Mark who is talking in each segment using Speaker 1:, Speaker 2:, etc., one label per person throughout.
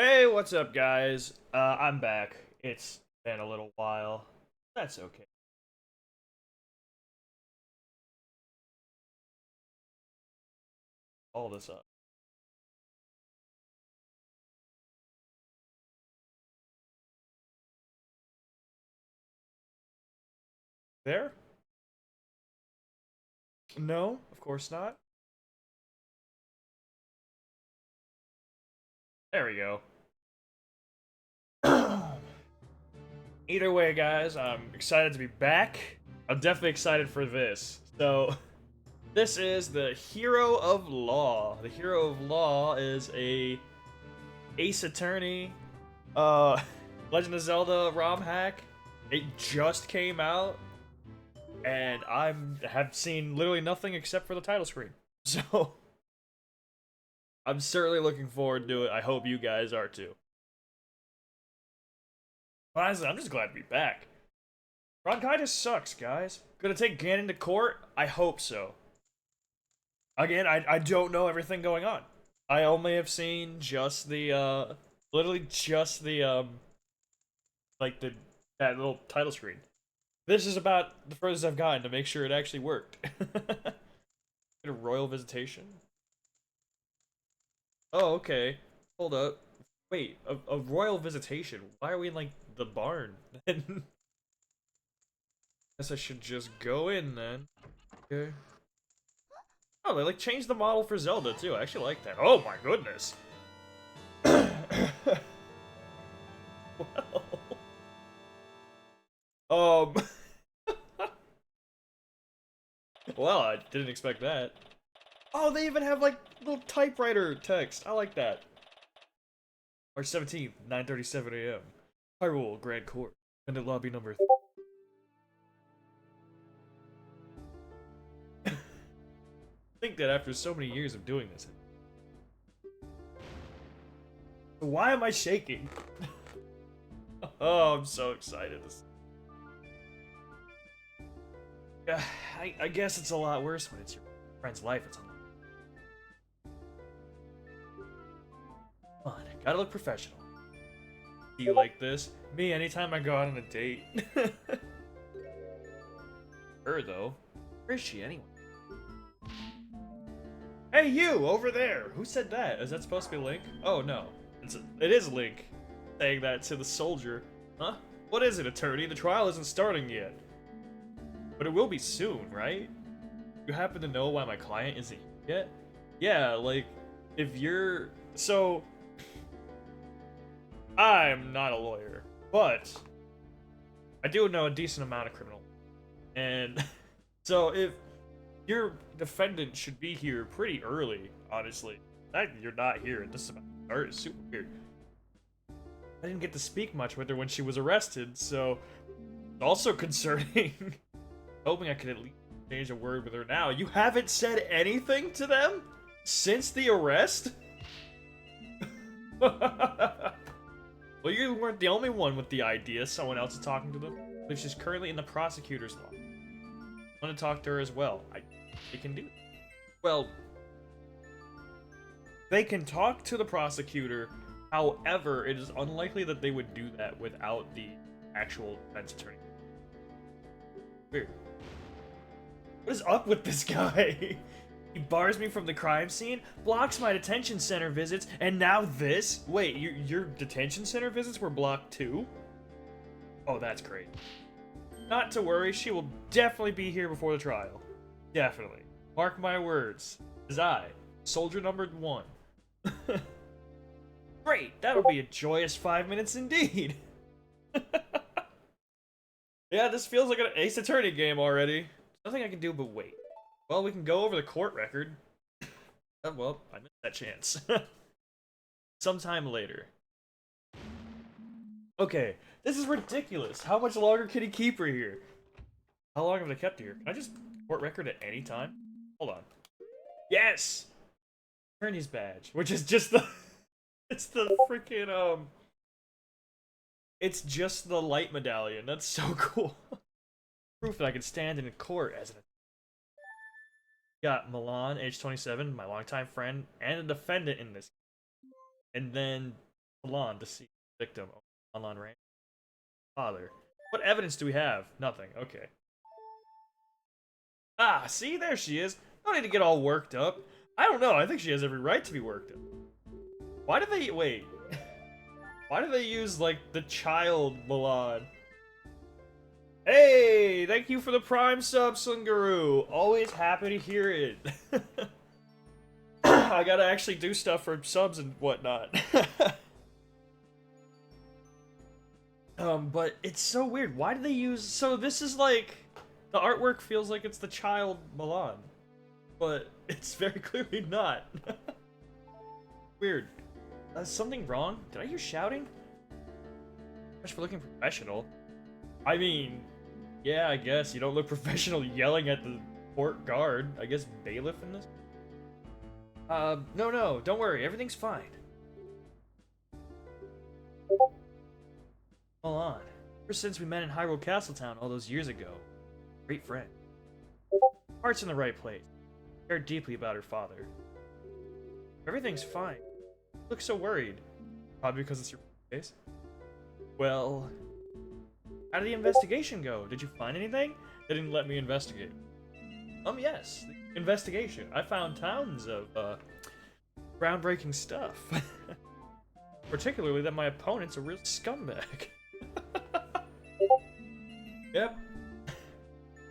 Speaker 1: Hey, what's up, guys? I'm back. It's been a little while. That's okay. All this up. There? No, of course not. There we go. Either way, guys, I'm excited to be back. I'm definitely excited for this. So, this is the Hero of Law. The Hero of Law is a Ace Attorney, uh, Legend of Zelda ROM hack. It just came out, and I have seen literally nothing except for the title screen. So I'm certainly looking forward to it. I hope you guys are too. Honestly, I'm just glad to be back. Bronchitis sucks, guys. Gonna take Ganon to court? I hope so. Again, I don't know everything going on. I only have seen just the literally just the like the that little title screen. This is about the furthest I've gotten to make sure it actually worked. A royal visitation. Oh, okay. Hold up. Wait, a royal visitation. Why are we in like the barn? Guess I should just go in then. Okay. Oh, they like changed the model for Zelda too. I actually like that. Oh my goodness. Well, well, I didn't expect that. Oh, they even have like little typewriter text. I like that. March 17th, 9:37 a.m. Hyrule Grand Court. Defendant lobby number. Think that after so many years of doing this. Why am I shaking? Oh, I'm so excited. Yeah, I guess it's a lot worse when it's your friend's life. It's on. Come on, gotta look professional. Do you like this? Me, anytime I go out on a date. Her though. Where is she anyway? Hey, you over there! Who said that? Is that supposed to be Link? Oh no, it is Link saying that to the soldier. Huh? What is it, attorney? The trial isn't starting yet. But it will be soon, right? You happen to know why my client isn't here yet? Yeah, like, if you're... So, I'm not a lawyer, but I do know a decent amount of criminal. And so if your defendant should be here pretty early, honestly. That you're not here at this start is super weird. I didn't get to speak much with her when she was arrested, so it's also concerning. Hoping I could at least change a word with her now. You haven't said anything to them since the arrest? Well, you weren't the only one with the idea. Someone else is talking to them. But she's currently in the prosecutor's law. I want to talk to her as well. They can do it. Well, they can talk to the prosecutor. However, it is unlikely that they would do that without the actual defense attorney. Weird. What is up with this guy? He bars me from the crime scene, blocks my detention center visits, and now this? Wait, your detention center visits were blocked too? Oh, that's great. Not to worry, she will definitely be here before the trial. Definitely. Mark my words. As I, soldier numbered 1. Great, that'll be a joyous 5 minutes indeed. Yeah, this feels like an Ace Attorney game already. Nothing I can do but wait. Well, we can go over the court record. Well, I missed that chance. Sometime later. Okay, this is ridiculous. How much longer can he keep her here? How long have they kept her here? Can I just court record at any time? Hold on. Yes! Attorney's badge, which is just the... It's the freaking, It's just the light medallion. That's so cool. Proof that I can stand in court as an... Got Milan, age 27, my longtime friend, and a defendant in this. And then Milan, deceased victim, Milan Rain. Father. What evidence do we have? Nothing. Okay. Ah, see, there she is. Don't need to get all worked up. I don't know. I think she has every right to be worked up. Why do they wait? Why do they use like the child Milan? Hey, thank you for the Prime sub, Sunguru. Always happy to hear it. I gotta actually do stuff for subs and whatnot. But it's so weird. Why do they use... So this is like... The artwork feels like it's the child Milan. But it's very clearly not. Weird. Is something wrong? Did I hear shouting? Much for looking professional. I mean... Yeah, I guess. You don't look professional yelling at the port guard. I guess bailiff in this? No, don't worry. Everything's fine. Hold on. Ever since we met in Hyrule Castletown all those years ago. Great friend. Heart's in the right place. Cared deeply about her father. Everything's fine. You look so worried. Probably because it's your case. Well... How did the investigation go? Did you find anything? They didn't let me investigate. Yes. The investigation. I found tons of, groundbreaking stuff. Particularly that my opponent's a real scumbag. Yep.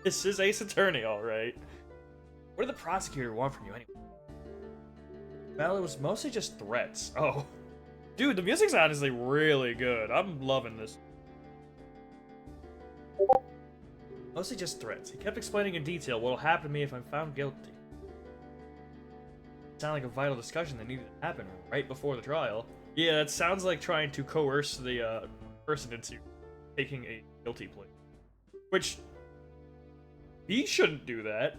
Speaker 1: This is Ace Attorney, alright. What did the prosecutor want from you anyway? Well, it was mostly just threats. Oh. Dude, the music's honestly really good. I'm loving this. Mostly just threats. He kept explaining in detail what'll happen to me if I'm found guilty. Sound like a vital discussion that needed to happen right before the trial. Yeah, that sounds like trying to coerce the person into taking a guilty plea. Which, he shouldn't do that.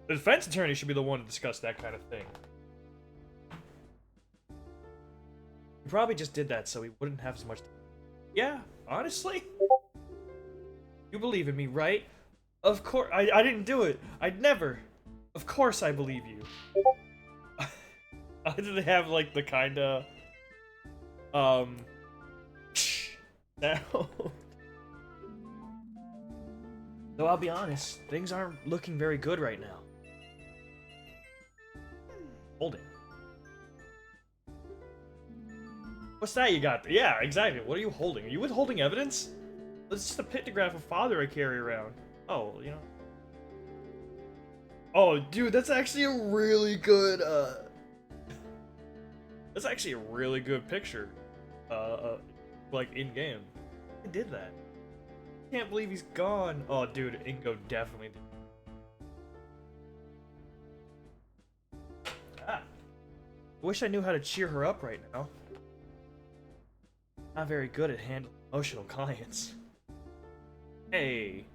Speaker 1: The defense attorney should be the one to discuss that kind of thing. He probably just did that so he wouldn't have as much... Yeah, honestly? You believe in me, right? Of course. I didn't do it. I'd never. Of course I believe you. Did they have, like, the kinda... sound? Though I'll be honest, things aren't looking very good right now. Holding. What's that you got? Yeah, exactly. What are you holding? Are you withholding evidence? It's just a pictograph of father I carry around. Oh, you know. Oh, dude, that's actually a really good, That's actually a really good picture. Like, in-game. I did that. Can't believe he's gone. Oh, dude, Ingo definitely did. Ah. I wish I knew how to cheer her up right now. Not very good at handling emotional clients. Hey,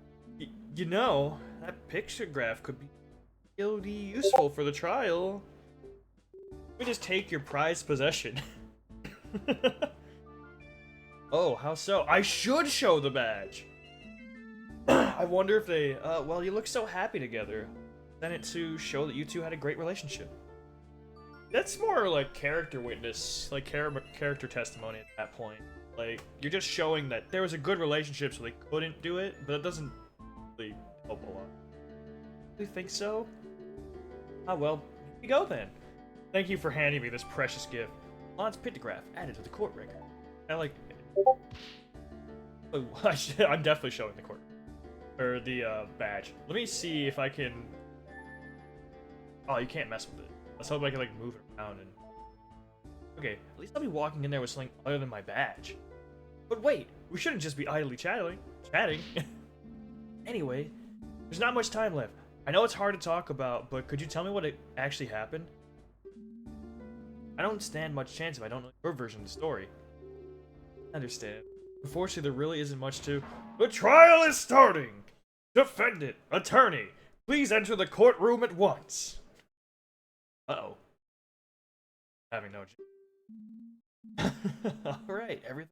Speaker 1: you know, that pictograph could be really useful for the trial. Let me just take your prized possession. Oh, how so? I should show the badge! I wonder if they, well, you look so happy together. Sent it to show that you two had a great relationship. That's more like character witness, like character testimony at that point. Like, you're just showing that there was a good relationship so they couldn't do it, but it doesn't really help a lot. You think so? Ah, well, here you go then. Thank you for handing me this precious gift. Lon's pictograph added to the court record. I like it. Oh, I'm definitely showing the court. Or the, badge. Let me see if I can... Oh, you can't mess with it. Let's hope I can, like, move it around and... Okay, at least I'll be walking in there with something other than my badge. But wait, we shouldn't just be idly chatting. Anyway, there's not much time left. I know it's hard to talk about, but could you tell me what actually happened? I don't stand much chance if I don't know your version of the story. I understand. Unfortunately, there really isn't much to... The trial is starting! Defendant, attorney, please enter the courtroom at once. Uh-oh. Having no... Alright, everything...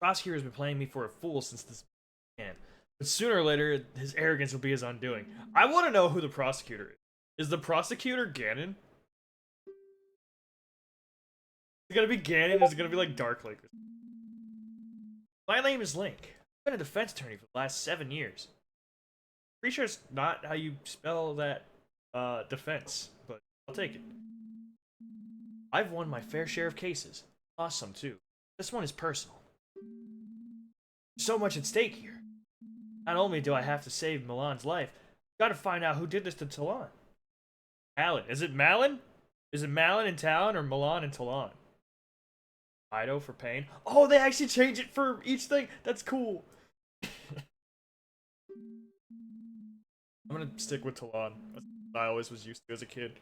Speaker 1: The prosecutor's been playing me for a fool since this began. But sooner or later, his arrogance will be his undoing. I want to know who the prosecutor is. Is the prosecutor Ganon? Is it gonna be Ganon? Is it gonna be like Dark Link? My name is Link. I've been a defense attorney for the last 7 years. Pretty sure it's not how you spell that defense, but I'll take it. I've won my fair share of cases. Lost some too. This one is personal. There's so much at stake here. Not only do I have to save Milan's life, I've got to find out who did this to Talon. Malon. Is it Malon? Is it Malon and Talon or Milan and Talon? Fido for pain. Oh, they actually change it for each thing. That's cool. I'm gonna stick with Talon. That's what I always was used to as a kid.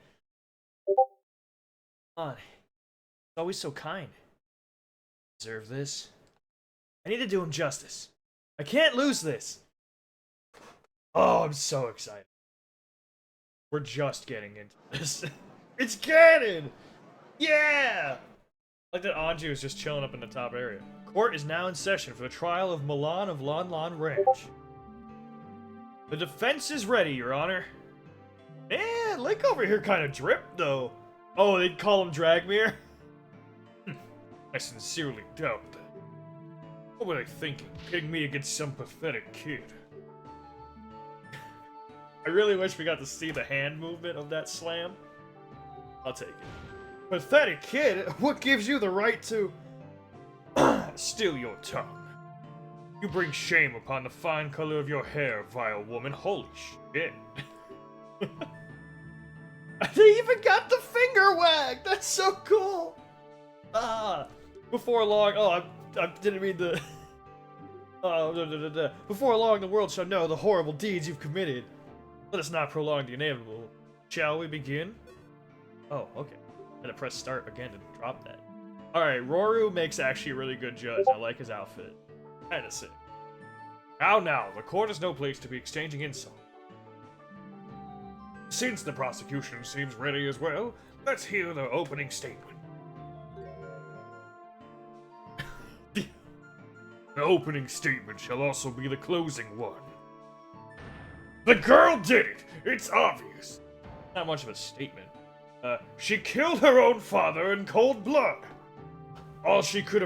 Speaker 1: Talon. He's always so kind. Deserve this. I need to do him justice. I can't lose this. Oh, I'm so excited. We're just getting into this. It's Ganon! Yeah! Like that Anju is just chilling up in the top area. Court is now in session for the trial of Milan of Lon Lon Ranch. The defense is ready, Your Honor. Man, Link over here kind of dripped, though. Oh, they'd call him Dragmere? I sincerely doubt that. What were they thinking, pitting me against some pathetic kid? I really wish we got to see the hand movement of that slam. I'll take it. Pathetic kid? What gives you the right to... Still your tongue. You bring shame upon the fine color of your hair, vile woman. Holy shit. They even got the finger wag! That's so cool! Before long... Oh, I didn't mean the... Before long, the world shall know the horrible deeds you've committed. Let us not prolong the inevitable. Shall we begin? Oh, okay. I'm gonna press start again to drop that. Alright, Roru makes actually a really good judge. I like his outfit. Kinda sick. Now, the court is no place to be exchanging insults. Since the prosecution seems ready as well, let's hear the opening statement. The opening statement shall also be the closing one. The girl did it! It's obvious! Not much of a statement. She killed her own father in cold blood. Also, she could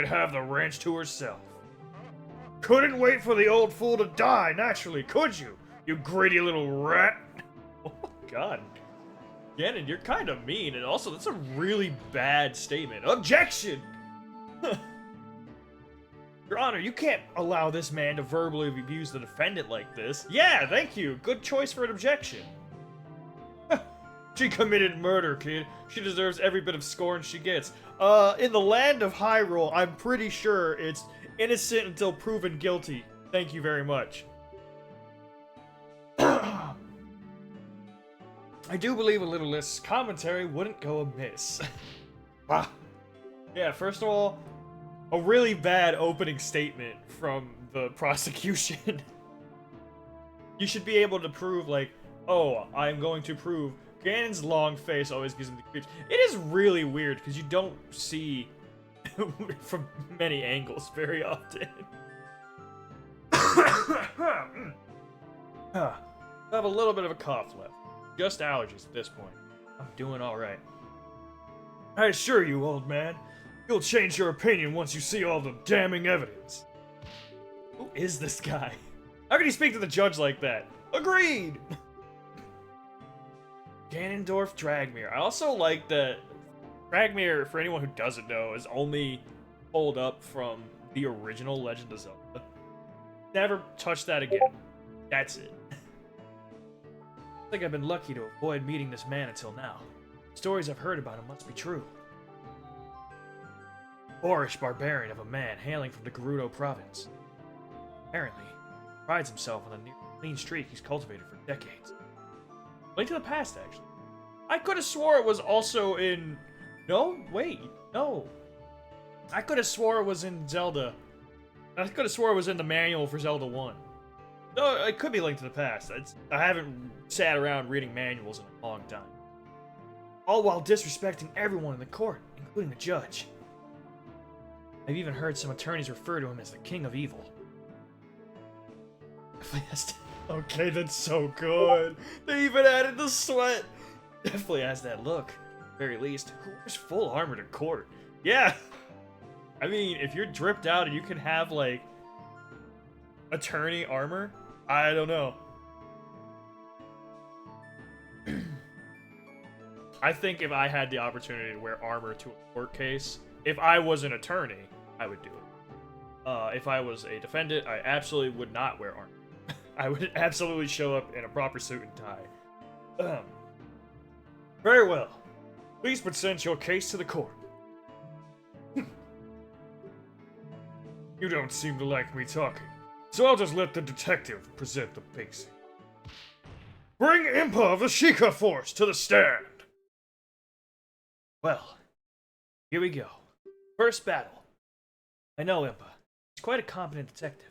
Speaker 1: have the ranch to herself. Couldn't wait for the old fool to die, naturally, could you? You greedy little rat! Oh my god. Ganon, you're kind of mean, and also, that's a really bad statement. Objection! Your Honor, you can't allow this man to verbally abuse the defendant like this. Yeah, thank you. Good choice for an objection. She committed murder, kid. She deserves every bit of scorn she gets. In the land of Hyrule, I'm pretty sure it's innocent until proven guilty. Thank you very much. I do believe a little less commentary wouldn't go amiss. Wow. Yeah, first of all, a really bad opening statement from the prosecution. You should be able to prove, like, oh, I'm going to prove. Ganon's long face always gives him the creeps. It is really weird, because you don't see from many angles very often. I have a little bit of a cough left. Just allergies at this point. I'm doing alright. I assure you, old man, you'll change your opinion once you see all the damning evidence. Who is this guy? How can he speak to the judge like that? Agreed! Ganondorf Dragmere. I also like that Dragmere, for anyone who doesn't know, is only pulled up from the original Legend of Zelda. Never touch that again. That's it. I think I've been lucky to avoid meeting this man until now. Stories I've heard about him must be true. Boorish barbarian of a man hailing from the Gerudo province. Apparently, he prides himself on the near clean streak he's cultivated for decades. Link to the Past, actually. I could have swore it was also in... No? Wait. No. I could have swore it was in Zelda. I could have swore it was in the manual for Zelda 1. No, it could be Link to the Past. I haven't sat around reading manuals in a long time. All while disrespecting everyone in the court, including the judge. I've even heard some attorneys refer to him as the King of Evil. Okay, that's so good. They even added the sweat. Definitely has that look. At the very least, who wears full armor to court? Yeah. I mean, if you're dripped out and you can have, like, attorney armor, I don't know. I think if I had the opportunity to wear armor to a court case, if I was an attorney, I would do it. If I was a defendant, I absolutely would not wear armor. I would absolutely show up in a proper suit and tie. Very well. Please present your case to the court. You don't seem to like me talking, so I'll just let the detective present the basic. Bring Impa of the Sheikah Force to the stand! Well, here we go. First battle. I know Impa. He's quite a competent detective.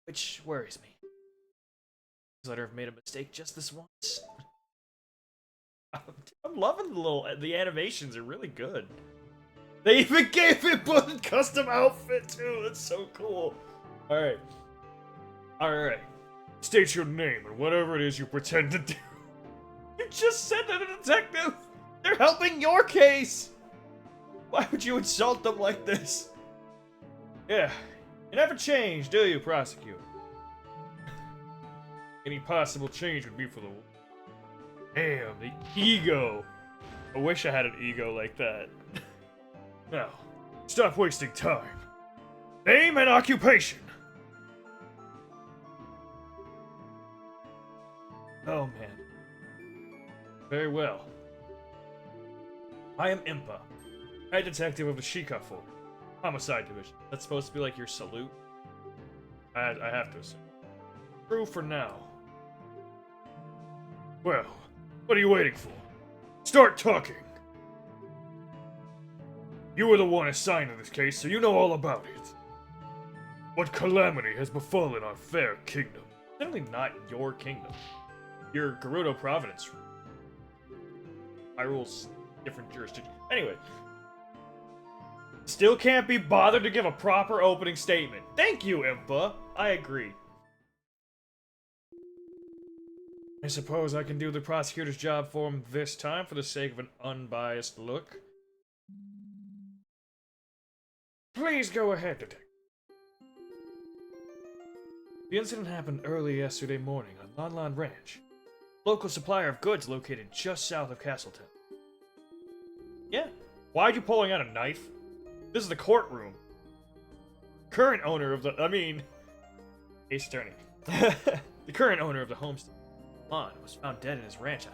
Speaker 1: Which worries me. He's let her have made a mistake just this once. I'm loving the animations are really good. They even gave him a custom outfit too. That's so cool. Alright. Alright. State your name and whatever it is you pretend to do. You just said that a detective! They're helping your case! Why would you insult them like this? Yeah. You never change, do you, prosecutor? Any possible change would be for the... Damn, the ego. I wish I had an ego like that. Now, stop wasting time. Name and occupation. Oh, man. Very well. I am Impa, head detective of the Sheikah Force, Homicide Division. That's supposed to be like your salute? I have to assume. True for now. Well, what are you waiting for? Start talking! You were the one assigned to this case, so you know all about it. What calamity has befallen our fair kingdom? Certainly not your kingdom. Your Gerudo Providence. Hyrule's different jurisdiction. Anyway. Still can't be bothered to give a proper opening statement. Thank you, Impa. I agree. I suppose I can do the prosecutor's job for him this time for the sake of an unbiased look. Please go ahead, detective. The incident happened early yesterday morning on Lanlan Ranch, local supplier of goods located just south of Castletown. Yeah. Why'd you pulling out a knife? This is the courtroom. Current owner of the, Ace Attorney. The current owner of the homestead, Lon, was found dead in his ranch house.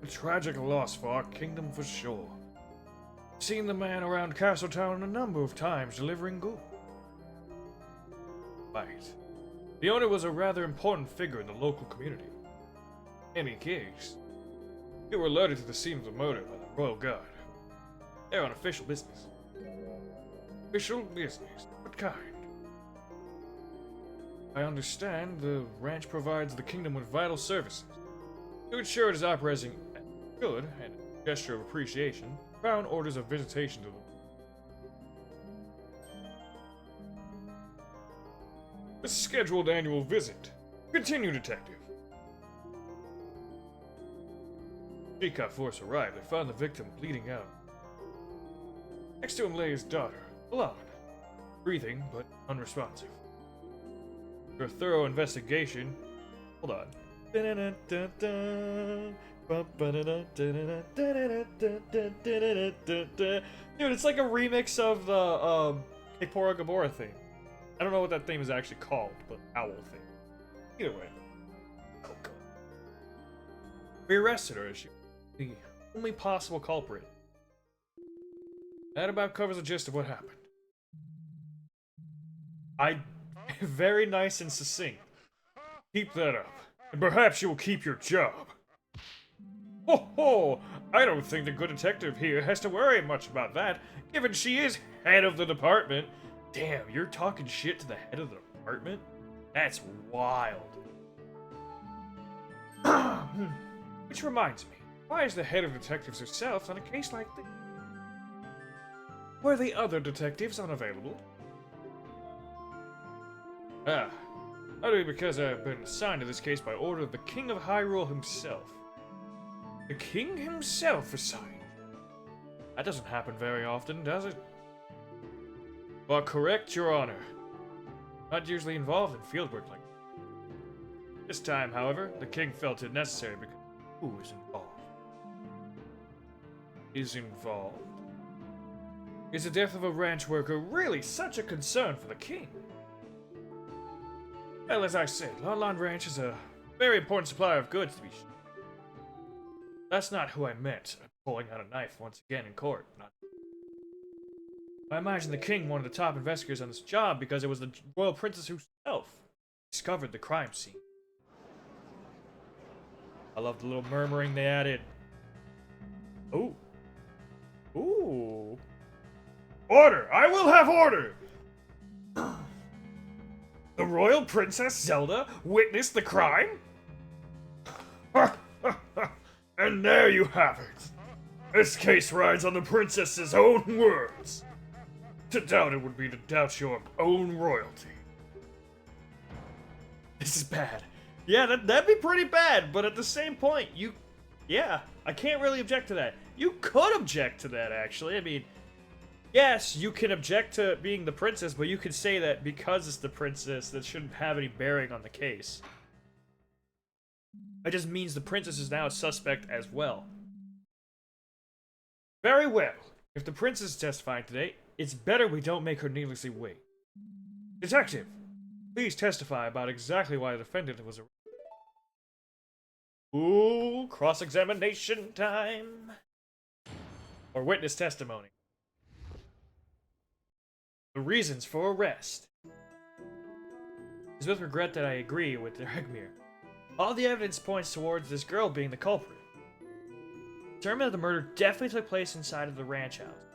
Speaker 1: A tragic loss for our kingdom for sure. Seen the man around Castletown a number of times delivering goods. Right. The owner was a rather important figure in the local community. In any case, we were alerted to the scene of the murder by the Royal Guard. They're on official business. Official business? What kind? I understand the ranch provides the kingdom with vital services. To ensure it is operating as it should, and a gesture of appreciation, Crown orders a visitation to them. A scheduled annual visit. Continue, detective. Sheikah Force arrived and found the victim bleeding out. Next to him lay his daughter, Alana, breathing but unresponsive. After a thorough investigation, hold on. Dude, it's like a remix of the Keipora Gabora theme. I don't know what that theme is actually called, but owl theme. Either way. Oh god. We arrested her as she was the only possible culprit. That about covers the gist of what happened. Very nice and succinct. Keep that up, and perhaps you will keep your job. Ho ho! I don't think the good detective here has to worry much about that, given she is head of the department. Damn, you're talking shit to the head of the department? That's wild. Which reminds me, why is the head of detectives herself on a case like this? Were the other detectives unavailable? Ah, that'll be because I've been assigned to this case by order of the King of Hyrule himself. The King himself assigned? That doesn't happen very often, does it? Well, correct, Your Honor. Not usually involved in fieldwork like that. This time, however, the King felt it necessary because who is involved? Is involved? Is the death of a ranch worker really such a concern for the King? Well, as I said, Lon Lon Ranch is a very important supplier of goods, to be sure. That's not who I meant. I'm pulling out a knife once again in court. I imagine the King wanted the top investigators on this job because it was the royal princess herself who discovered the crime scene. I love the little murmuring they added. Ooh. Ooh. Order! I will have order! The royal princess Zelda witnessed the crime? And there you have it. This case rides on the princess's own words. To doubt it would be to doubt your own royalty. This is bad. Yeah, that'd be pretty bad, but at the same point, yeah, I can't really object to that. You could object to that, actually. I mean, yes, you can object to being the princess, but you could say that because it's the princess, that shouldn't have any bearing on the case. It just means the princess is now a suspect as well. Very well. If the princess is testifying today, it's better we don't make her needlessly wait. Detective, please testify about exactly why the defendant was arrested. Ooh, cross-examination time. Or witness testimony. The reasons for arrest. It's with regret that I agree with Regmir. All the evidence points towards this girl being the culprit. Determined that the murder definitely took place inside of the ranch house.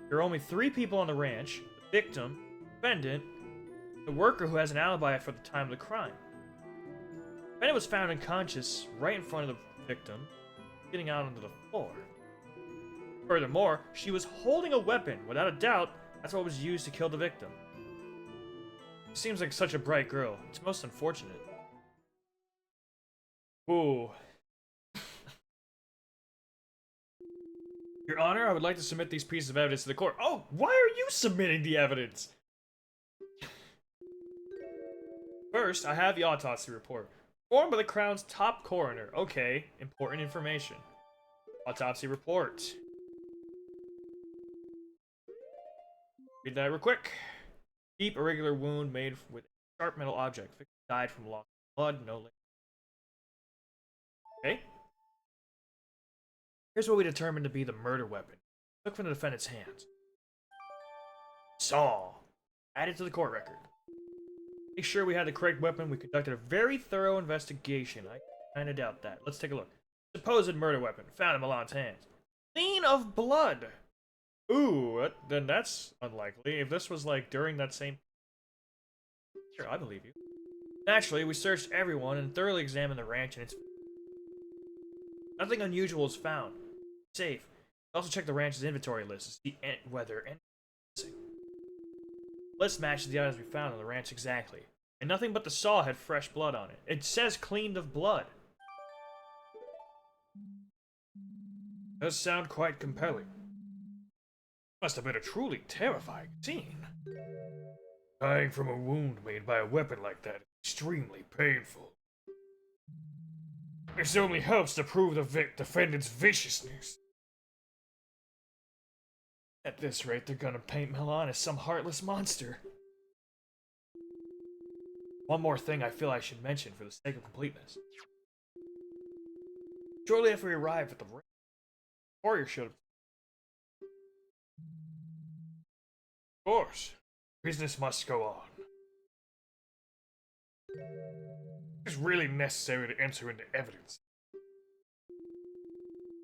Speaker 1: There are only 3 people on the ranch: the victim, the defendant, the worker who has an alibi for the time of the crime. The defendant was found unconscious right in front of the victim, getting out onto the floor. Furthermore, she was holding a weapon. Without a doubt, that's what was used to kill the victim. She seems like such a bright girl. It's most unfortunate. Ooh. Your Honor, I would like to submit these pieces of evidence to the court. Oh, why are you submitting the evidence? First, I have the autopsy report. Formed by the Crown's top coroner. Okay, important information. Autopsy report. Read that real quick. Deep, irregular wound made with a sharp metal object. Victim died from loss of blood, no later. Okay. Here's what we determined to be the murder weapon. Took from the defendant's hands. Saw. Added to the court record. Make sure we had the correct weapon. We conducted a very thorough investigation. I kinda doubt that. Let's take a look. Supposed murder weapon. Found in Milan's hands. Clean of blood. Ooh, then that's unlikely. If this was like during that same... Sure, I believe you. Naturally, we searched everyone and thoroughly examined the ranch and its... Nothing unusual was found. Safe. We also checked the ranch's inventory list to see whether anything was missing. The list matches the items we found on the ranch exactly. And nothing but the saw had fresh blood on it. It says cleaned of blood. Does sound quite compelling. Must have been a truly terrifying scene. Dying from a wound made by a weapon like that is extremely painful. This only helps to prove the defendant's viciousness. At this rate, they're gonna paint Milan as some heartless monster. One more thing I feel I should mention for the sake of completeness. Shortly after we arrived at the ranch, Warrior showed up. Of course, business must go on. It's really necessary to enter into evidence.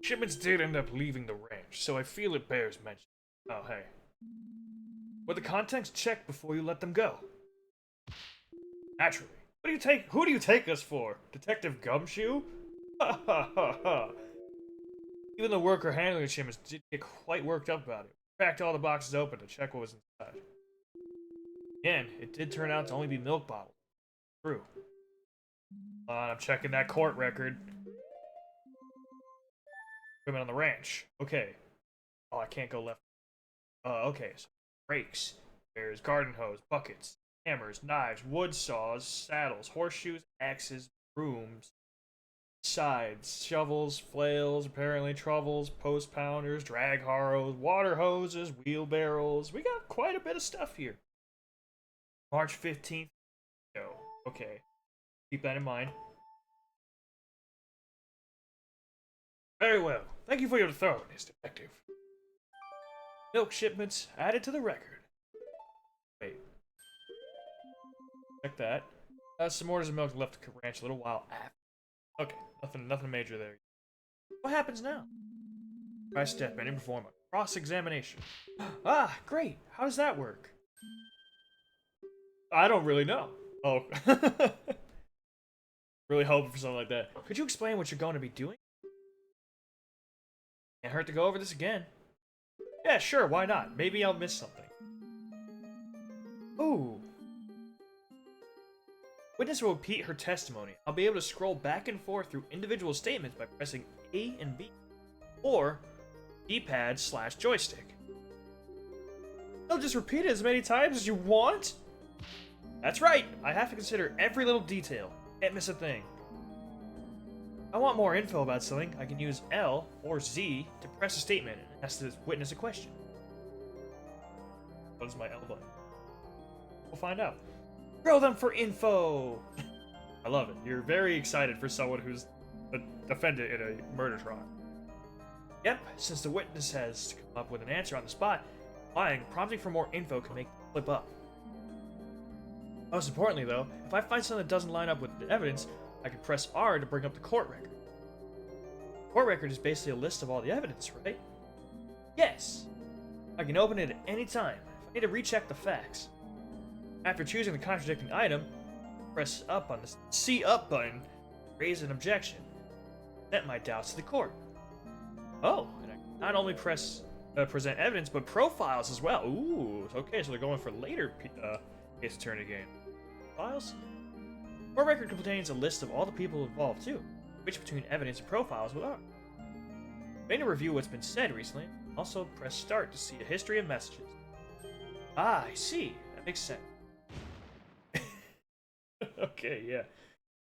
Speaker 1: Shipments did end up leaving the ranch, so I feel it bears mention. Oh, hey. Were the contents checked before you let them go? Naturally. Who do you take us for? Detective Gumshoe? Ha ha ha ha. Even the worker handling the shipments did get quite worked up about it. Cracked all the boxes open to check what was inside. Again, it did turn out to only be milk bottles. True. I'm checking that court record. Women on the ranch. Okay. Oh, I can't go left. Okay. So rakes. There's garden hose, buckets, hammers, knives, wood saws, saddles, horseshoes, axes, brooms, sides, shovels, flails, apparently trowels, post pounders, drag harrows, water hoses, wheelbarrows. We got quite a bit of stuff here. March 15th. Okay. Keep that in mind. Very well. Thank you for your thoroughness, Detective. Milk shipments added to the record. Wait. Check that. Some orders of milk left the ranch a little while after. Okay, nothing major there. What happens now? I step in and perform a cross-examination. Ah, great. How does that work? I don't really know. Oh. Really hoping for something like that. Could you explain what you're going to be doing? Can't hurt to go over this again. Yeah, sure, why not? Maybe I'll miss something. Ooh. Witness will repeat her testimony. I'll be able to scroll back and forth through individual statements by pressing A and B. Or D-pad/joystick. They'll just repeat it as many times as you want? That's right, I have to consider every little detail. Can't miss a thing. If I want more info about something, I can use L or Z to press a statement and ask the witness a question. What is my L button? We'll find out. Throw them for info! I love it. You're very excited for someone who's a defendant in a murder trial. Yep, since the witness has to come up with an answer on the spot, lying, prompting for more info can make them flip up. Most importantly, though, if I find something that doesn't line up with the evidence, I can press R to bring up the court record. The court record is basically a list of all the evidence, right? Yes. I can open it at any time if I need to recheck the facts. After choosing the contradicting item, press up on the C up button, raise an objection. Present my doubts to the court. Oh, and I can not only present evidence, but profiles as well. Ooh, okay, so they're going for later case attorney game. Files? Court record contains a list of all the people involved too, which between evidence and profiles will are. May to review what's been said recently. Also press start to see a history of messages. Ah, I see. That makes sense. Okay, yeah.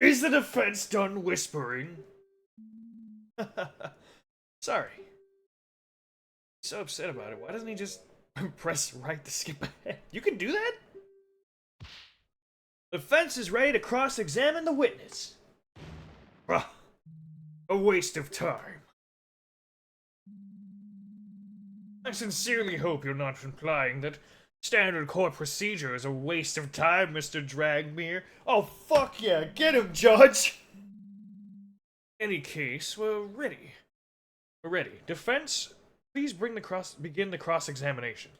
Speaker 1: Is the defense done whispering? Sorry. So upset about it. Why doesn't he just press right to skip ahead? You can do that? The defense is ready to cross-examine the witness. Bruh. A waste of time. I sincerely hope you're not implying that standard court procedure is a waste of time, Mr. Dragmere. Oh, fuck yeah. Get him, Judge! Any case, we're ready. We're ready. Defense, please begin the cross-examination.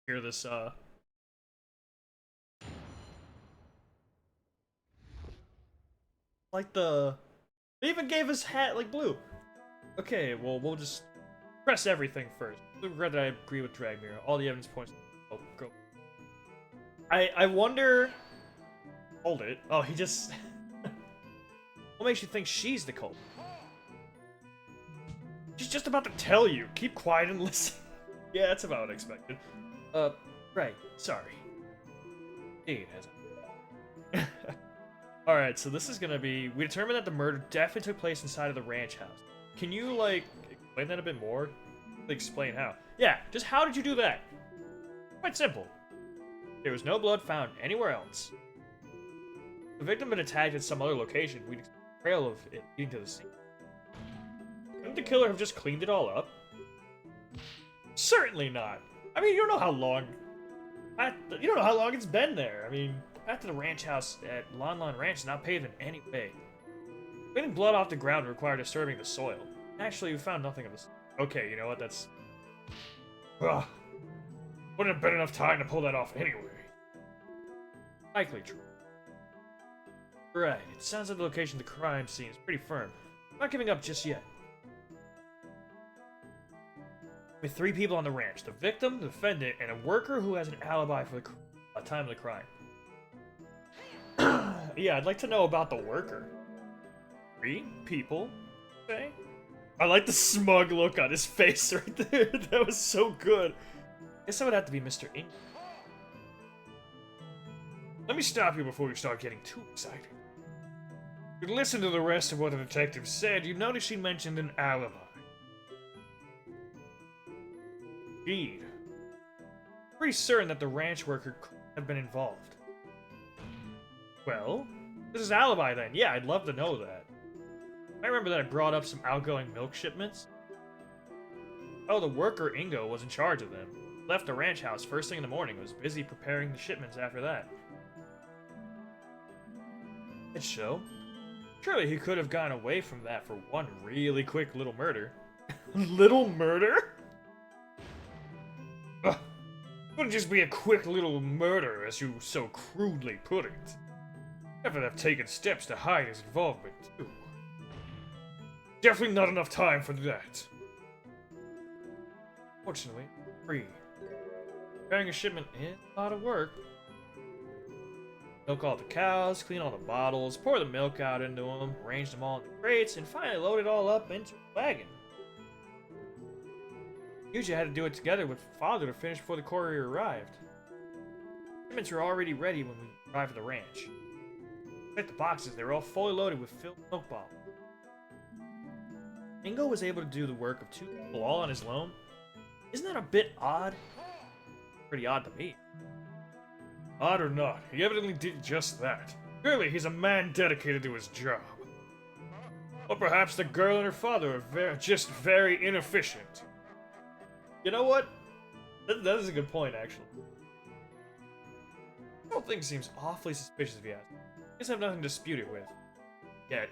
Speaker 1: Hear this, like they even gave his hat, like, blue. Okay, well, we'll just press everything first. I regret that I agree with Dragmere. All the evidence points. Oh, go. I wonder. Hold it. Oh, he just. What makes you think she's the culprit? She's just about to tell you. Keep quiet and listen. Yeah, that's about what I expected. Right. Sorry. Indeed, as Alright, so this is gonna be. We determined that the murder definitely took place inside of the ranch house. Can you, like, explain that a bit more? Explain how. Yeah, just how did you do that? Quite simple. There was no blood found anywhere else. If the victim had been attacked at some other location, we'd expect a trail of it leading to the scene. Couldn't the killer have just cleaned it all up? Certainly not. I mean, you don't know how long. You don't know how long it's been there. I mean, back to the ranch house at Lon Lon Ranch is not paved in any way. Cleaning blood off the ground required disturbing the soil. Actually, we found nothing of this. Okay, you know what? That's. Ugh. Wouldn't have been enough time to pull that off anyway. Likely true. Right, it sounds like the location of the crime scene is pretty firm. I'm not giving up just yet. with 3 people on the ranch: the victim, the defendant, and a worker who has an alibi for the time of the crime. Yeah, I'd like to know about the worker. 3 people, say? I like the smug look on his face right there. That was so good. I guess that would have to be Mr. Ingo. Let me stop you before you start getting too excited. If you listen to the rest of what the detective said, you notice she mentioned an alibi. Indeed. Pretty certain that the ranch worker could have been involved. Well, this is alibi then. Yeah, I'd love to know that. I remember that I brought up some outgoing milk shipments. Oh, the worker Ingo was in charge of them. Left the ranch house first thing in the morning, was busy preparing the shipments after that. It's so. Surely he could have gone away from that for one really quick little murder. Little murder? Ugh. Wouldn't just be a quick little murder, as you so crudely put it. Never have taken steps to hide his involvement, too. Definitely not enough time for that. Fortunately, free. Preparing a shipment is a lot of work. Milk all the cows, clean all the bottles, pour the milk out into them, arrange them all in the crates, and finally load it all up into a wagon. Usually I had to do it together with Father to finish before the courier arrived. Shipments were already ready when we arrived at the ranch. At the boxes, they were all fully loaded with filled milk bottles. Ingo was able to do the work of 2 people all on his own. Isn't that a bit odd? Pretty odd to me. Odd or not, he evidently did just that. Clearly, he's a man dedicated to his job. Or perhaps the girl and her father are just very inefficient. You know what? That is a good point, actually. The whole thing seems awfully suspicious if you ask me. I guess I have nothing to dispute it with. Yet.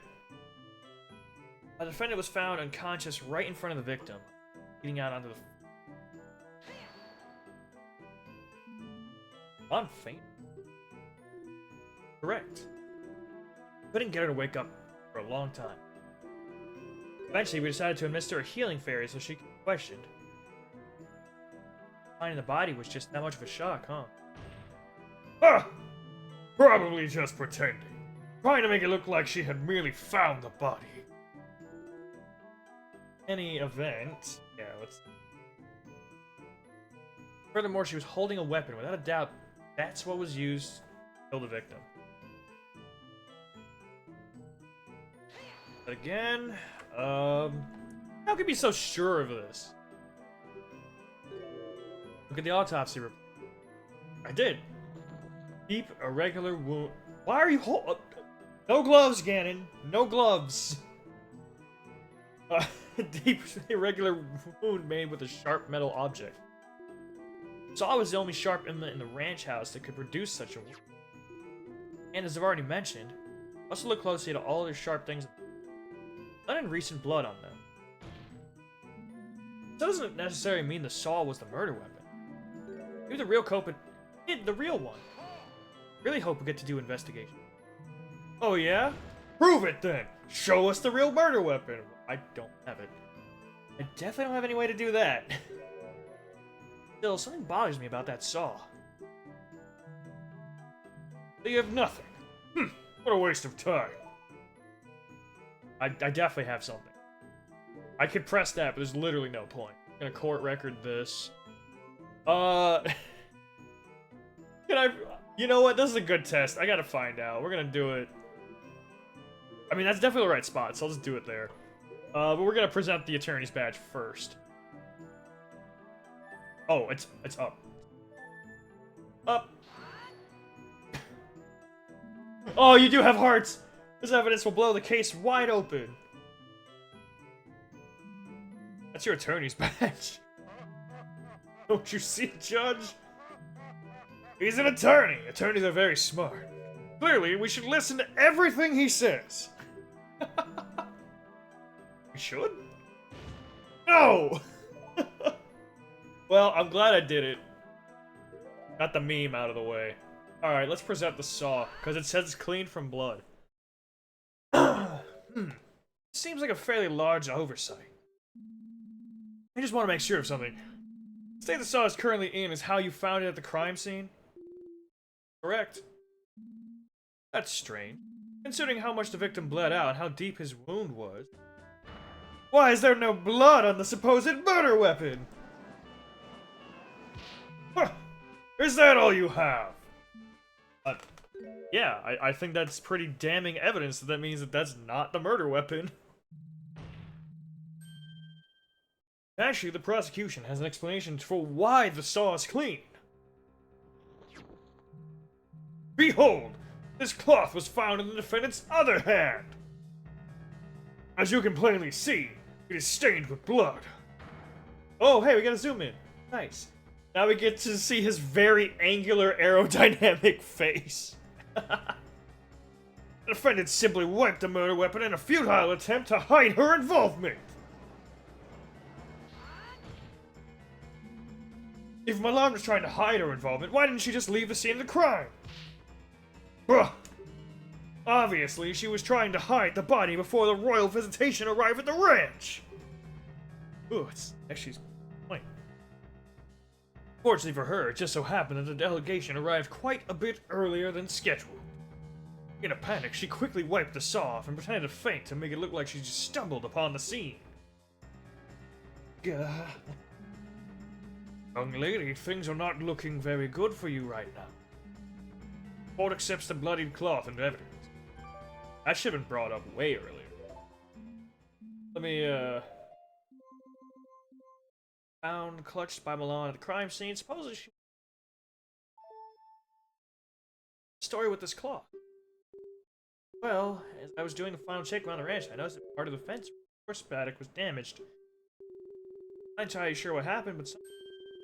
Speaker 1: A defendant was found unconscious right in front of the victim, bleeding out onto the... I'm faint. Correct. Couldn't get her to wake up for a long time. Eventually, we decided to administer a healing fairy so she could be questioned. Finding the body was just that much of a shock, huh? Ah! Probably just pretending. Trying to make it look like she had merely found the body. Any event... Yeah, let's... Furthermore, she was holding a weapon. Without a doubt, that's what was used to kill the victim. But again, how can you be so sure of this? Look at the autopsy report. I did. Deep, irregular wound. Why are you no gloves, Ganon. No gloves. Deep, irregular wound made with a sharp metal object. Saw was the only sharp implement in the ranch house that could produce such a wound. And as I've already mentioned, also look closely at all other sharp things. None in recent blood on them. That doesn't necessarily mean the saw was the murder weapon. Maybe the real culprit hid the real one. Really hope we get to do investigation. Oh yeah? Prove it then! Show us the real murder weapon! I don't have it. I definitely don't have any way to do that. Still, something bothers me about that saw. So you have nothing. What a waste of time. I definitely have something. I could press that, but there's literally no point. I'm gonna court record this. Can I... You know what? This is a good test. I gotta find out. We're gonna do it. I mean, that's definitely the right spot, so I'll just do it there. But we're gonna present the attorney's badge first. Oh, it's up. Up. Oh, you do have hearts! This evidence will blow the case wide open. That's your attorney's badge. Don't you see, Judge? He's an attorney. Attorneys are very smart. Clearly, we should listen to everything he says. We should? No! Well, I'm glad I did it. Got the meme out of the way. Alright, let's present the saw, because it says it's clean from blood. Seems like a fairly large oversight. I just want to make sure of something. The state the saw is currently in is how you found it at the crime scene? Correct. That's strange, considering how much the victim bled out and how deep his wound was. Why is there no blood on the supposed murder weapon? Huh. Is that all you have? Yeah, I think that's pretty damning evidence that means that that's not the murder weapon. Actually, the prosecution has an explanation for why the saw is clean. Behold! This cloth was found in the defendant's other hand! As you can plainly see, it is stained with blood. Oh, hey, we gotta zoom in. Nice. Now we get to see his very angular aerodynamic face. The defendant simply wiped the murder weapon in a futile attempt to hide her involvement. If Milan was trying to hide her involvement, why didn't she just leave the scene of the crime? Bruh. Obviously, she was trying to hide the body before the royal visitation arrived at the ranch. Ooh, it's actually point. Fortunately for her, it just so happened that the delegation arrived quite a bit earlier than scheduled. In a panic, she quickly wiped the saw off and pretended to faint to make it look like she just stumbled upon the scene. Gah. Young lady, things are not looking very good for you right now. Court accepts the bloodied cloth and evidence. That should have been brought up way earlier. Let me, found clutched by Milan at the crime scene. Supposedly she... Story with this cloth. Well, as I was doing a final check around the ranch, I noticed that part of the fence horse paddock was damaged. I'm not entirely sure what happened, but some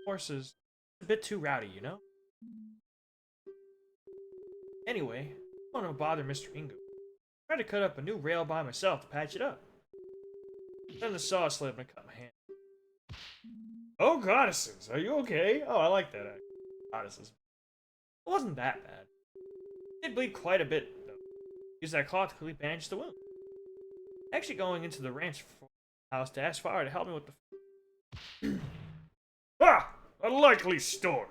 Speaker 1: horses are a bit too rowdy, you know? Anyway, I don't want to bother Mr. Ingo. I tried to cut up a new rail by myself to patch it up. Then the saw slipped and I cut my hand. Oh, goddesses, are you okay? Oh, I like that. Goddesses. It wasn't that bad. It did bleed quite a bit, though. Used that cloth to quickly bandage the wound. Actually going into the ranch house to ask Farah to help me with the... Ah! A likely story.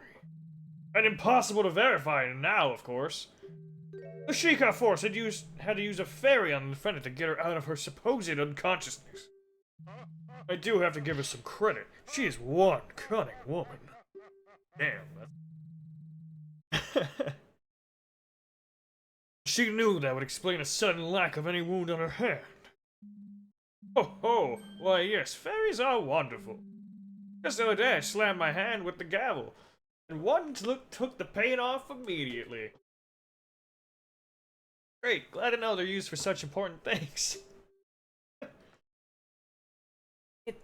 Speaker 1: And impossible to verify now, of course. The Sheikah force had to use a ferry on the defendant to get her out of her supposed unconsciousness. I do have to give her some credit. She is one cunning woman. Damn. She knew that would explain a sudden lack of any wound on her hand. Oh ho! Why yes, fairies are wonderful. Just the other day I slammed my hand with the gavel, and one took the pain off immediately. Great, glad to know they're used for such important things.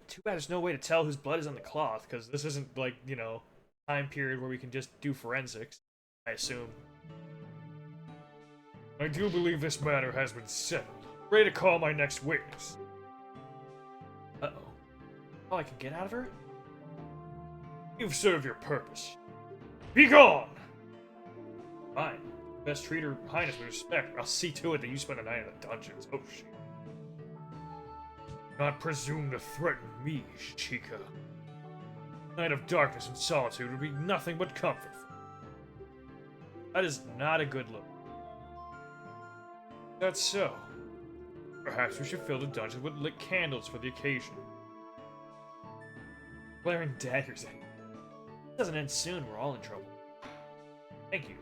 Speaker 1: Too bad there's no way to tell whose blood is on the cloth, because this isn't like, you know, time period where we can just do forensics, I assume. I do believe this matter has been settled. Ready to call my next witness. Uh-oh. Oh, I can get out of her? You've served your purpose. Be gone! Fine. Best treat her highness with respect. I'll see to it that you spend a night in the dungeons. Oh, shit. Not presume to threaten me, Chica. Night of darkness and solitude would be nothing but comfort for me. That is not a good look. That's so. Perhaps we should fill the dungeon with lit candles for the occasion. Glaring daggers at me. If it doesn't end soon, we're all in trouble. Thank you.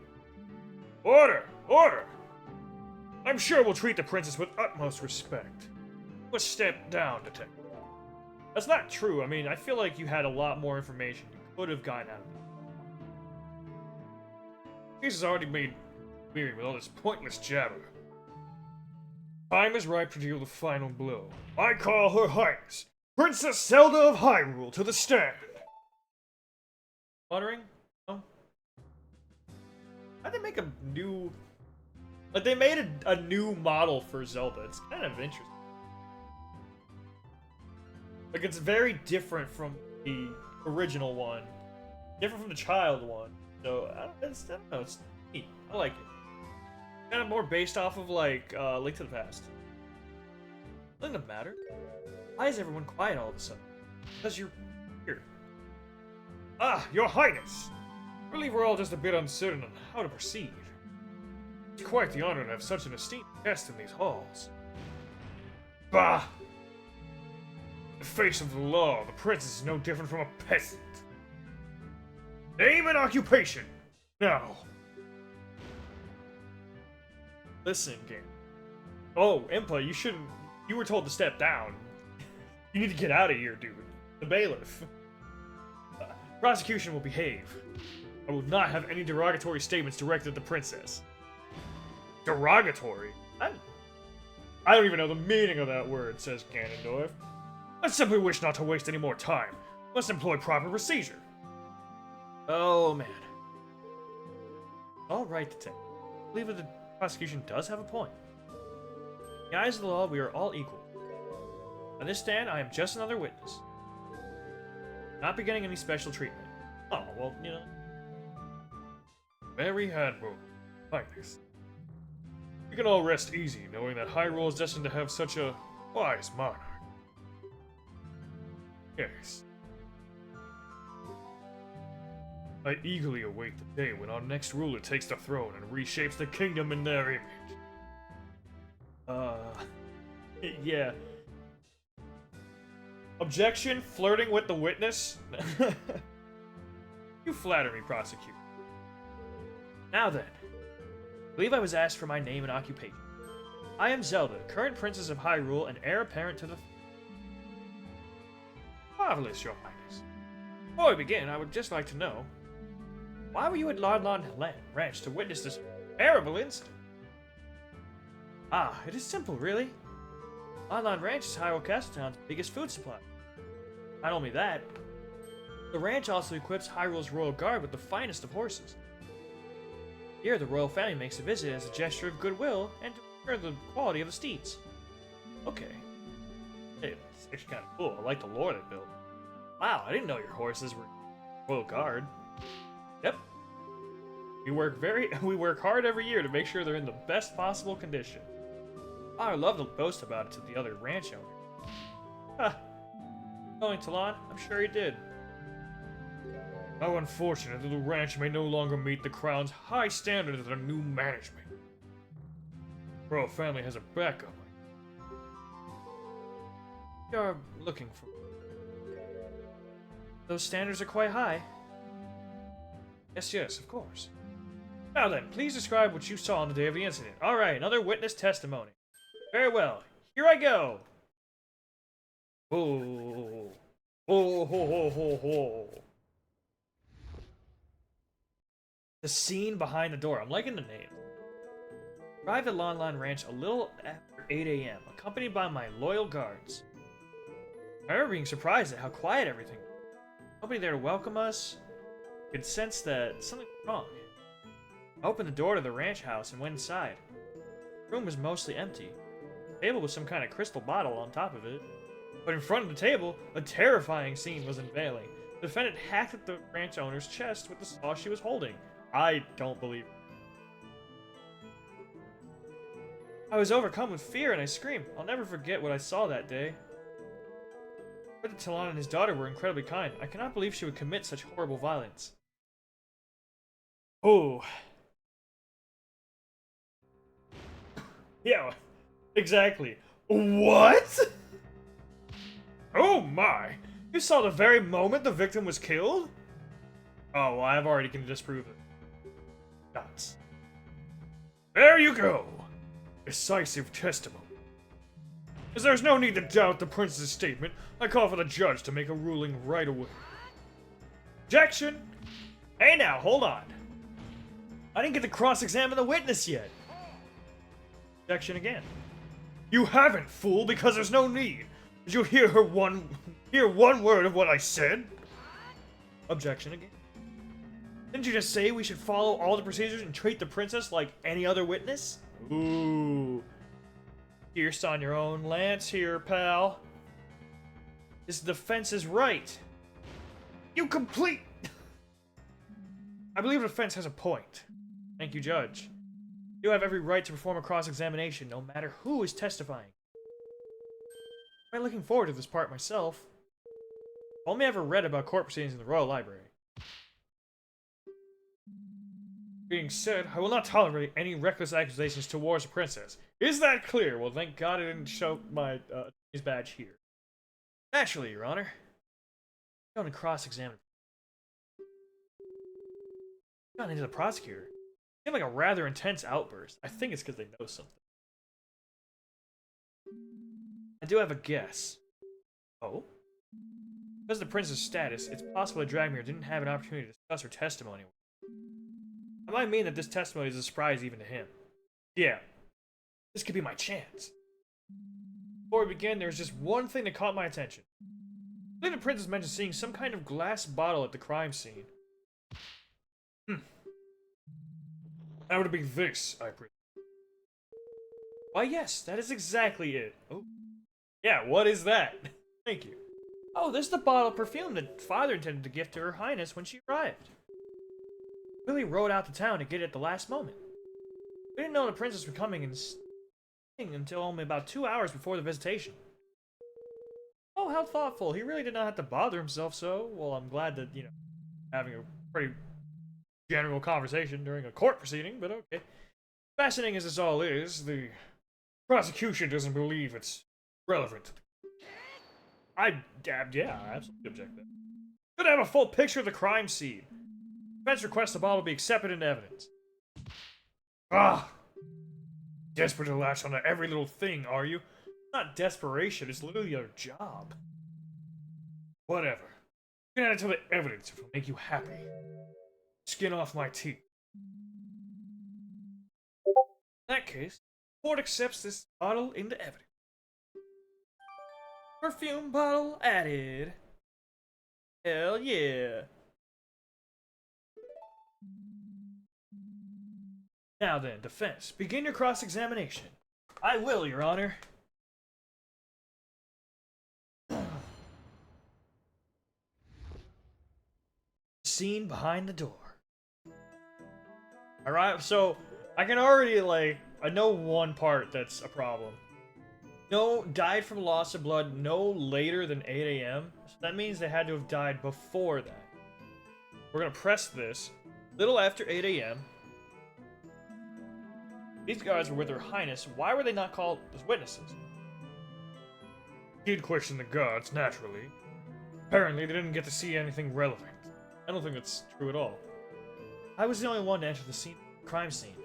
Speaker 1: Order! Order! I'm sure we'll treat the princess with utmost respect. A step down, detective. That's not true. I mean, I feel like you had a lot more information you could have gotten out of it. This has already made weary with all this pointless jabber. Time is ripe to deal the final blow. I call her highness, Princess Zelda of Hyrule, to the stand. Muttering? No? How'd they make a new... Like, they made a new model for Zelda. It's kind of interesting. Like, it's very different from the original one. Different from the child one. So, I don't know, it's neat. I like it. Kind of more based off of, like, Link to the Past. Doesn't it matter? Why is everyone quiet all of a sudden? Because you're here. Ah, Your Highness! I believe we're all just a bit uncertain on how to proceed. It's quite the honor to have such an esteemed guest in these halls. Bah! In the face of the law, the princess is no different from a peasant. Name and occupation! Now! Listen, game. Oh, Impa, you shouldn't... You were told to step down. You need to get out of here, dude. The bailiff. Prosecution will behave. I will not have any derogatory statements directed at the princess. Derogatory? I don't even know the meaning of that word, says Ganondorf. I simply wish not to waste any more time. Let's employ proper procedure. Oh, man. All right, detective. I believe that the prosecution does have a point. In the eyes of the law, we are all equal. On this stand, I am just another witness. Not be getting any special treatment. Oh, well, you know. Very admirable, Highness. We can all rest easy, knowing that Hyrule is destined to have such a wise monarch. Yes. I eagerly await the day when our next ruler takes the throne and reshapes the kingdom in their image. Yeah. Objection? Flirting with the witness? You flatter me, prosecutor. Now then, I believe I was asked for my name and occupation. I am Zelda, current princess of Hyrule and heir apparent to the... Marvelous, Your Highness. Before we begin, I would just like to know, why were you at Lon Lon Ranch to witness this terrible incident? Ah, it is simple, really. Lon Lon Ranch is Hyrule Castletown's biggest food supply. Not only that, the ranch also equips Hyrule's Royal Guard with the finest of horses. Here, the royal family makes a visit as a gesture of goodwill and to ensure the quality of the steeds. Okay. Hey, it's actually kind of cool. I like the lore they built. Wow, I didn't know your horses were Royal Guard. Yep. We work hard every year to make sure they're in the best possible condition. I would love to boast about it to the other ranch owners. Ha! Knowing Talon, I'm sure he did. How unfortunate that the ranch may no longer meet the Crown's high standards under new management. The royal family has a backup. You're looking for... Those standards are quite high. Yes, of course. Now then, please describe what you saw on the day of the incident. Alright, another witness testimony. Very well. Here I go. Oh. Oh, ho, ho, ho, ho. The scene behind the door. I'm liking the name. Arrived at Lon Lon Ranch a little after 8 a.m., accompanied by my loyal guards. I remember being surprised at how quiet everything was. Nobody there to welcome us. I could sense that something was wrong. I opened the door to the ranch house and went inside. The room was mostly empty. The table with some kind of crystal bottle on top of it. But in front of the table, a terrifying scene was unveiling. The defendant hacked at the ranch owner's chest with the saw she was holding. I don't believe it. I was overcome with fear and I screamed. I'll never forget what I saw that day. But Talon and his daughter were incredibly kind. I cannot believe she would commit such horrible violence. Oh. Yeah, exactly. What? Oh my! You saw the very moment the victim was killed? Oh, well, I've already can disprove it. Nuts. There you go! Decisive testimony. As there's no need to doubt the prince's statement, I call for the judge to make a ruling right away. Objection! Hey now, hold on. I didn't get to cross-examine the witness yet. Objection again. You haven't, fool, because there's no need. Did you hear one word of what I said? Objection again. Didn't you just say we should follow all the procedures and treat the princess like any other witness? Ooh. Fierce on your own lance here, pal. This defense is right. You complete... I believe the defense has a point. Thank you, Judge. You have every right to perform a cross-examination, no matter who is testifying. I'm looking forward to this part myself. only ever read about court proceedings in the Royal Library. Being said, I will not tolerate any reckless accusations towards the princess. Is that clear? Well, thank God I didn't show my his badge here. Naturally, Your Honor. I'm going to cross-examine. Got into the prosecutor. It seemed like a rather intense outburst. I think it's because they know something. I do have a guess. Oh? Because of the prince's status, it's possible that Dragmere didn't have an opportunity to discuss her testimony. That might mean that this testimony is a surprise even to him. Yeah. This could be my chance. Before we begin, there's just one thing that caught my attention. I believe the princess mentioned seeing some kind of glass bottle at the crime scene. That would be this, I presume. Why, yes, that is exactly it. Oh. Yeah, what is that? Thank you. Oh, this is the bottle of perfume that Father intended to gift to Her Highness when she arrived. Willie rode out to town to get it at the last moment. We didn't know the princess was coming and staying until only about 2 hours before the visitation. Oh, how thoughtful. He really did not have to bother himself so. Well, I'm glad that, you know, having a pretty general conversation during a court proceeding, but okay. Fascinating as this all is, the prosecution doesn't believe it's relevant. Yeah, I absolutely object to that. Could have a full picture of the crime scene. Defense requests the bottle be accepted into evidence. Ah! Desperate to latch onto every little thing, are you? It's not desperation, it's literally your job. Whatever. You can add it to the evidence if it'll make you happy. Skin off my teeth. In that case, the court accepts this bottle into evidence. Perfume bottle added. Hell yeah. Now then, defense, begin your cross-examination. I will, Your Honor. Scene behind the door. Alright, so I can already, I know one part that's a problem. No, died from loss of blood no later than 8 a.m. So that means they had to have died before that. We're gonna press this. Little after 8 a.m. These guards were with Her Highness. Why were they not called as witnesses? He'd question the guards, naturally. Apparently, they didn't get to see anything relevant. I don't think that's true at all. I was the only one to enter the crime scene.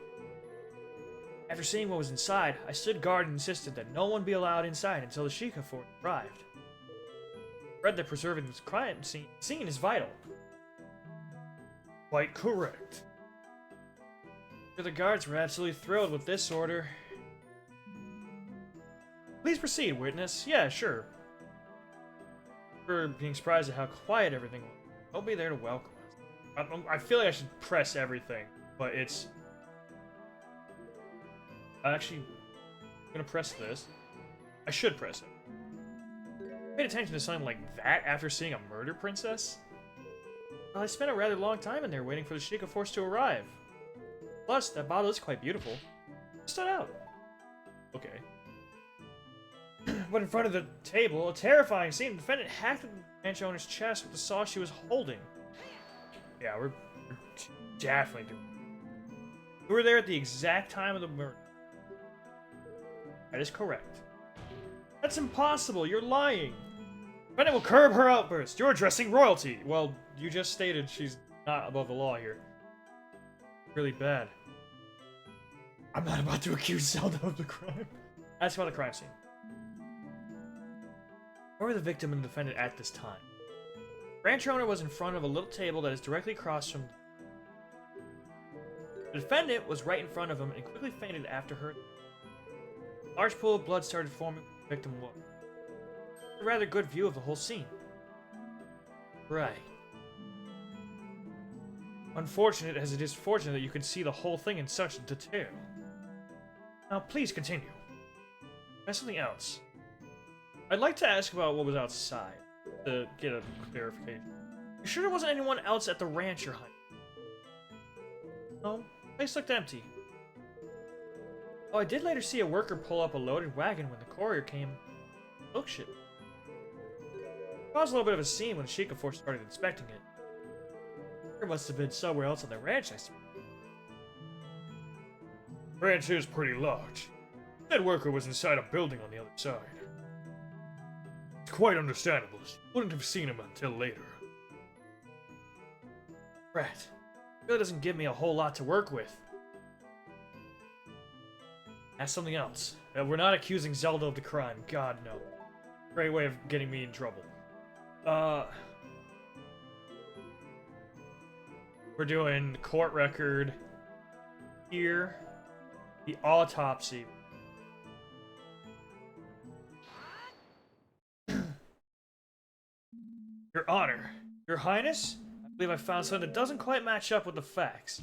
Speaker 1: After seeing what was inside, I stood guard and insisted that no one be allowed inside until the Sheikah Fort arrived. I read that preserving this crime scene is vital. Quite correct. The guards were absolutely thrilled with this order. Please proceed, witness. Yeah, sure. For being surprised at how quiet everything was. I'll be there to welcome us. I feel like I should press everything, but it's... Actually, I'm gonna press this. I should press it. I paid attention to something like that after seeing a murder princess? Well, I spent a rather long time in there waiting for the Sheikah Force to arrive. Plus, that bottle is quite beautiful. It stood out. Okay. But in front of the table, a terrifying scene. The defendant hacked the ranch owner's chest with the saw she was holding. Yeah, we're definitely doing it. We were there at the exact time of the murder. That is correct. That's impossible. You're lying. Defendant will curb her outburst. You're addressing royalty. Well, you just stated she's not above the law here. Really bad. I'm not about to accuse Zelda of the crime. That's about the crime scene. Where were the victim and the defendant at this time? The ranch owner was in front of a little table that is directly across from... The defendant was right in front of him and quickly fainted after her. A large pool of blood started forming where the victim was. A rather good view of the whole scene. Right. Unfortunate as it is fortunate that you can see the whole thing in such detail. Now, please continue. There's something else. I'd like to ask about what was outside, to get a clarification. You sure there wasn't anyone else at the ranch you're hunting? No, the place looked empty. Oh, I did later see a worker pull up a loaded wagon when the courier came. Milk shipment. caused a little bit of a scene when Shikafor started inspecting it. There must have been somewhere else on the ranch, I suppose. The ranch is pretty large. That worker was inside a building on the other side. It's quite understandable. She wouldn't have seen him until later. Rat. Really doesn't give me a whole lot to work with. That's something else. We're not accusing Zelda of the crime. God, no. Great way of getting me in trouble. We're doing court record here. The autopsy. Your Honor. Your Highness? I believe I found something that doesn't quite match up with the facts.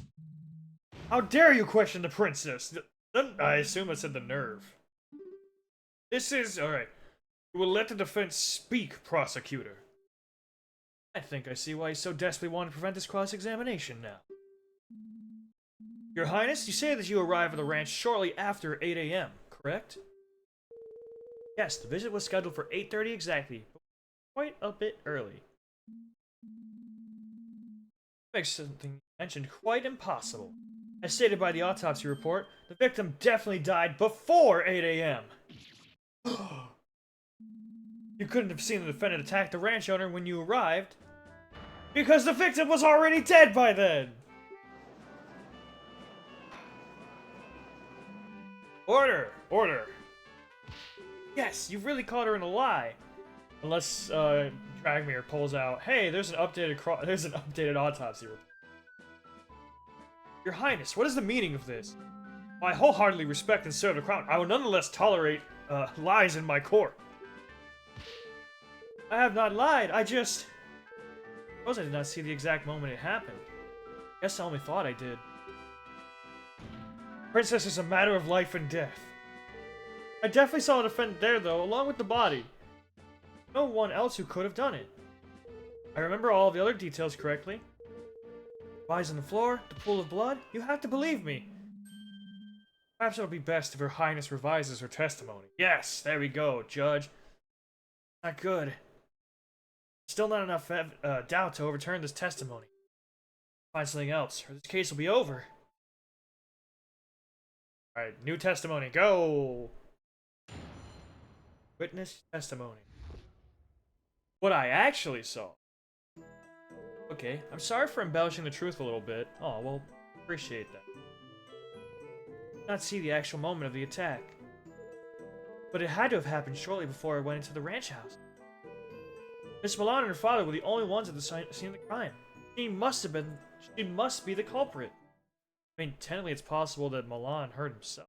Speaker 1: How dare you question the princess? I assume I said the nerve. This is... Alright. You will let the defense speak, prosecutor. I think I see why you so desperately want to prevent this cross-examination now. Your Highness, you say that you arrived at the ranch shortly after 8 a.m., correct? Yes, the visit was scheduled for 8:30 exactly, but quite a bit early. Makes something you mentioned quite impossible. As stated by the autopsy report, the victim definitely died before 8 a.m. You couldn't have seen the defendant attack the ranch owner when you arrived, because the victim was already dead by then! Order! Order! Yes, you've really caught her in a lie. Unless, Dragmir pulls out, hey, there's an updated autopsy report. Your Highness, what is the meaning of this? I wholeheartedly respect and serve the crown. I will nonetheless tolerate, lies in my court. I have not lied, I suppose I did not see the exact moment it happened. Guess I only thought I did. Princess is a matter of life and death. I definitely saw the defendant there, though, along with the body. No one else who could have done it. I remember all the other details correctly. Bodies on the floor, the pool of blood, you have to believe me. Perhaps it would be best if Her Highness revises her testimony. Yes, there we go, Judge. Not good. Still not enough doubt to overturn this testimony. Find something else, or this case will be over. Alright, new testimony, go! Witness testimony. What I actually saw. Okay, I'm sorry for embellishing the truth a little bit. Oh, well, appreciate that. Did not see the actual moment of the attack. But it had to have happened shortly before I went into the ranch house. Miss Milan and her father were the only ones at the scene of the crime. She must be the culprit. I mean, technically it's possible that Milan hurt himself.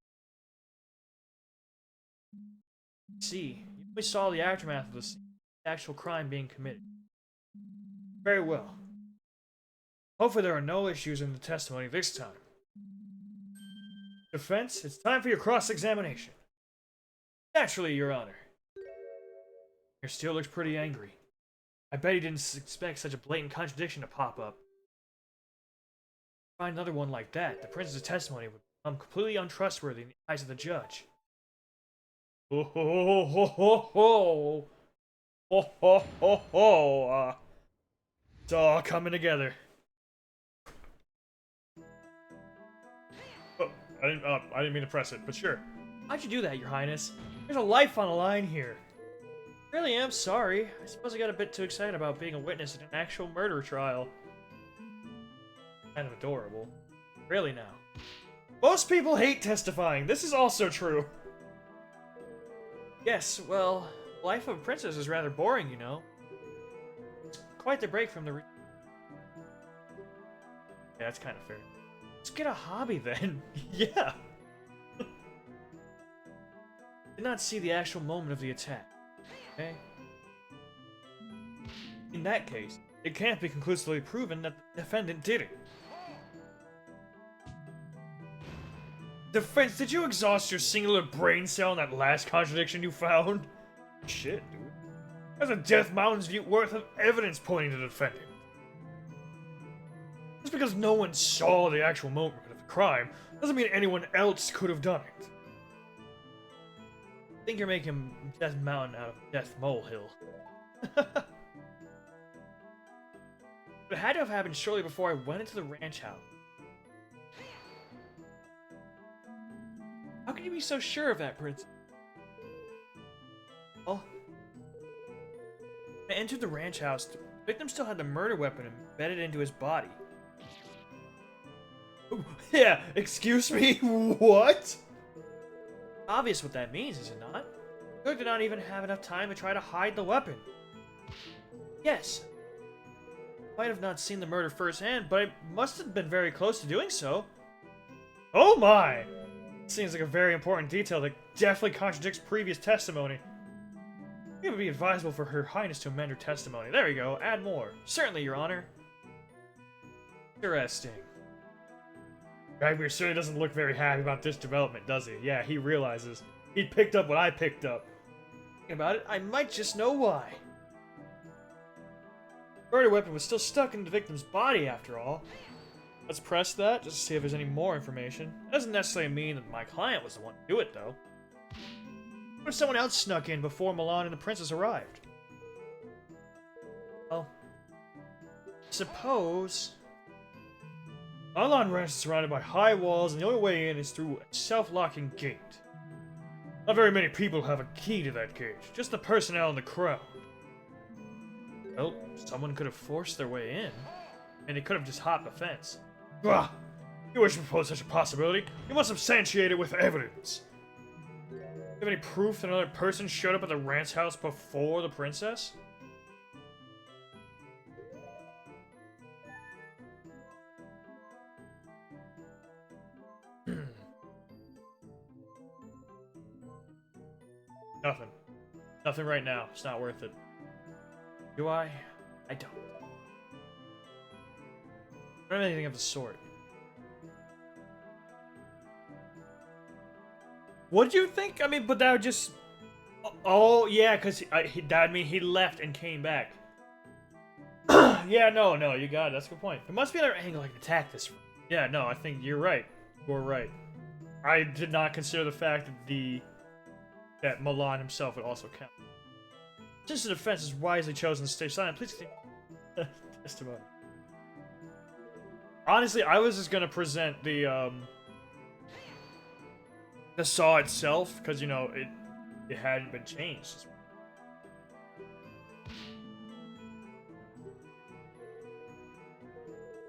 Speaker 1: See, you only saw the aftermath of the actual crime being committed. Very well. Hopefully there are no issues in the testimony this time. Defense, it's time for your cross-examination. Naturally, Your Honor. Your still looks pretty angry. I bet he didn't expect such a blatant contradiction to pop up. Find another one like that, the princess's testimony would become completely untrustworthy in the eyes of the judge. Ho ho ho ho ho! Ho ho ho ho! It's all coming together. Oh, I didn't mean to press it, but sure. How'd you do that, Your Highness? There's a life on the line here. I really am sorry. I suppose I got a bit too excited about being a witness in an actual murder trial. Kind of adorable. Really now. Most people hate testifying. This is also true. Yes, well, life of a princess is rather boring, you know. It's quite the break from the yeah, that's kind of fair. Let's get a hobby then. Yeah. Did not see the actual moment of the attack. Okay. In that case, it can't be conclusively proven that the defendant did it. Defense, did you exhaust your singular brain cell in that last contradiction you found? Shit, dude. That's a Death Mountain's view worth of evidence pointing to the defendant. Just because no one saw the actual moment of the crime doesn't mean anyone else could have done it. I think you're making Death Mountain out of Death Molehill. It had to have happened shortly before I went into the ranch house. How can you be so sure of that, Prince? Oh. When I entered the ranch house, the victim still had the murder weapon embedded into his body. Yeah, excuse me, what? Obvious what that means, is it not? Cook did not even have enough time to try to hide the weapon. Yes. Might have not seen the murder firsthand, but I must have been very close to doing so. Oh my! Seems like a very important detail that definitely contradicts previous testimony. It would be advisable for Her Highness to amend her testimony. There we go, add more. Certainly, Your Honor. Interesting. Ragbeer certainly doesn't look very happy about this development, does he? Yeah, he realizes. He picked up what I picked up. Thinking about it, I might just know why. The murder weapon was still stuck in the victim's body, after all. Let's press that, just to see if there's any more information. That doesn't necessarily mean that my client was the one to do it, though. What if someone else snuck in before Milan and the princess arrived? Well, suppose... Milan Ranch is surrounded by high walls, and the only way in is through a self-locking gate. Not very many people have a key to that gate, just the personnel and the crowd. Well, someone could have forced their way in, and they could have just hopped the fence. Bah! You wish to propose such a possibility? You must substantiate it with evidence. Do you have any proof that another person showed up at the ranch house before the princess? Nothing. Nothing right now. It's not worth it. Do I? I don't. I don't have anything of the sort. What do you think? I mean, but that would just... Oh, yeah, because that mean he left and came back. Yeah, no, you got it. That's a good point. There must be another angle I can attack this from. Yeah, no, I think you're right. You're right. I did not consider the fact that Milan himself would also count. Since the defense is wisely chosen to stay silent, please continue testimony. Honestly, I was just gonna present the saw itself, because, you know, it hadn't been changed.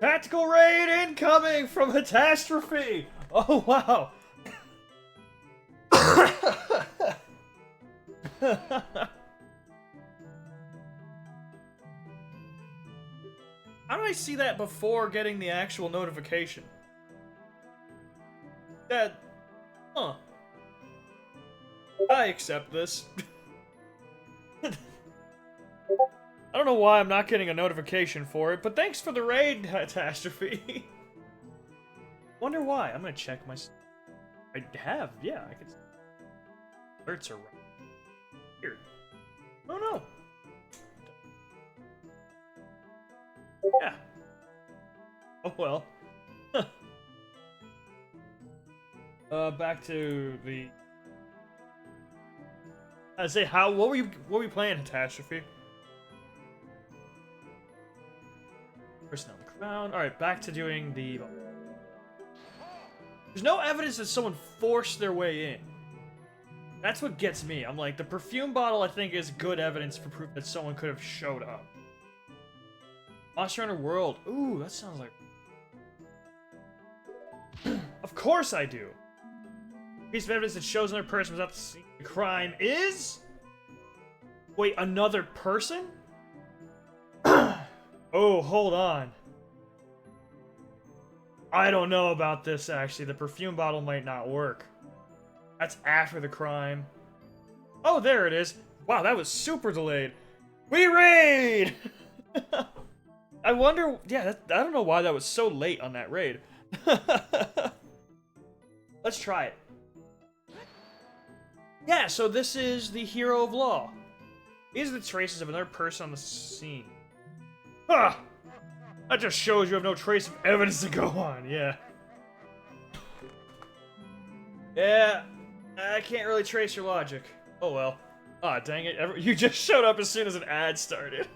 Speaker 1: Tactical raid incoming from Catastrophe! Oh, wow! How did I see that before getting the actual notification? That... Huh. I accept this. I don't know why I'm not getting a notification for it, but thanks for the raid, Catastrophe. Wonder why. I'm gonna check my... I have, yeah, I can... Alerts are right. Weird. Oh no. Yeah. Oh well. Back to the... I say, what were you playing, Catastrophe? Personnel on the crown. Alright, back to doing the... There's no evidence that someone forced their way in. That's what gets me. I'm like, the perfume bottle, I think, is good evidence for proof that someone could have showed up. Monster Hunter World. Ooh, that sounds like... Of course I do. Piece of evidence that shows another person was at the scene of the crime is... Wait, another person? Oh, hold on. I don't know about this, actually. The perfume bottle might not work. That's after the crime. Oh, there it is. Wow, that was super delayed. We raid! I wonder... Yeah, I don't know why that was so late on that raid. Let's try it. Yeah, so this is the Hero of Law. These are the traces of another person on the scene. Ah! That just shows you have no trace of evidence to go on, yeah. Yeah, I can't really trace your logic. Oh well. Ah, dang it. You just showed up as soon as an ad started.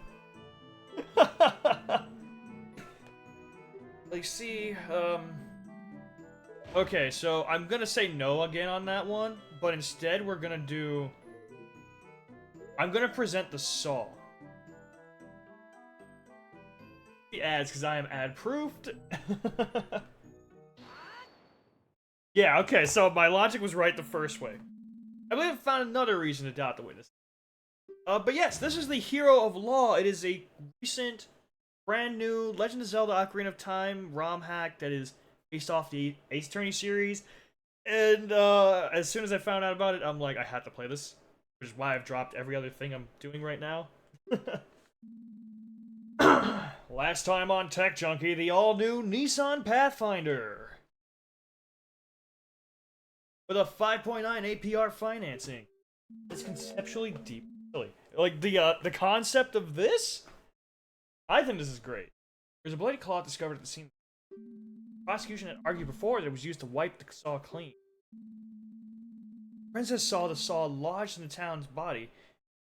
Speaker 1: Let's see, okay, so I'm gonna say no again on that one, but instead we're gonna do... I'm gonna present the saw. The ads, because I am ad-proofed. Yeah, okay, so my logic was right the first way. I believe I found another reason to doubt the witness. But yes, this is the Hero of Law. It is a recent, brand new Legend of Zelda Ocarina of Time ROM hack that is based off the Ace Attorney series. And as soon as I found out about it, I'm like, I have to play this. Which is why I've dropped every other thing I'm doing right now. Last time on Tech Junkie, the all-new Nissan Pathfinder. With a 5.9 APR financing. It's conceptually deep. Really. Like, the concept of this? I think this is great. There's a bloody cloth discovered at the scene. The prosecution had argued before that it was used to wipe the saw clean. Princess saw the saw lodged in the town's body.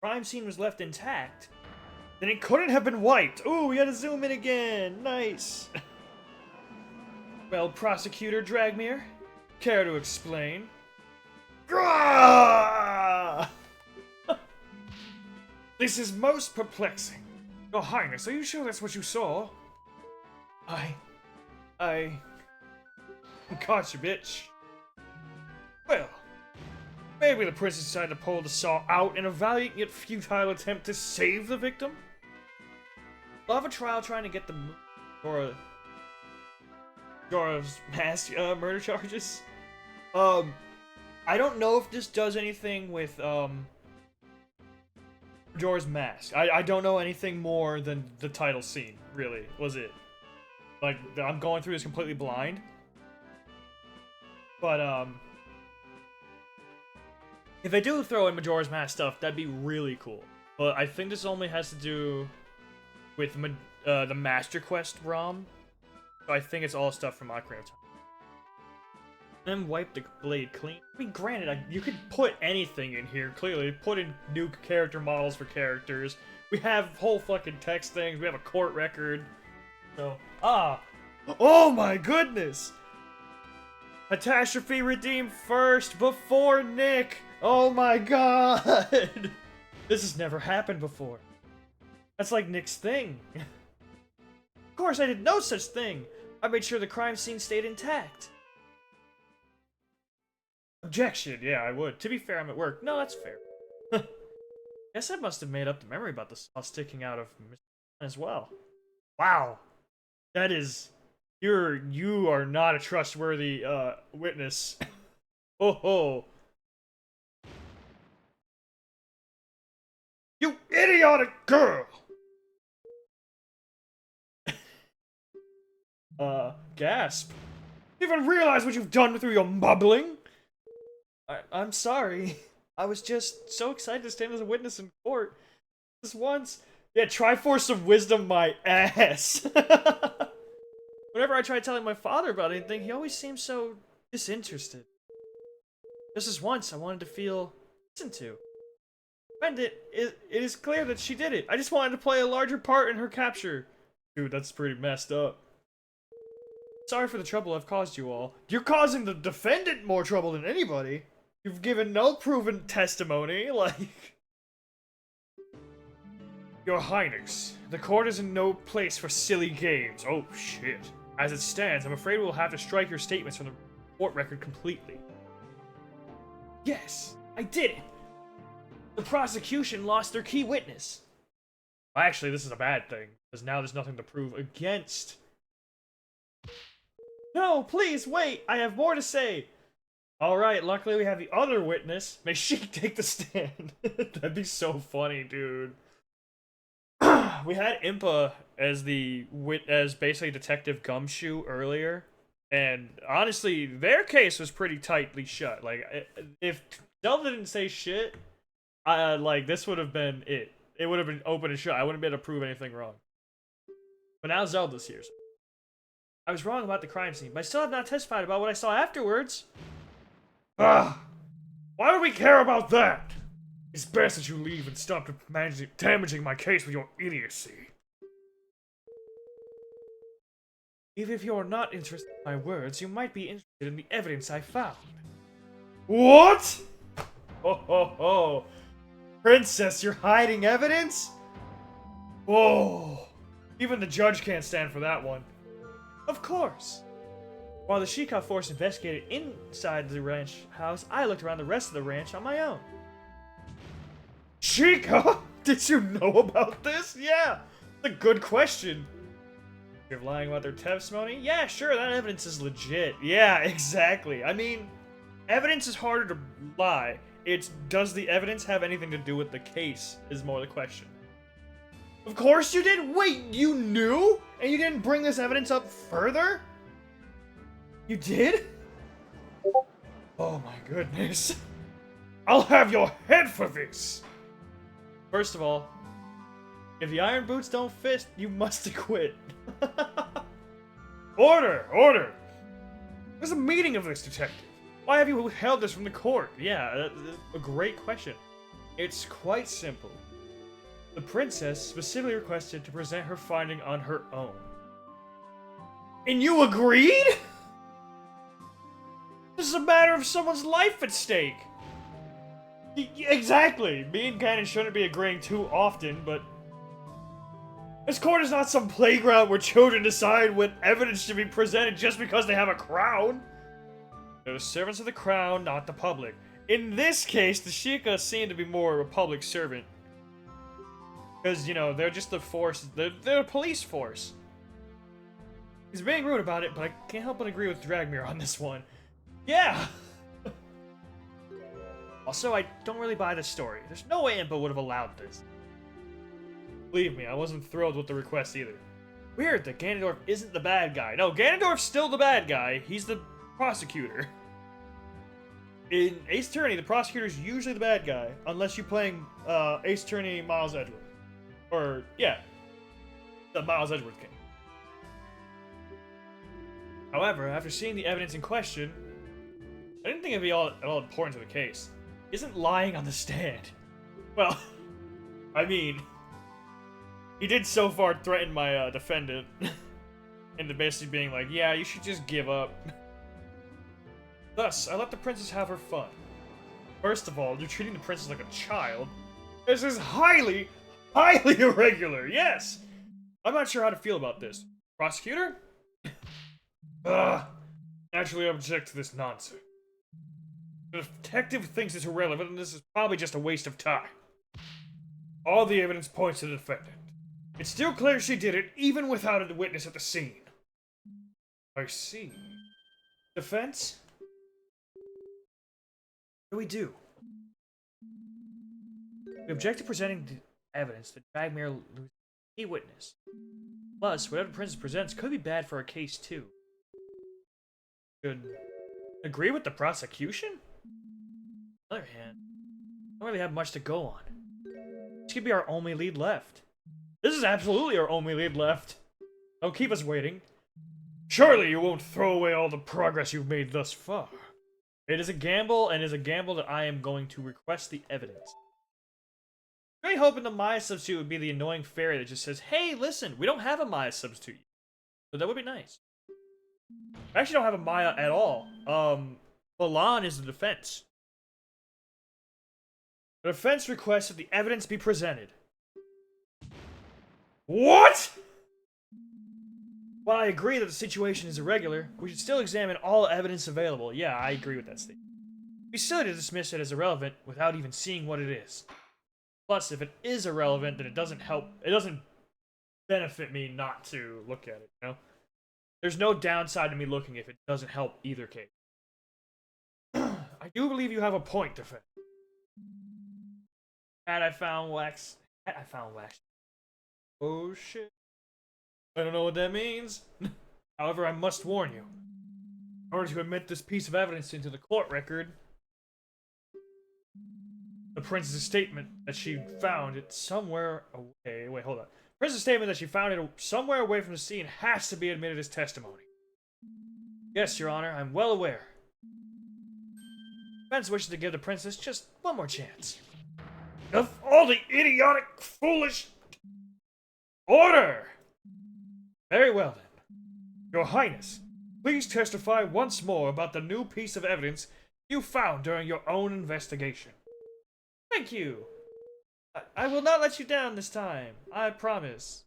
Speaker 1: The crime scene was left intact. Then it couldn't have been wiped. Ooh, we gotta zoom in again. Nice. Well, Prosecutor Dragmere, care to explain? This is most perplexing. Your Highness, are you sure that's what you saw? Caught you, bitch. Well, maybe the princess decided to pull the saw out in a valiant yet futile attempt to save the victim? We'll have a trial trying to get the Jorah's mass murder charges. I don't know if this does anything with Jorah's mask. I don't know anything more than the title scene, really. Was it? Like, I'm going through this completely blind. But, if they do throw in Majora's Mask stuff, that'd be really cool. But I think this only has to do with the Master Quest ROM. So I think it's all stuff from Ocarina of Time. Then wipe the blade clean. I mean, granted, you could put anything in here, clearly. Put in new character models for characters. We have whole fucking text things. We have a court record. So, oh my goodness! Catastrophe redeemed first, before Nick! Oh my god! This has never happened before. That's like Nick's thing. Of course, I did no such thing! I made sure the crime scene stayed intact. Objection, yeah, I would. To be fair, I'm at work. No, that's fair. Guess I must have made up the memory about the saw sticking out of Mr. as well. Wow. That is... You are not a trustworthy, witness. Oh ho. You idiotic girl! Gasp. You even realize what you've done through your mumbling? I'm sorry. I was just so excited to stand as a witness in court. This once. Yeah, Triforce of Wisdom my ass. Whenever I tried telling my father about anything, he always seemed so disinterested. Just as once, I wanted to feel listened to. And it is clear that she did it. I just wanted to play a larger part in her capture. Dude, that's pretty messed up. Sorry for the trouble I've caused you all. You're causing the defendant more trouble than anybody. You've given no proven testimony, like... Your Highness, the court is in no place for silly games. Oh, shit. As it stands, I'm afraid we'll have to strike your statements from the court record completely. Yes, I did it! The prosecution lost their key witness. Well, actually, this is a bad thing, because now there's nothing to prove against. No, please, wait! I have more to say! Alright, luckily we have the other witness. May she take the stand. That'd be so funny, dude. We had Impa as as basically Detective Gumshoe earlier, and honestly, their case was pretty tightly shut. Like, if Zelda didn't say shit, like, this would have been it. It would have been open and shut. I wouldn't be able to prove anything wrong. But now Zelda's here. So I was wrong about the crime scene, but I still have not testified about what I saw afterwards. Why do we care about that? It's best that you leave and stop damaging my case with your idiocy. Even if you're not interested in my words, you might be interested in the evidence I found. What? Ho ho ho. Princess, you're hiding evidence? Whoa. Even the judge can't stand for that one. Of course. While the Sheikah force investigated inside the ranch house, I looked around the rest of the ranch on my own. Sheikah? Did you know about this? Yeah. That's a good question. You're lying about their testimony? Yeah, sure, that evidence is legit. Yeah, exactly. I mean, evidence is harder to lie. It's, does the evidence have anything to do with the case, is more the question. Of course you did? Wait, you knew? And you didn't bring this evidence up further? You did? Oh my goodness. I'll have your head for this! First of all, if the iron boots don't fit, you must quit. Order! Order! There's a meeting of this, detective. Why have you withheld this from the court? Yeah, that's a great question. It's quite simple. The princess specifically requested to present her finding on her own. And you agreed? This is a matter of someone's life at stake. Exactly. Me and Ganon shouldn't be agreeing too often, but this court is not some playground where children decide what evidence should be presented just because they have a crown. They're the servants of the crown, not the public. In this case, the Sheikah seem to be more of a public servant. Because, you know, they're just the force, they're a police force. He's being rude about it, but I can't help but agree with Dragmir on this one. Yeah! Also, I don't really buy this story. There's no way Impa would have allowed this. Believe me, I wasn't thrilled with the request either. Weird that Ganondorf isn't the bad guy. No, Ganondorf's still the bad guy. He's the prosecutor. In Ace Attorney, the prosecutor's usually the bad guy, unless you're playing Ace Attorney Miles Edgeworth. Or, yeah, the Miles Edgeworth game. However, after seeing the evidence in question, I didn't think it'd be at all important to the case. He isn't lying on the stand. Well, I mean, he did so far threaten my defendant into basically being like, yeah, you should just give up. Thus, I let the princess have her fun. First of all, you're treating the princess like a child. This is highly irregular, yes! I'm not sure how to feel about this. Prosecutor? Naturally object to this nonsense. The detective thinks it's irrelevant, and this is probably just a waste of time. All the evidence points to the defendant. It's still clear she did it, even without a witness at the scene. I see. Defense? What do we do? We object to presenting the evidence that Dragmir loses a witness. Plus, whatever the princess presents could be bad for our case, too. Should agree with the prosecution? On the other hand, I don't really have much to go on. This could be our only lead left. This is absolutely our only lead left. Don't keep us waiting. Surely you won't throw away all the progress you've made thus far. It is a gamble, and it is a gamble that I am going to request the evidence. I'm really hoping the Maya substitute would be the annoying fairy that just says, hey, listen, we don't have a Maya substitute. So that would be nice. I actually don't have a Maya at all. Balan is the defense. The defense requests that the evidence be presented. What? While I agree that the situation is irregular, we should still examine all evidence available. Yeah, I agree with that statement. It'd be silly to dismiss it as irrelevant without even seeing what it is. Plus, if it is irrelevant, then it doesn't help. It doesn't benefit me not to look at it, you know? There's no downside to me looking if it doesn't help either case. I do believe you have a point, defense. And I found wax. Oh shit. I don't know what that means. However, I must warn you. In order to admit this piece of evidence into the court record, the princess's statement that she found it somewhere away. Wait, hold on. The princess's statement that she found it somewhere away from the scene has to be admitted as testimony. Yes, Your Honor, I'm well aware. Defense wishes to give the princess just one more chance. Of all the idiotic, foolish... Order! Very well, then. Your Highness, please testify once more about the new piece of evidence you found during your own investigation. Thank you. I will not let you down this time. I promise.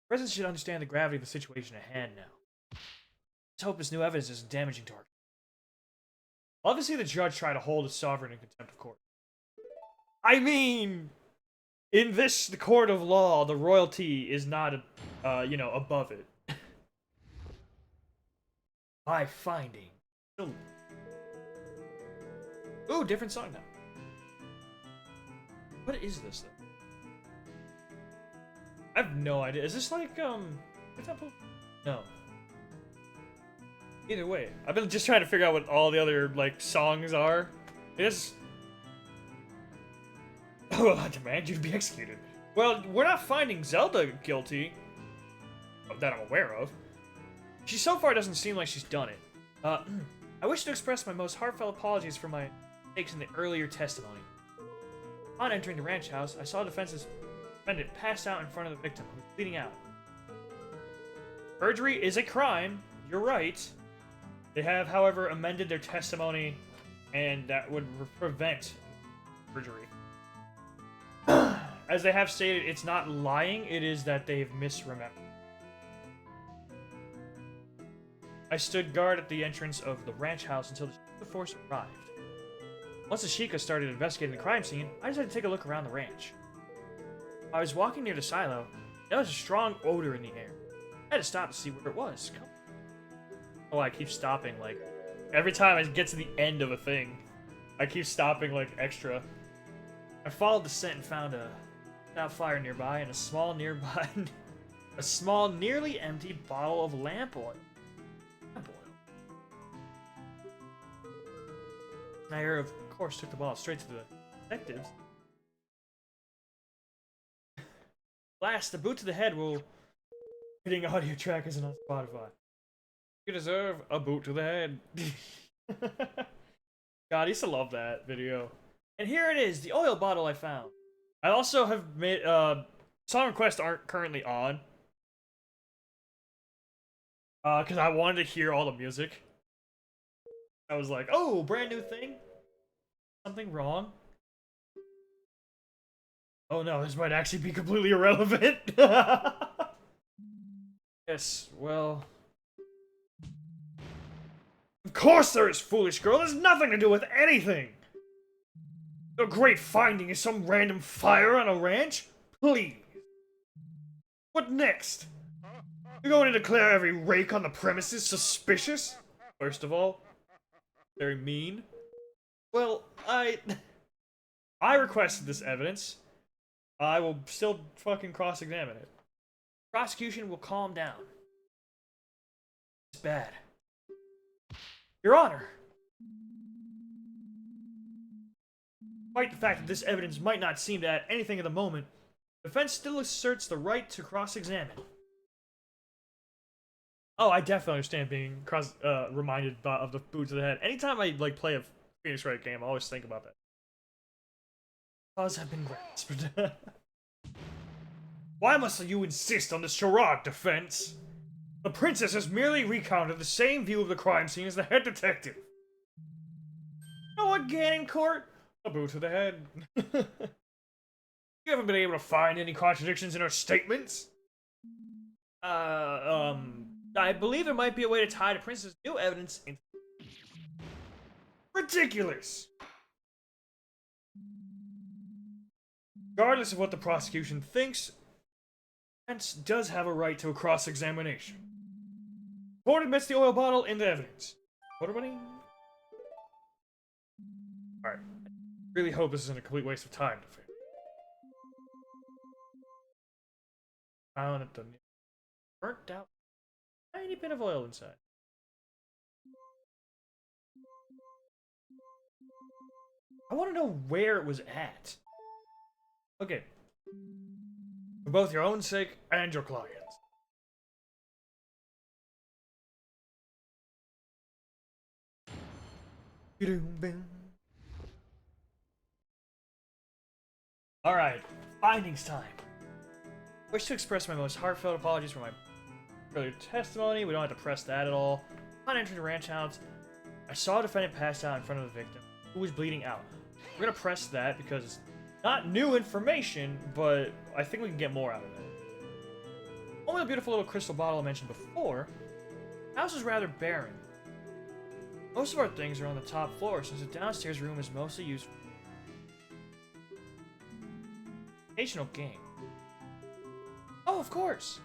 Speaker 1: President should understand the gravity of the situation at hand now. Let's hope this new evidence isn't damaging to our... Obviously, the judge tried to hold a sovereign in contempt of court. I mean, in this, the court of law, the royalty is not, above it. By finding. Ooh, different song now. What is this then? I have no idea. Is this like, Temple? No. Either way, I've been just trying to figure out what all the other, like, songs are. It's... Oh, I demand you to be executed. Well, we're not finding Zelda guilty. That I'm aware of. She so far doesn't seem like she's done it. I wish to express my most heartfelt apologies for my mistakes in the earlier testimony. Upon entering the ranch house, I saw the defendant passed out in front of the victim, who was bleeding out. Perjury is a crime, you're right. They have, however, amended their testimony, and that would prevent perjury. As they have stated, it's not lying, it is that they've misremembered. I stood guard at the entrance of the ranch house until the Sheikah force arrived. Once the Sheikah started investigating the crime scene, I decided to take a look around the ranch. I was walking near the silo, there was a strong odor in the air. I had to stop to see where it was. Oh, I keep stopping, like, every time I get to the end of a thing, I keep stopping, like, extra. I followed the scent and found a fire nearby and a small, nearly empty bottle of lamp oil. Nair, of course, took the bottle straight to the detectives. Last, the boot to the head will... Hitting audio track isn't on Spotify. You deserve a boot to the head. God, I used to love that video. And here it is, the oil bottle I found. I also have made, song requests aren't currently on. Because I wanted to hear all the music. I was like, oh, brand new thing? Something wrong? Oh no, this might actually be completely irrelevant. Yes, well... Of course there is, foolish girl! There's nothing to do with anything! The great finding is some random fire on a ranch? Please! What next? You're going to declare every rake on the premises suspicious? First of all, very mean. Well, I requested this evidence. I will still fucking cross-examine it. Prosecution will calm down. It's bad. Your Honor! Despite the fact that this evidence might not seem to add anything at the moment, the defense still asserts the right to cross-examine. Oh, I definitely understand being reminded of the boot to the head. Anytime I play a Phoenix Wright game, I always think about that. Cause have been grasped. Why must you insist on this charade, defense? The princess has merely recounted the same view of the crime scene as the head detective. No again in court? A boot to the head. You haven't been able to find any contradictions in her statements? I believe there might be a way to tie the princess's new evidence in. Ridiculous! Regardless of what the prosecution thinks, the defense does have a right to a cross-examination. The court admits the oil bottle in the evidence. What are we? Alright. Really hope this isn't a complete waste of time. Found at the burnt out tiny bit of oil inside. I want to know where it was at. Okay. For both your own sake and your client's. Alright, findings time. I wish to express my most heartfelt apologies for my earlier testimony. We don't have to press that at all. Upon entering the ranch house, I saw a defendant pass out in front of the victim, who was bleeding out. We're gonna press that because it's not new information, but I think we can get more out of it. Only the beautiful little crystal bottle I mentioned before. The house is rather barren. Most of our things are on the top floor, since the downstairs room is mostly used for educational game. Oh, of course!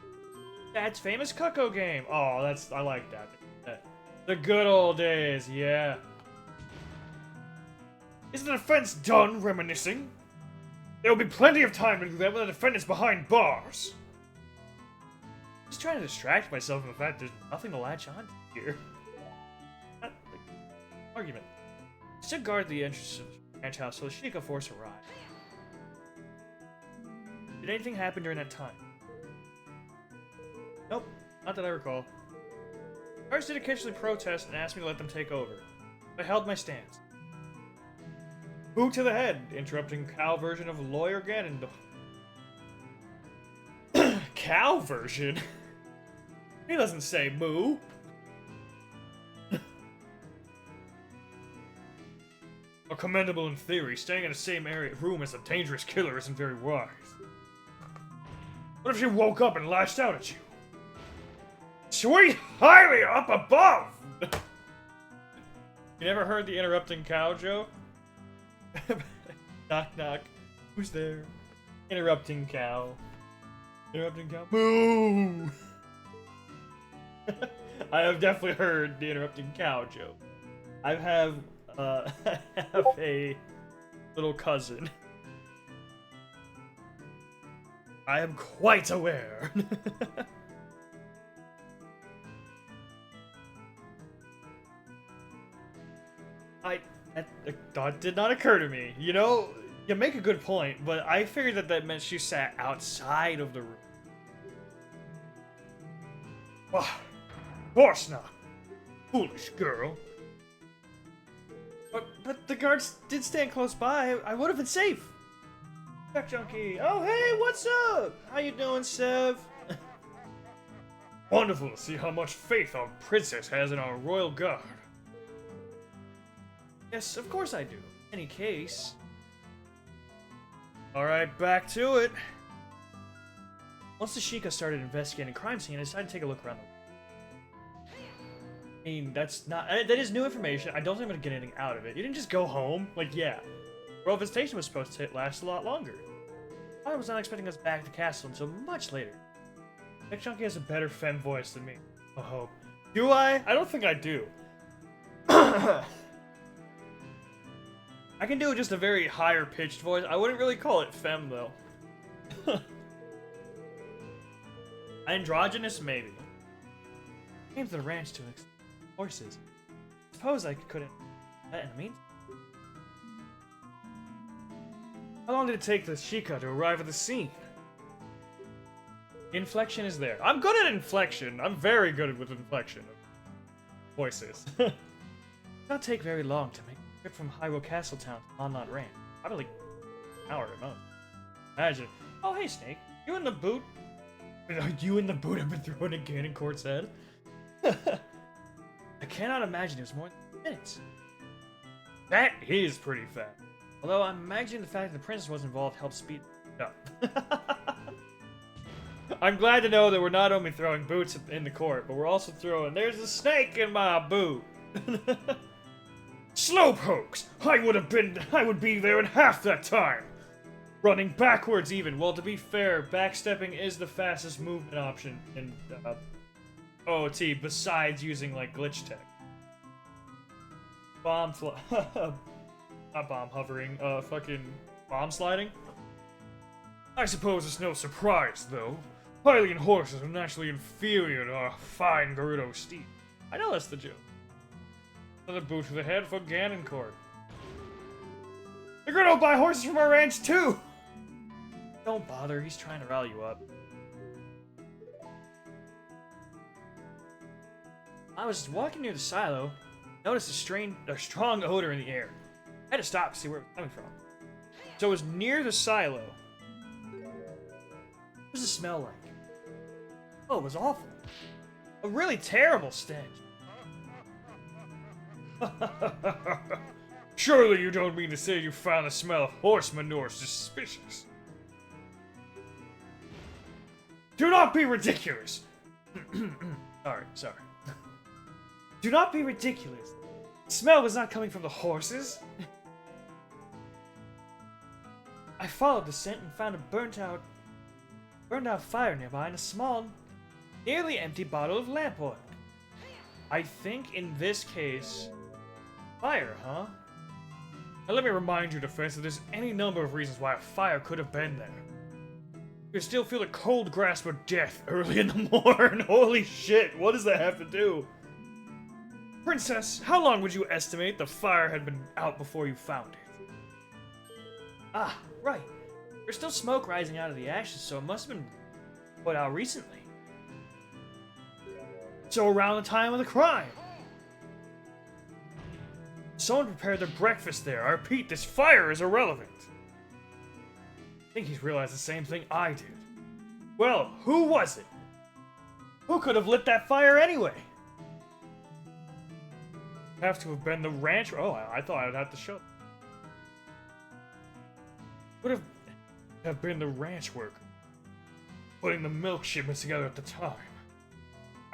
Speaker 1: Dad's famous Cucko game! Oh, I like that. The good old days, yeah. Is the defense done reminiscing? There will be plenty of time to do that when the defendant's behind bars. Just trying to distract myself from the fact there's nothing to latch on to here. Argument. Still guard the entrance of the ranch house so the Sheikah force arrived. Did anything happen during that time? Nope, not that I recall. Guards did occasionally protest and asked me to let them take over. I held my stance. Boot to the head, interrupting cow version of Lawyer Ganondorf. Cow version? He doesn't say moo. A commendable in theory, staying in the same room as a dangerous killer isn't very wise. What if she woke up and lashed out at you? Sweet highly up above! You never heard the interrupting cow joke? Knock knock. Who's there? Interrupting cow. Interrupting cow. Moo! I have definitely heard the interrupting cow joke. I have a little cousin. I am quite aware. That thought did not occur to me. You know, you make a good point, but I figured that meant she sat outside of the room. Why, of course not. Foolish girl. But the guards did stand close by. I would have been safe. Tech Junkie. Oh, hey, what's up? How you doing, Sev? Wonderful to see how much faith our princess has in our royal guard. Yes, of course I do. In any case. Alright, back to it. Once the Sheikah started investigating the crime scene, I decided to take a look around the I mean, that is new information. I don't think I'm gonna get anything out of it. You didn't just go home? Like, yeah. Royal visitation was supposed to last a lot longer. I was not expecting us back at the castle until much later. Nick Chunky has a better femme voice than me. I hope. Do I? I don't think I do. I can do just a very higher pitched voice. I wouldn't really call it femme though. Androgynous, maybe. Came to the ranch to horses. Suppose I couldn't. In the meantime. How long did it take the Sheikah to arrive at the scene? Inflection is there. I'm good at inflection. I'm very good with inflection of voices. It not take very long to make a trip from Hyrule Castletown to Onlot Ranch. Probably like an hour at most. Imagine. Oh, hey, Snake. You in the boot? You in the boot have been throwing a Ganoncourt's head? I cannot imagine it was more than minutes. That is pretty fast. Although I'm imagining the fact that the princess was involved helped speed it up. I'm glad to know that we're not only throwing boots in the court, but we're also throwing, there's a snake in my boot. Slowpokes! I would be there in half that time. Running backwards even. Well, to be fair, backstepping is the fastest movement option in OOT, besides using, like, glitch tech. Not bomb hovering, fucking bomb sliding? I suppose it's no surprise, though. Hylian horses are naturally inferior to our fine Gerudo steed. I know that's the joke. Another boot to the head for Ganoncourt. The Gerudo buy horses from our ranch, too! Don't bother, he's trying to rally you up. I was walking near the silo, noticed a strong odor in the air. I had to stop to see where it was coming from. So it was near the silo. What does it smell like? Oh, it was awful. A really terrible stench. Surely you don't mean to say you found the smell of horse manure suspicious. Do not be ridiculous. Sorry. Do not be ridiculous. The smell was not coming from the horses. I followed the scent and found a burned out fire nearby and a small, nearly empty bottle of lamp oil. I think in this case, fire, huh? Now let me remind you, Defense, that there's any number of reasons why a fire could have been there. You still feel the cold grasp of death early in the morn. Holy shit, what does that have to do? Princess, how long would you estimate the fire had been out before you found it? Ah, right. There's still smoke rising out of the ashes, so it must have been put out recently. So around the time of the crime. Someone prepared their breakfast there. I repeat, this fire is irrelevant. I think he's realized the same thing I did. Well, who was it? Who could have lit that fire anyway? Have to have been the rancher. Oh, I thought I'd have to show. Would have been the ranch worker putting the milk shipments together at the time.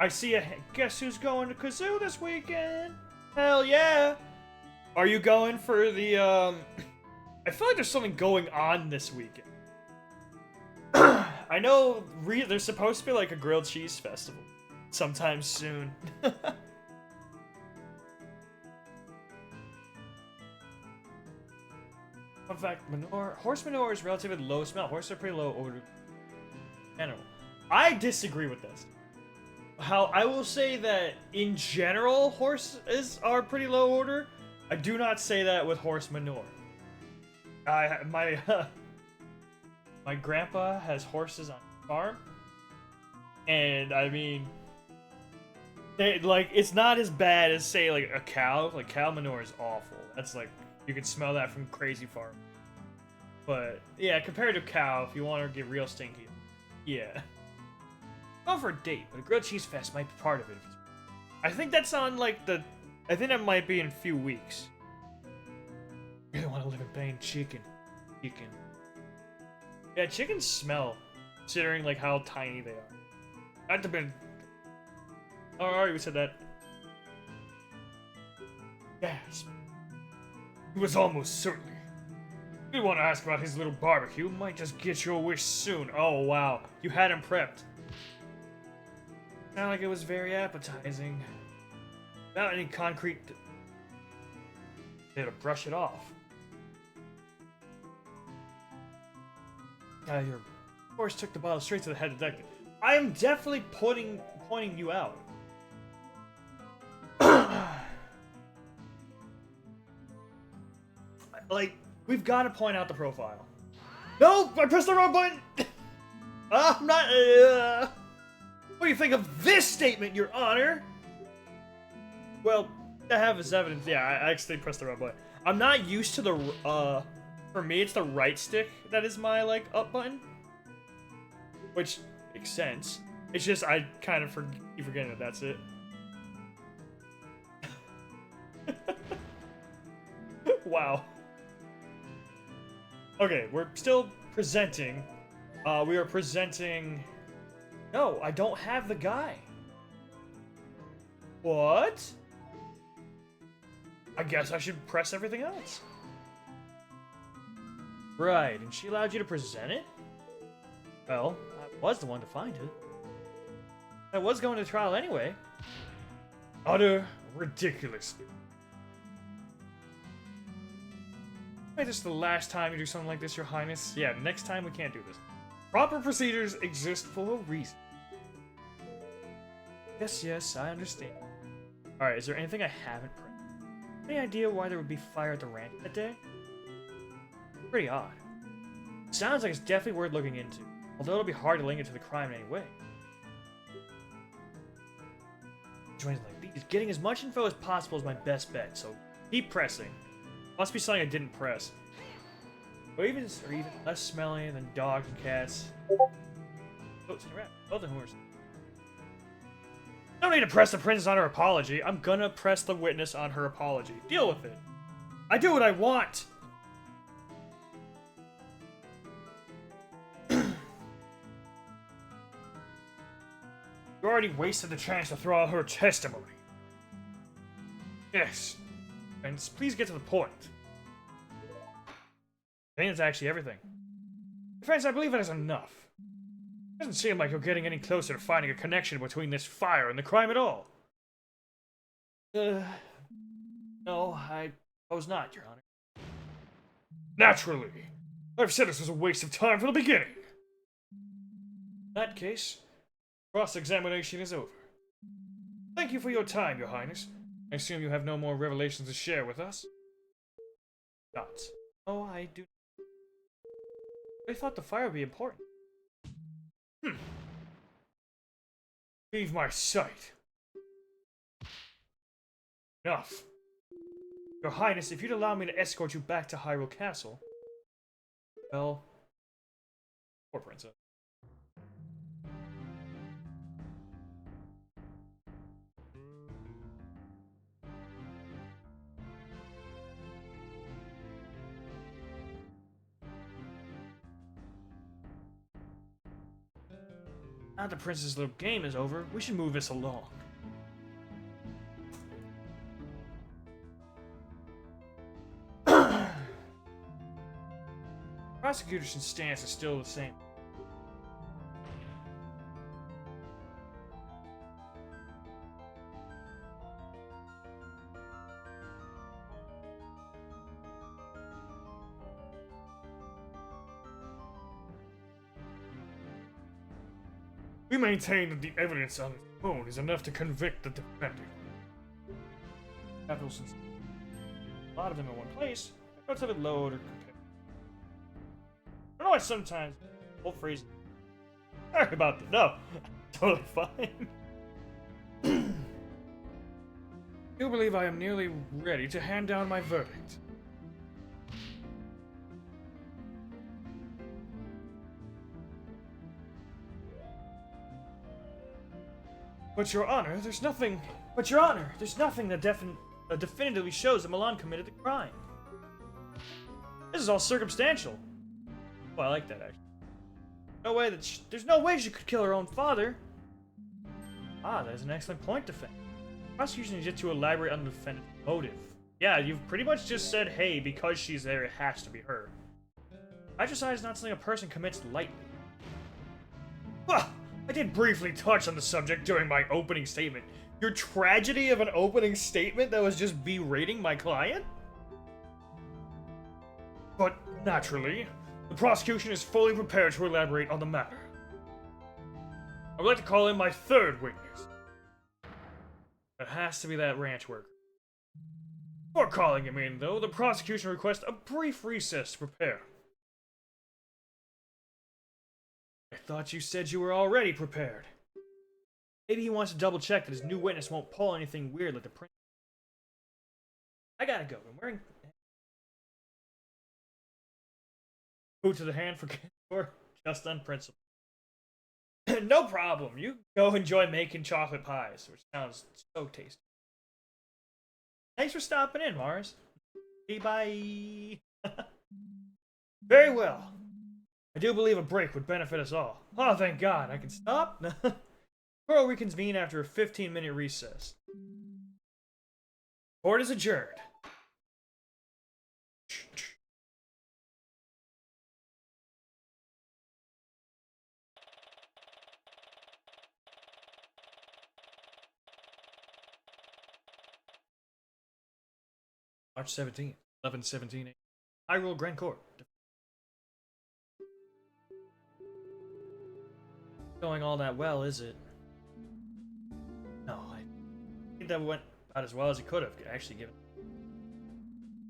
Speaker 1: I see a. Guess who's going to Kazoo this weekend? Hell yeah! Are you going for the I feel like there's something going on this weekend. I know there's supposed to be like a grilled cheese festival sometime soon. Fun fact, horse manure is relatively low smell. Horses are pretty low odor in general. I disagree with this. I will say that in general horses are pretty low odor. I do not say that with horse manure. My grandpa has horses on his farm, and I mean, it's not as bad as say like a cow. Like cow manure is awful. That's like you can smell that from crazy farm. But yeah, compared to cow, if you want to get real stinky, yeah. Go for a date, but a grilled cheese fest might be part of it. I think that's on like the. I think that might be in a few weeks. I really want to live in Bane. Chicken. Yeah, chickens smell, considering like how tiny they are. I'd have been. Oh, alright, we said that. Yes. It was almost certainly. If you want to ask about his little barbecue, might just get your wish soon. Oh wow, you had him prepped. Sounded like it was very appetizing. Without any concrete. They had to brush it off. Your horse took the bottle straight to the head detective. I am definitely pointing you out. Like, we've got to point out the profile. No, I pressed the wrong button. I'm not. What do you think of this statement, Your Honor? Well, I have his evidence. Yeah, I actually pressed the wrong button. I'm not used to the, for me, it's the right stick that is my, like, up button. Which makes sense. It's just, I kind of keep forgetting that that's it. Wow. Okay, we're still presenting. We are presenting... No, I don't have the guy. What? I guess I should press everything else. Right, and she allowed you to present it? Well, I was the one to find it. I was going to trial anyway. Utter ridiculous. Wait, this is the last time you do something like this, Your Highness? Yeah, next time we can't do this. Proper procedures exist for a reason. Yes, I understand. Alright, is there anything I haven't pressed? Any idea why there would be fire at the ranch that day? Pretty odd. Sounds like it's definitely worth looking into, although it'll be hard to link it to the crime in any way. Situations like these, getting as much info as possible is my best bet, so keep pressing. Must be something I didn't press. Or even less smelly than dogs and cats. Oh, it's a rat. Both of them are. No need to press the princess on her apology. I'm gonna press the witness on her apology. Deal with it. I do what I want. You already wasted the chance to throw out her testimony. Yes. And please get to the point. I think that's actually everything. Friends, I believe that is enough. It doesn't seem like you're getting any closer to finding a connection between this fire and the crime at all. No, I was not, Your Honor. Naturally. I've said this was a waste of time from the beginning. In that case, cross-examination is over. Thank you for your time, Your Highness. I assume you have no more revelations to share with us? Not. Oh, I do. I thought the fire would be important. Leave my sight. Enough. Your Highness, if you'd allow me to escort you back to Hyrule Castle... Well... Poor princess. Now the princess's little game is over, we should move this along. Prosecutor's stance is still the same. We maintain that the evidence on its own is enough to convict the defendant. Capitals, a lot of them in one place, let's have it load or compare. I know I sometimes old phrase. Sorry about that. No, totally fine. I do believe I am nearly ready to hand down my verdict. But Your Honor, there's nothing that definitively shows that Milan committed the crime. This is all circumstantial. Oh, I like that, actually. No way there's no way she could kill her own father. Ah, that's an excellent point, defendant. Prosecution is yet to elaborate on the defendant's motive. Yeah, you've pretty much just said, hey, because she's there, it has to be her. Fratricide is not something a person commits lightly. Ah, I did briefly touch on the subject during my opening statement. Your tragedy of an opening statement that was just berating my client? But, naturally, the prosecution is fully prepared to elaborate on the matter. I would like to call in my third witness. It has to be that ranch worker. Before calling him in, though, the prosecution requests a brief recess to prepare. I thought you said you were already prepared. Maybe he wants to double check that his new witness won't pull anything weird like the prince. I gotta go. I'm wearing... Boot to the hand for just on principle. No problem. You go enjoy making chocolate pies, which sounds so tasty. Thanks for stopping in, Mars. Bye. Very well. I do believe a break would benefit us all. Oh, thank God. I can stop? We'll reconvene after a 15-minute recess. Court is adjourned. March 17th, 11:17 a.m. Hyrule Grand Court. Going all that well, is it? No, I think that went about as well as it could have, actually, given.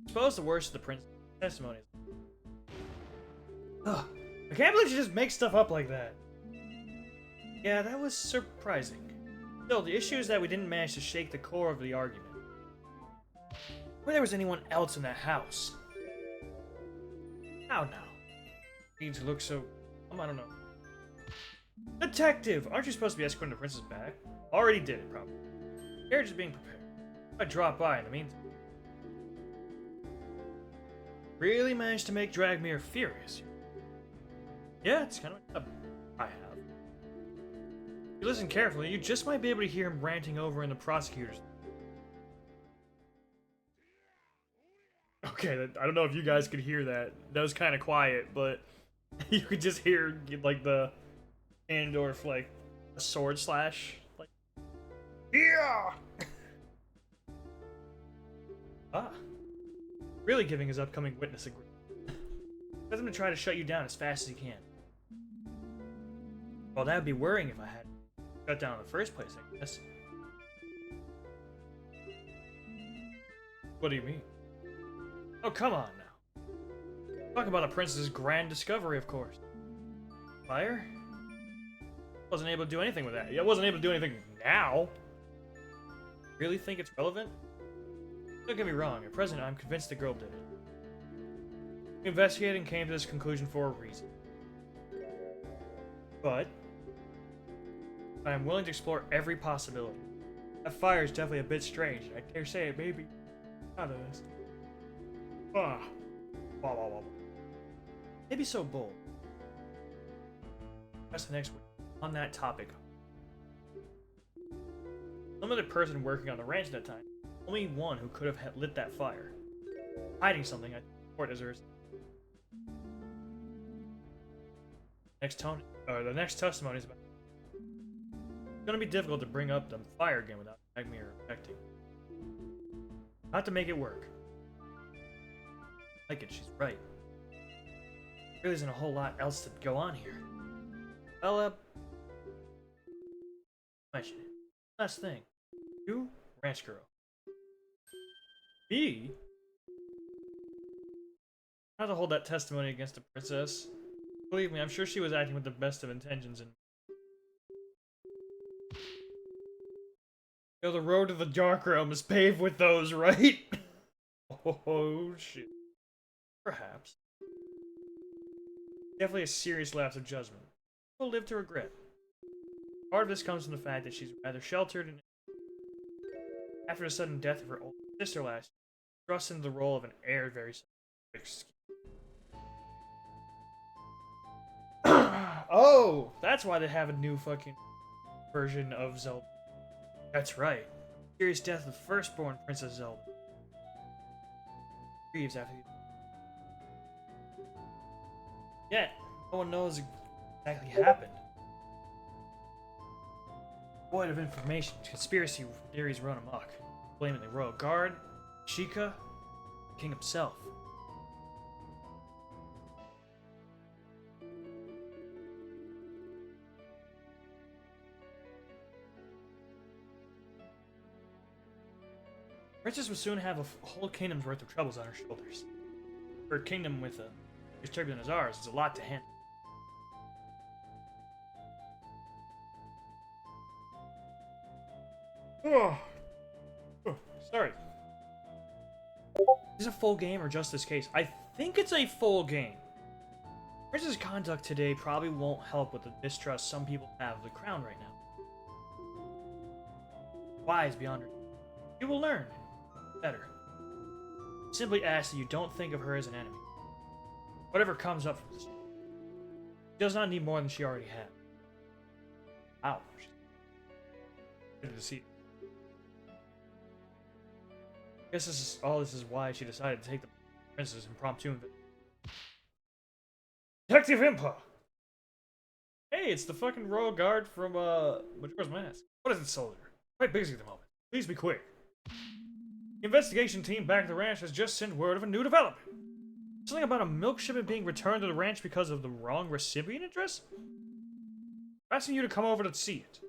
Speaker 1: I suppose the worst of the prince's testimony is... Ugh, I can't believe she just makes stuff up like that. Yeah, that was surprising. Still, the issue is that we didn't manage to shake the core of the argument. Where there was anyone else in that house. How now? Needs to look so... I don't know. Detective! Aren't you supposed to be escorting the princess back? Already did it, probably. Carriage is being prepared. I drop by in the meantime. Really managed to make Dragmere furious. Yeah, it's kind of a job I have. If you listen carefully, you just might be able to hear him ranting over in the prosecutor's. Okay, I don't know if you guys could hear that. That was kind of quiet, but you could just hear like the Ganondorf like a sword slash. Like, yeah. Ah, really giving his upcoming witness a grip. Tell him to try to shut you down as fast as he can. Well, that would be worrying if I had shut down in the first place, I guess. What do you mean? Oh, come on now. Talk about a princess's grand discovery, of course. Fire? Wasn't able to do anything with that. I wasn't able to do anything now. Really think it's relevant? Don't get me wrong. At present, I'm convinced the girl did it. We investigated and came to this conclusion for a reason. But I am willing to explore every possibility. That fire is definitely a bit strange. I dare say it may be out of this. Maybe so bold. That's the next week. On that topic. Some other person working on the ranch that time. Only one who could have lit that fire. Hiding something I report as her. The next testimony is about. It's gonna be difficult to bring up the fire again without Dragmere affecting. Not to make it work. Like it, she's right. There isn't a whole lot else to go on here. Well, mention it. Last thing. You, ranch girl. Me? How to hold that testimony against the princess? Believe me, I'm sure she was acting with the best of intentions and. The road to the dark realm is paved with those, right? Oh shit. Perhaps. Definitely a serious lapse of judgment. We'll live to regret. Part of this comes from the fact that she's rather sheltered and after the sudden death of her older sister last year, thrust into the role of an heir very Oh, that's why they have a new fucking version of Zelda. That's right. Mysterious death of the firstborn Princess Zelda. Grieves after yeah, no one knows exactly happened. Void of information, conspiracy theories run amok. Blaming the royal guard, Sheikah, the king himself. Princess will soon have a whole kingdom's worth of troubles on her shoulders. For a kingdom with as turbulent as ours, it's a lot to handle. Oh, sorry. Is it a full game or just this case? I think it's a full game. Princess' conduct today probably won't help with the distrust some people have of the crown right now. Wise beyond her. You will learn. Better. Simply ask that you don't think of her as an enemy. Whatever comes up from this. She does not need more than she already had. Ouch. Good to see it. I guess this is why she decided to take the princess impromptu. Detective Impa! Hey, it's the fucking royal guard from Majora's Mask. What is it, soldier? Quite busy at the moment. Please be quick. The investigation team back at the ranch has just sent word of a new development. Something about a milk shipment being returned to the ranch because of the wrong recipient address? I'm asking you to come over to see it.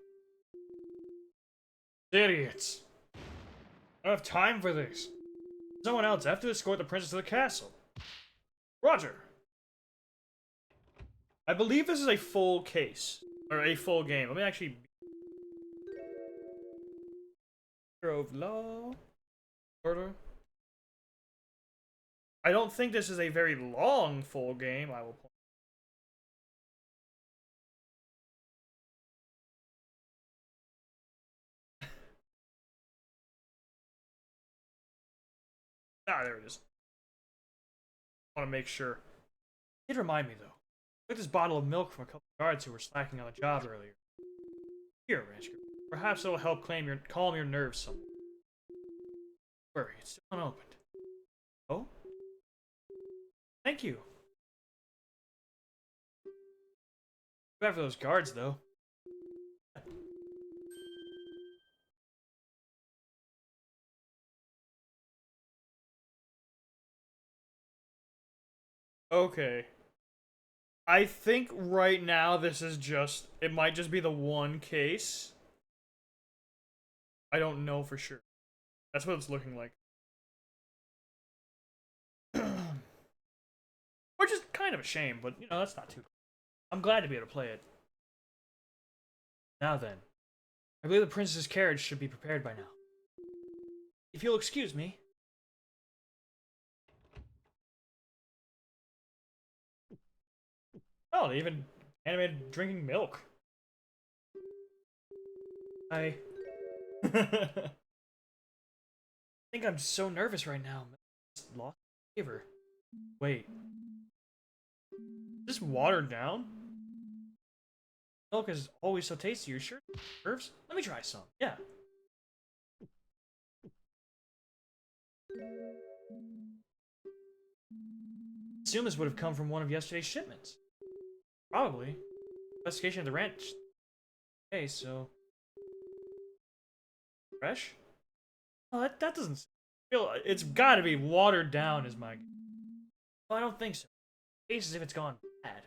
Speaker 1: Idiots. I don't have time for this. Someone else, I have to escort the princess to the castle. Roger. I believe this is a full case. Or a full game. Let me actually... Grove Law. Order. I don't think this is a very long full game, I will point. Ah, there it is. I want to make sure. It remind me, though. Took this bottle of milk from a couple of guards who were slacking on the job earlier. Here, Ranch Girl. Perhaps it'll help calm your nerves some. Don't worry, it's still unopened. Oh? Thank you. Bad for those guards, though. Okay. I think right now this is just... It might just be the one case. I don't know for sure. That's what it's looking like. Which is kind of a shame, but, you know, that's not too... I'm glad to be able to play it. Now then. I believe the princess's carriage should be prepared by now. If you'll excuse me. Oh, they even animated drinking milk. I think I'm so nervous right now. Just lost flavor. Wait. Is this watered down? Milk is always so tasty. You're sure? Nerves? Let me try some. Yeah. Assume this would have come from one of yesterday's shipments. Probably. Investigation of the ranch. Okay, so... Fresh? Oh, that doesn't feel... It's gotta be watered down, is my... Oh, I don't think so. It tastes as if it's gone bad.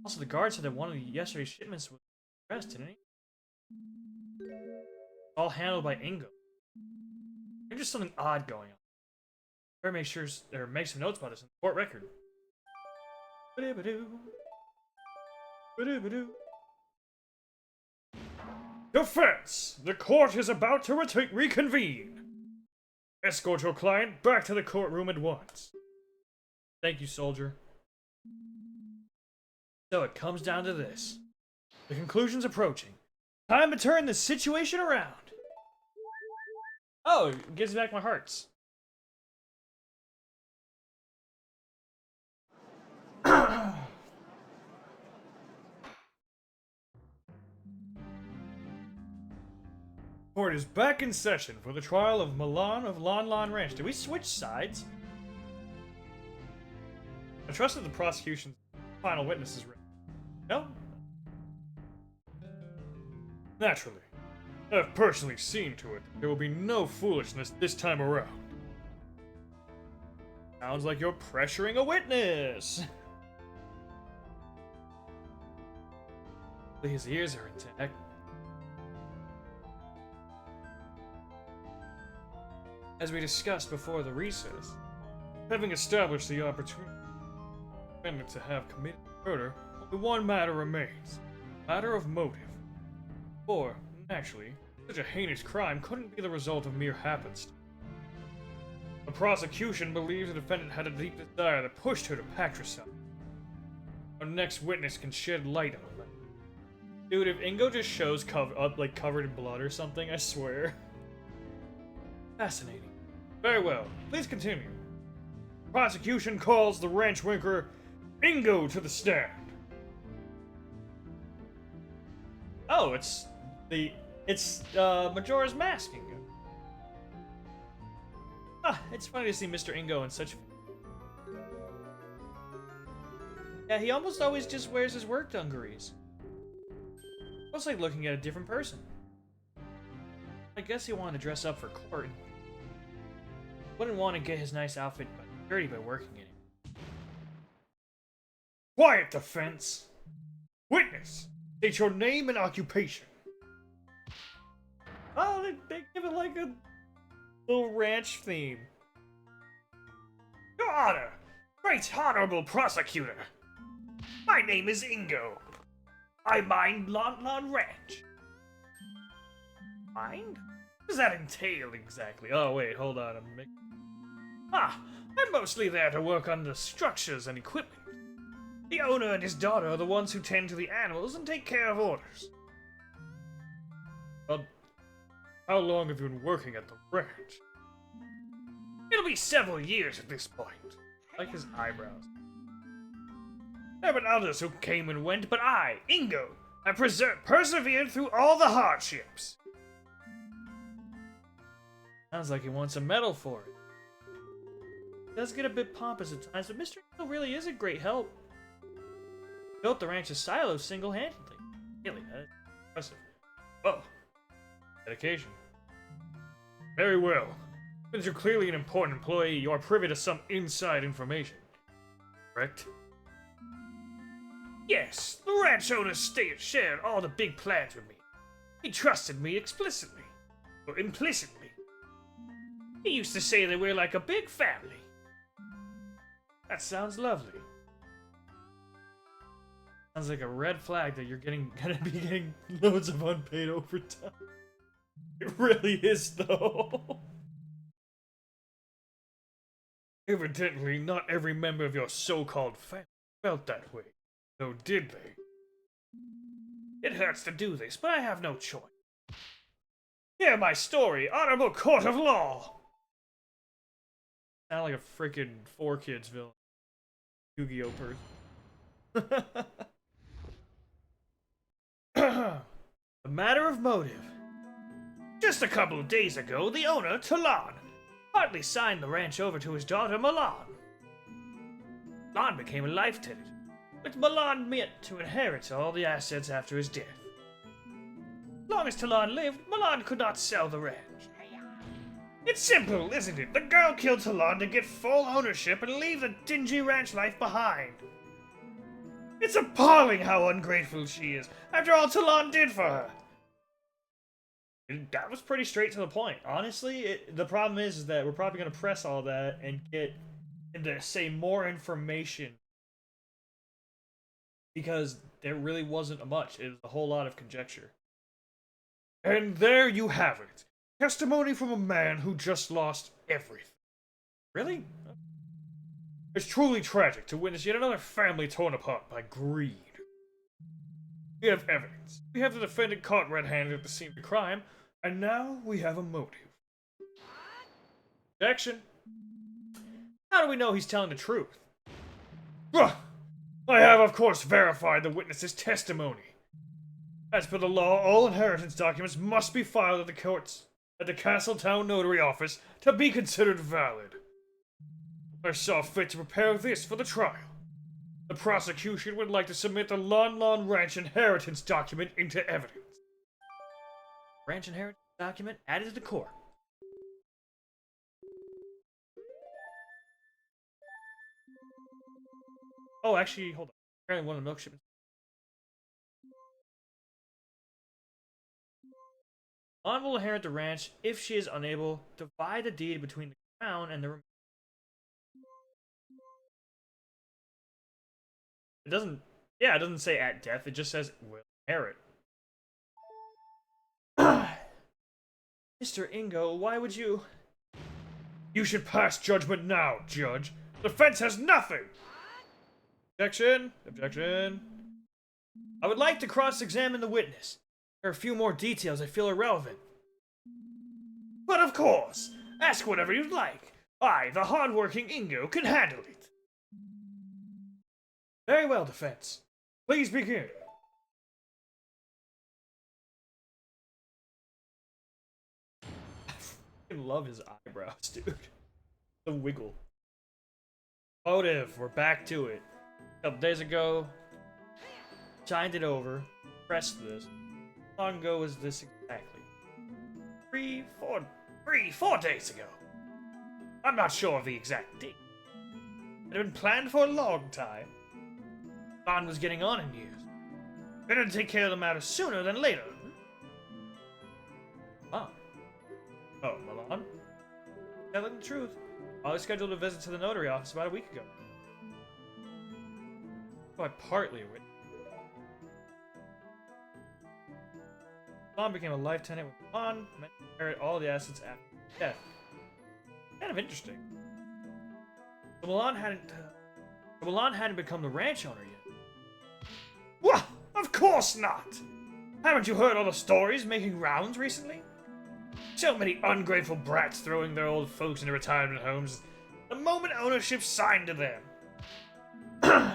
Speaker 1: Also, the guard said that one of yesterday's shipments was pressed, didn't he? All handled by Ingo. There's just something odd going on. Better make sure, or make some notes about this in the court record. Defense! The court is about to reconvene. Escort your client back to the courtroom at once. Thank you, soldier. So it comes down to this. The conclusion's approaching. Time to turn the situation around. Oh, it gives me back my hearts. Court is back in session for the trial of Milan of Lon Lon Ranch. Did we switch sides? I trust that the prosecution's final witness is ready. No? Naturally. I've personally seen to it. There will be no foolishness this time around. Sounds like you're pressuring a witness. His ears are intact. As we discussed before the recess, having established the opportunity for the defendant to have committed murder, only one matter remains. Matter of motive. For, naturally, such a heinous crime couldn't be the result of mere happenstance. The prosecution believes the defendant had a deep desire that pushed her to patricide. Our next witness can shed light on that. Dude, if Ingo just shows covered in blood or something, I swear. Fascinating. Very well. Please continue. Prosecution calls the ranch winker Ingo to the stand. Oh, it's Majora's Mask Ingo. Ah, it's funny to see Mr. Ingo in such... Yeah, he almost always just wears his work dungarees. Almost like looking at a different person. I guess he wanted to dress up for court. Wouldn't want to get his nice outfit dirty by working in it. Quiet, defense! Witness! State your name and occupation. Oh, they give it like a little ranch theme. Your Honor! Great Honorable Prosecutor! My name is Ingo. I mind Lon Lon Ranch. Mind? What does that entail exactly? Oh wait, hold on. I'm mostly there to work on the structures and equipment. The owner and his daughter are the ones who tend to the animals and take care of orders. Well, how long have you been working at the ranch? It'll be several years at this point. I like his eyebrows. There have been others who came and went, but I, Ingo, have persevered through all the hardships. Sounds like he wants a medal for it. He does get a bit pompous at times, but Mr. Ingo really is a great help. He built the ranch's silo single-handedly. Really, that's impressive. Oh, dedication. Very well. Since you're clearly an important employee, you are privy to some inside information. Correct? Yes, the ranch owner shared all the big plans with me. He trusted me explicitly. Or implicitly. He used to say that we're like a big family. That sounds lovely. Sounds like a red flag that you're gonna be getting loads of unpaid overtime. It really is, though. Evidently, not every member of your so-called family felt that way. Though, did they? It hurts to do this, but I have no choice. Hear my story, Honorable Court of Law! Sound like a freaking 4Kids villain. Yu-Gi-Oh! person. A matter of motive. Just a couple of days ago, the owner, Talon, partly signed the ranch over to his daughter, Milan. Milan became a life tenant, with Milan meant to inherit all the assets after his death. As long as Talon lived, Milan could not sell the ranch. It's simple, isn't it? The girl killed Talon to get full ownership and leave the dingy ranch life behind. It's appalling how ungrateful she is, after all Talon did for her. That was pretty straight to the point. Honestly, the problem is that we're probably going to press all that and get into, say, more information. Because there really wasn't much. It was a whole lot of conjecture. And there you have it. Testimony from a man who just lost everything. Really? It's truly tragic to witness yet another family torn apart by greed. We have evidence. We have the defendant caught red-handed at the scene of the crime, and now we have a motive. Objection. How do we know he's telling the truth? I have, of course, verified the witness's testimony. As per the law, all inheritance documents must be filed at the courts, at the Castletown Notary Office, to be considered valid. I saw fit to prepare this for the trial. The prosecution would like to submit the Lon Lon Ranch inheritance document into evidence. Ranch inheritance document added to the court. Oh, actually, hold on. Apparently one of the milk shipments. Lon will inherit the ranch if she is unable to divide the deed between the crown and the... It doesn't say at death, it just says will inherit. Mr. Ingo, why would you... You should pass judgment now, Judge. The defense has nothing! Objection! Objection. I would like to cross-examine the witness. There are a few more details I feel are relevant. But of course! Ask whatever you'd like. I, the hard-working Ingo, can handle it. Very well, defense. Please begin. I love his eyebrows, dude. The wiggle. Motive. We're back to it. A couple days ago, signed it over, pressed this. How long ago was this exactly? 4 days ago. I'm not sure of the exact date. It had been planned for a long time. Milan was getting on in years. Better to take care of the matter sooner than later. Milan? Oh, Milan? Telling the truth. I was scheduled a visit to the notary office about a week ago. Oh, I partly witnessed. Milan became a life tenant with Milan, meant to inherit all the assets after his death. Kind of interesting. But Milan hadn't become the ranch owner yet. What? Of course not! Haven't you heard all the stories making rounds recently? So many ungrateful brats throwing their old folks into retirement homes the moment ownership signed to them.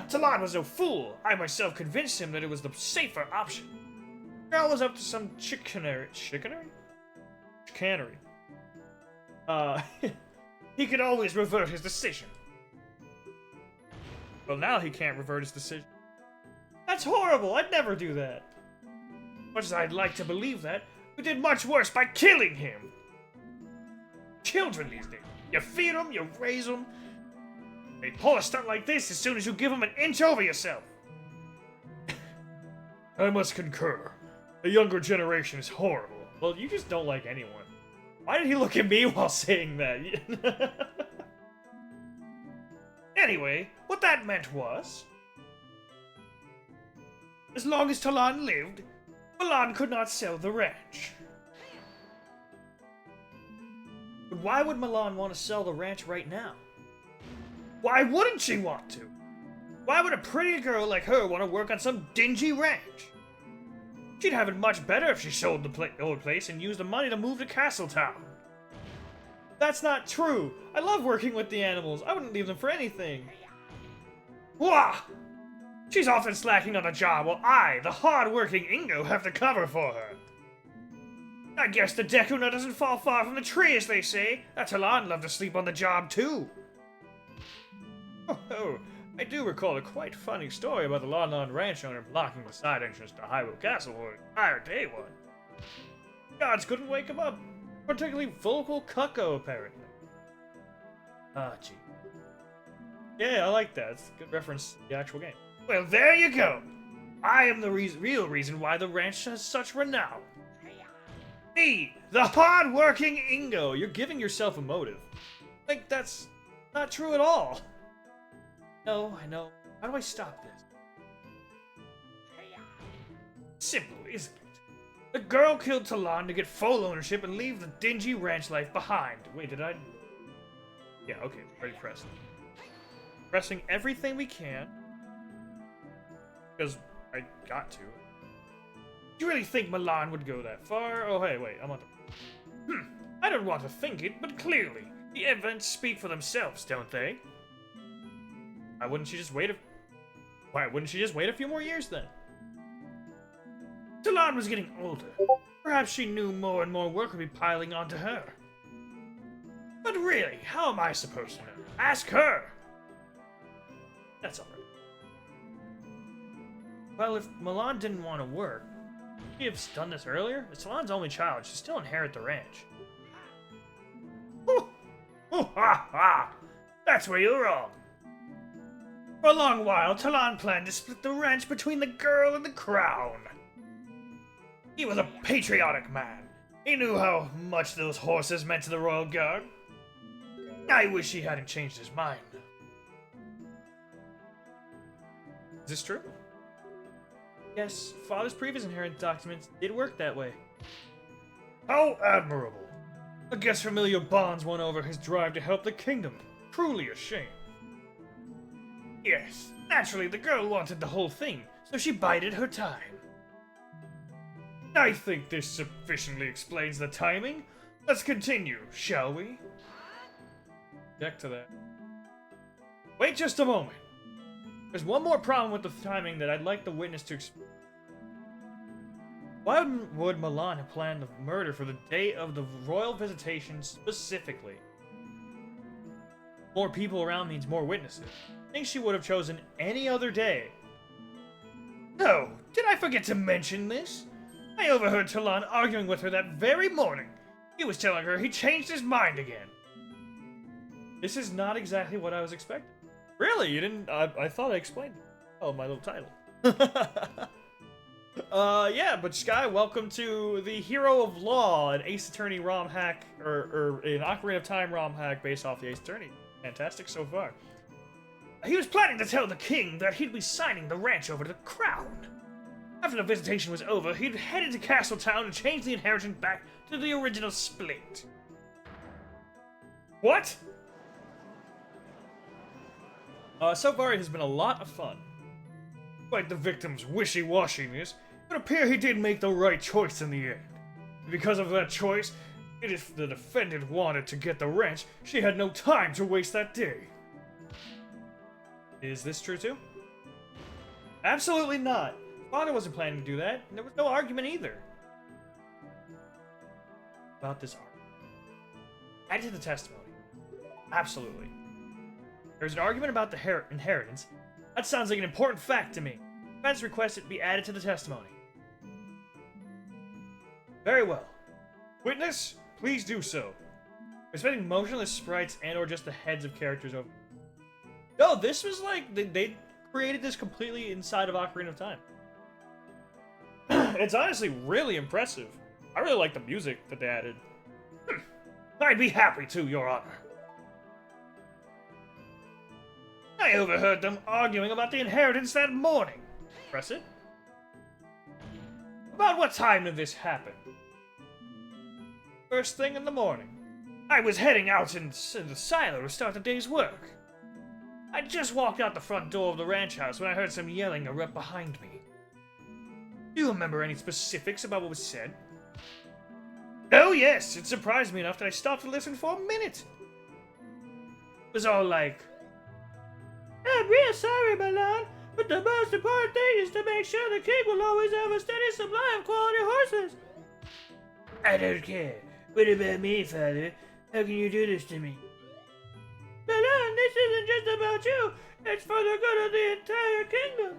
Speaker 1: Talon was no fool. I myself convinced him that it was the safer option. Girl was up to some chicanery. He could always revert his decision. Well, now he can't revert his decision. That's horrible. I'd never do that. Much as I'd like to believe that, we did much worse by killing him. Children these days. You feed them, you raise them. They pull a stunt like this as soon as you give them an inch over yourself. I must concur. The younger generation is horrible. Well, you just don't like anyone. Why did he look at me while saying that? Anyway, what that meant was, as long as Talon lived, Milan could not sell the ranch. But why would Milan want to sell the ranch right now? Why wouldn't she want to? Why would a pretty girl like her want to work on some dingy ranch? She'd have it much better if she sold the old place and used the money to move to Castletown. That's not true. I love working with the animals. I wouldn't leave them for anything. Wah! She's often slacking on the job while I, the hard-working Ingo, have to cover for her. I guess the Decuna doesn't fall far from the tree, as they say. That Talon loved to sleep on the job, too. Oh, I do recall a quite funny story about the Lon Lon ranch owner blocking the side entrance to Hyrule Castle for an entire day once. Gods couldn't wake him up. Particularly vocal cucko, apparently. Ah, gee. Yeah, I like that. It's a good reference to the actual game. Well, there you go. I am the real reason why the ranch has such renown. Me, the hard-working Ingo. You're giving yourself a motive. Like, that's not true at all. No, I know. How do I stop this? Simple, isn't it? The girl killed Talon to get full ownership and leave the dingy ranch life behind. Wait, did I? Yeah, okay, ready to press. Pressing everything we can. Because I got to. Do you really think Milan would go that far? Oh, hey, wait, I'm on the... I don't want to think it, but clearly, the events speak for themselves, don't they? Why wouldn't she just wait a few more years then? Talon was getting older. Perhaps she knew more and more work would be piling onto her. But really, how am I supposed to know? Ask her! That's alright. Well, if Milan didn't want to work, would she have done this earlier? It's Talon's only child. She'd still inherit the ranch. Ha ha! That's where you're wrong. For a long while, Talon planned to split the ranch between the girl and the crown. He was a patriotic man. He knew how much those horses meant to the royal guard. I wish he hadn't changed his mind. Is this true? Yes, Father's previous inheritance documents did work that way. How admirable! I guess familiar bonds won over his drive to help the kingdom. Truly a shame. Yes, naturally the girl wanted the whole thing, so she bided her time. I think this sufficiently explains the timing. Let's continue, shall we? Back to that. Wait just a moment. There's one more problem with the timing that I'd like the witness to explain. Why would Milan have planned the murder for the day of the royal visitation specifically? More people around means more witnesses. I think she would have chosen any other day. No, did I forget to mention this? I overheard Talon arguing with her that very morning. He was telling her he changed his mind again. This is not exactly what I was expecting. Really? You didn't? I thought I explained it. Oh, my little title. Yeah, but Sky, welcome to the Hero of Law, an Ace Attorney ROM hack, or an Ocarina of Time ROM hack based off the Ace Attorney. Fantastic so far. He was planning to tell the king that he'd be signing the ranch over to the crown. After the visitation was over, he'd headed to Castletown and change the inheritance back to the original split. What? So far it has been a lot of fun. Despite the victim's wishy-washiness, it would appear he did make the right choice in the end. And because of that choice, If the defendant wanted to get the wrench, she had no time to waste that day. Is this true too? Absolutely not. Father wasn't planning to do that, and there was no argument either. About this argument. Add to the testimony. Absolutely. There's an argument about the inheritance. That sounds like an important fact to me. Defense requests it be added to the testimony. Very well. Witness, please do so. Expecting motionless sprites and or just the heads of characters over. No, this was like, they created this completely inside of Ocarina of Time. It's honestly really impressive. I really like the music that they added. I'd be happy to, Your Honor. I overheard them arguing about the inheritance that morning. Press it. About what time did this happen? First thing in the morning. I was heading out in the silo to start the day's work. I just walked out the front door of the ranch house when I heard some yelling erupt behind me. Do you remember any specifics about what was said? Oh yes, it surprised me enough that I stopped to listen for a minute. It was all like, I'm real sorry, Milan, but the most important thing is to make sure the king will always have a steady supply of quality horses. I don't care. What about me, father? How can you do this to me? Milan, this isn't just about you. It's for the good of the entire kingdom.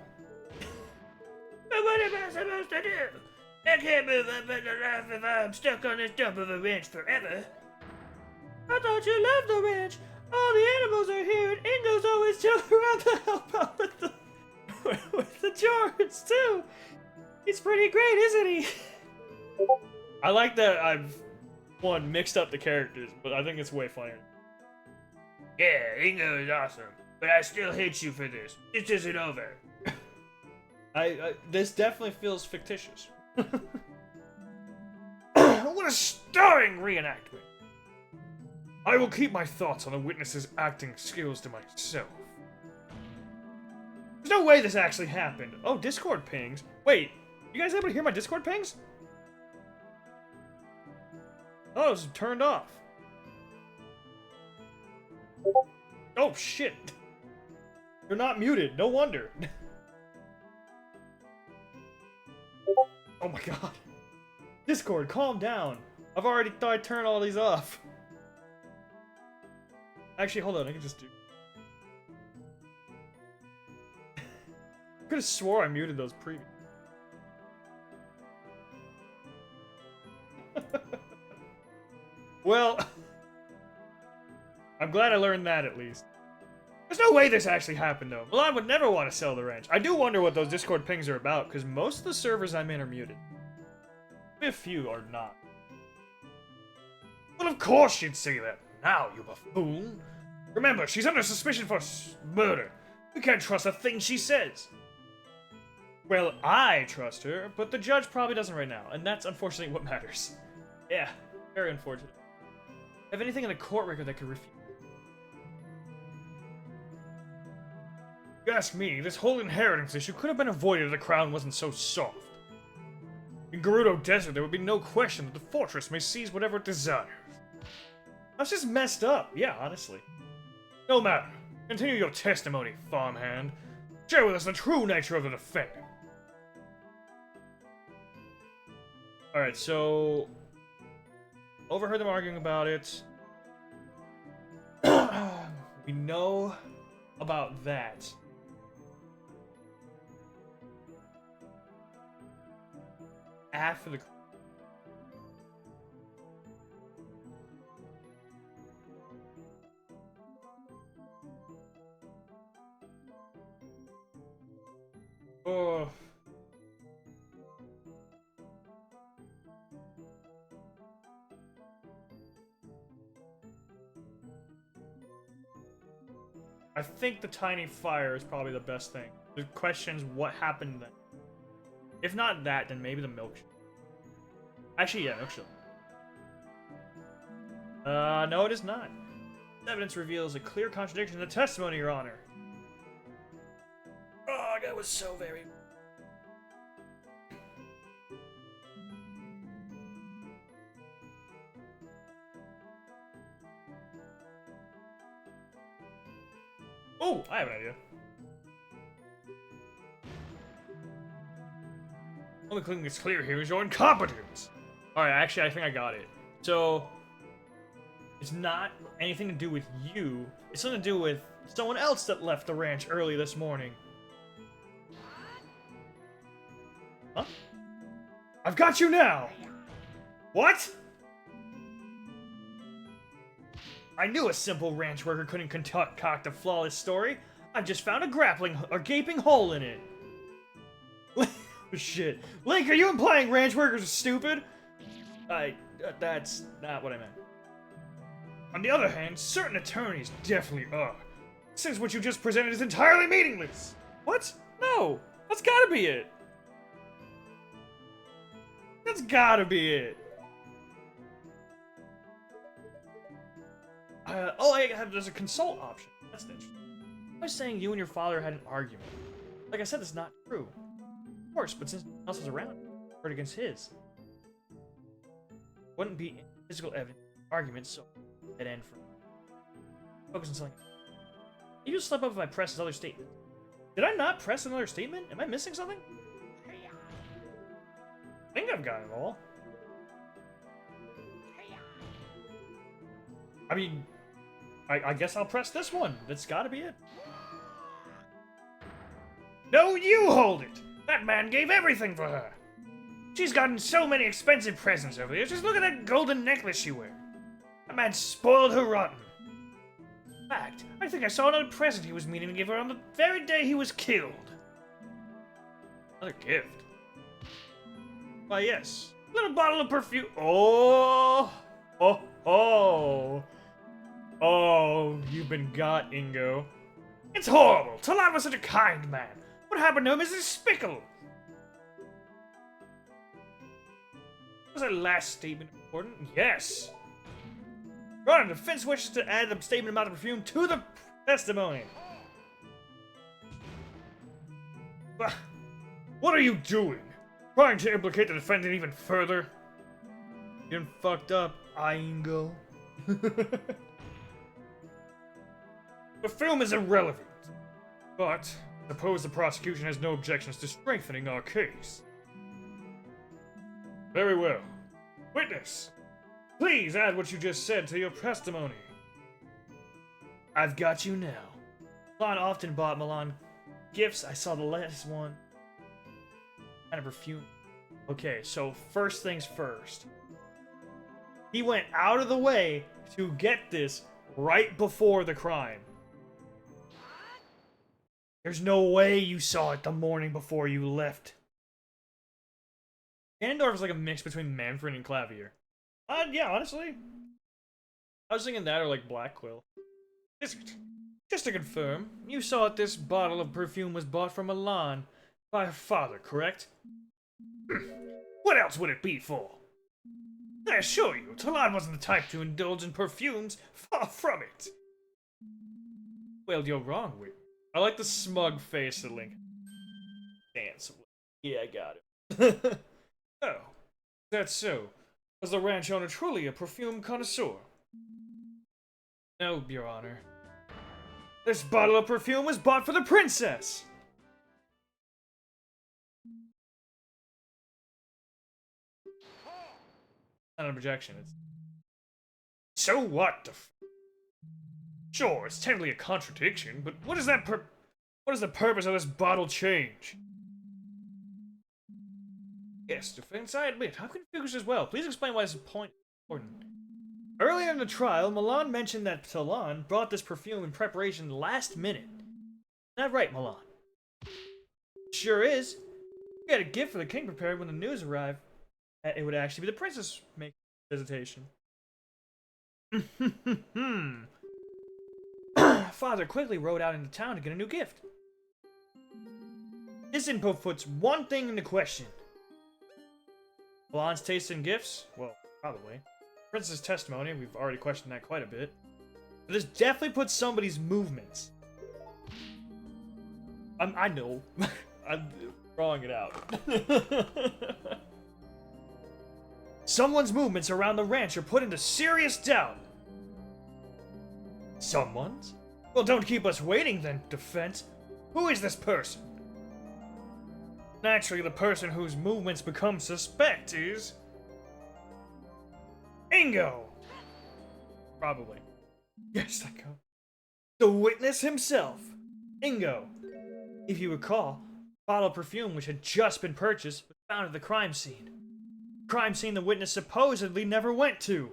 Speaker 1: But what am I supposed to do? I can't move up in the life if I'm stuck on this dump of a ranch forever. I thought you loved the ranch. All the animals are here, and Ingo's always jumping around to help out with the Jords, too. He's pretty great, isn't he? I like that I've, mixed up the characters, but I think it's way funnier. Yeah, Ingo is awesome, but I still hate you for this. This isn't over. This definitely feels fictitious. What a starring reenactment! I will keep my thoughts on the witness's acting skills to myself. There's no way this actually happened. Oh, Discord pings. Wait, you guys able to hear my Discord pings? Oh, it was turned off. Oh, shit. You're not muted. No wonder. Oh my god. Discord, calm down. I've already thought I'd turn all these off. Actually, hold on. I can just do... I could have swore I muted those previous. Well... I'm glad I learned that, at least. There's no way this actually happened, though. Milan would never want to sell the ranch. I do wonder what those Discord pings are about, because most of the servers I'm in are muted. Maybe a few are not. Well, of course she'd say that. Now, you buffoon. Remember, she's under suspicion for murder. We can't trust a thing she says. Well, I trust her, but the judge probably doesn't right now, and that's unfortunately what matters. Yeah, very unfortunate. Have anything in the court record that could refute? If you ask me, this whole inheritance issue could have been avoided if the crown wasn't so soft. In Gerudo Desert, there would be no question that the fortress may seize whatever it desires. That's just messed up, yeah, honestly. No matter. Continue your testimony, farmhand. Share with us the true nature of the defendant. Alright, so... overheard them arguing about it. We know about that. After the... Oh... I think the tiny fire is probably the best thing. The question is what happened then. If not that, then maybe the milkshake. Actually, yeah, milkshake. No, it is not. Evidence reveals a clear contradiction in the testimony, Your Honor. Oh, that was so very... Oh, I have an idea. Only thing that's clear here is your incompetence. Alright, actually, I think I got it. So, it's not anything to do with you. It's something to do with someone else that left the ranch early this morning. Huh? I've got you now! What? I knew a simple ranch worker couldn't concoct a flawless story. I've just found a gaping hole in it. Shit. Link, are you implying ranch workers are stupid? That's not what I meant. On the other hand, certain attorneys definitely are. Since what you just presented is entirely meaningless. What? No, that's gotta be it. That's gotta be it. There's a consult option. That's interesting. I was saying you and your father had an argument. Like I said, that's not true. Of course, but since no one else is around, hurt against his. Wouldn't be physical evidence arguments, so dead end for focus on something. You just slip up if I press another statement. Did I not press another statement? Am I missing something? I think I've got it all. I mean, I guess I'll press this one. That's gotta be it. No, you hold it! That man gave everything for her! She's gotten so many expensive presents over the years. Just look at that golden necklace she wears. That man spoiled her rotten. In fact, I think I saw another present he was meaning to give her on the very day he was killed. Another gift? Why, yes. A little bottle of perfume. Oh! Oh! Oh! Oh, you've been got, Ingo. It's horrible! Talon was such a kind man. What happened to him is despicable. Was that last statement important? Yes! Your Honor, the defense wishes to add the statement about the perfume to the testimony. What are you doing? Trying to implicate the defendant even further? You're fucked up, Ingo. The film is irrelevant, but suppose the prosecution has no objections to strengthening our case. Very well. Witness, please add what you just said to your testimony. I've got you now. Milan often bought Milan gifts. I saw the last one. Kind of perfume. Okay, so first things first. He went out of the way to get this right before the crime. There's no way you saw it the morning before you left. Ganondorf is like a mix between Manfred and Clavier. Yeah, honestly. I was thinking that or like Black Quill. Just to confirm, you saw that this bottle of perfume was bought from Milan by her father, correct? What else would it be for? I assure you, Talon wasn't the type to indulge in perfumes. Far from it. Well, you're wrong, Whit. I like the smug face of Link. Dance. Yeah, I got it. Oh, that's so. Was the ranch owner truly a perfume connoisseur? No, Your Honor. This bottle of perfume was bought for the princess! Not a projection, it's... So what the f... Sure, it's technically a contradiction, but what is that what is the purpose of this bottle change? Yes, defense, I admit, I'm confused as well. Please explain why this point is important. Earlier in the trial, Milan mentioned that Talon brought this perfume in preparation last minute. Is that right, Milan? Sure is. We had a gift for the king prepared when the news arrived. It would actually be the princess making visitation. Father quickly rode out into town to get a new gift. This info puts one thing into question. Milan's taste in gifts? Well, probably. Princess' testimony, we've already questioned that quite a bit. But this definitely puts somebody's movements. I know. I'm drawing it out. Someone's movements around the ranch are put into serious doubt. Someone's? Well, don't keep us waiting then, defense. Who is this person? Naturally, the person whose movements become suspect is... Ingo! Probably. Yes, that go. The witness himself, Ingo. If you recall, a bottle of perfume which had just been purchased was found at the crime scene. Crime scene the witness supposedly never went to.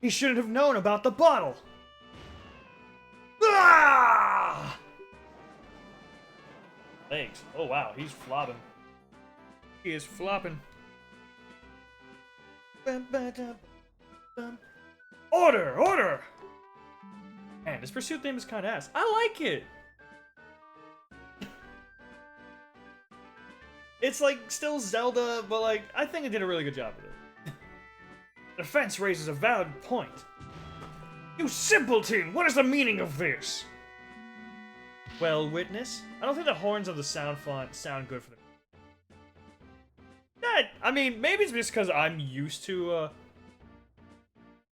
Speaker 1: He shouldn't have known about the bottle. Ah! Thanks. Oh wow, he's flopping. He is flopping. Order! Order! Man, this pursuit theme is kind of ass. I like it! It's like still Zelda, but like, I think it did a really good job with it. The defense raises a valid point. You simpleton! What is the meaning of this? Well, witness, I don't think the horns of the sound font sound good for the... I mean, maybe it's just because I'm used to,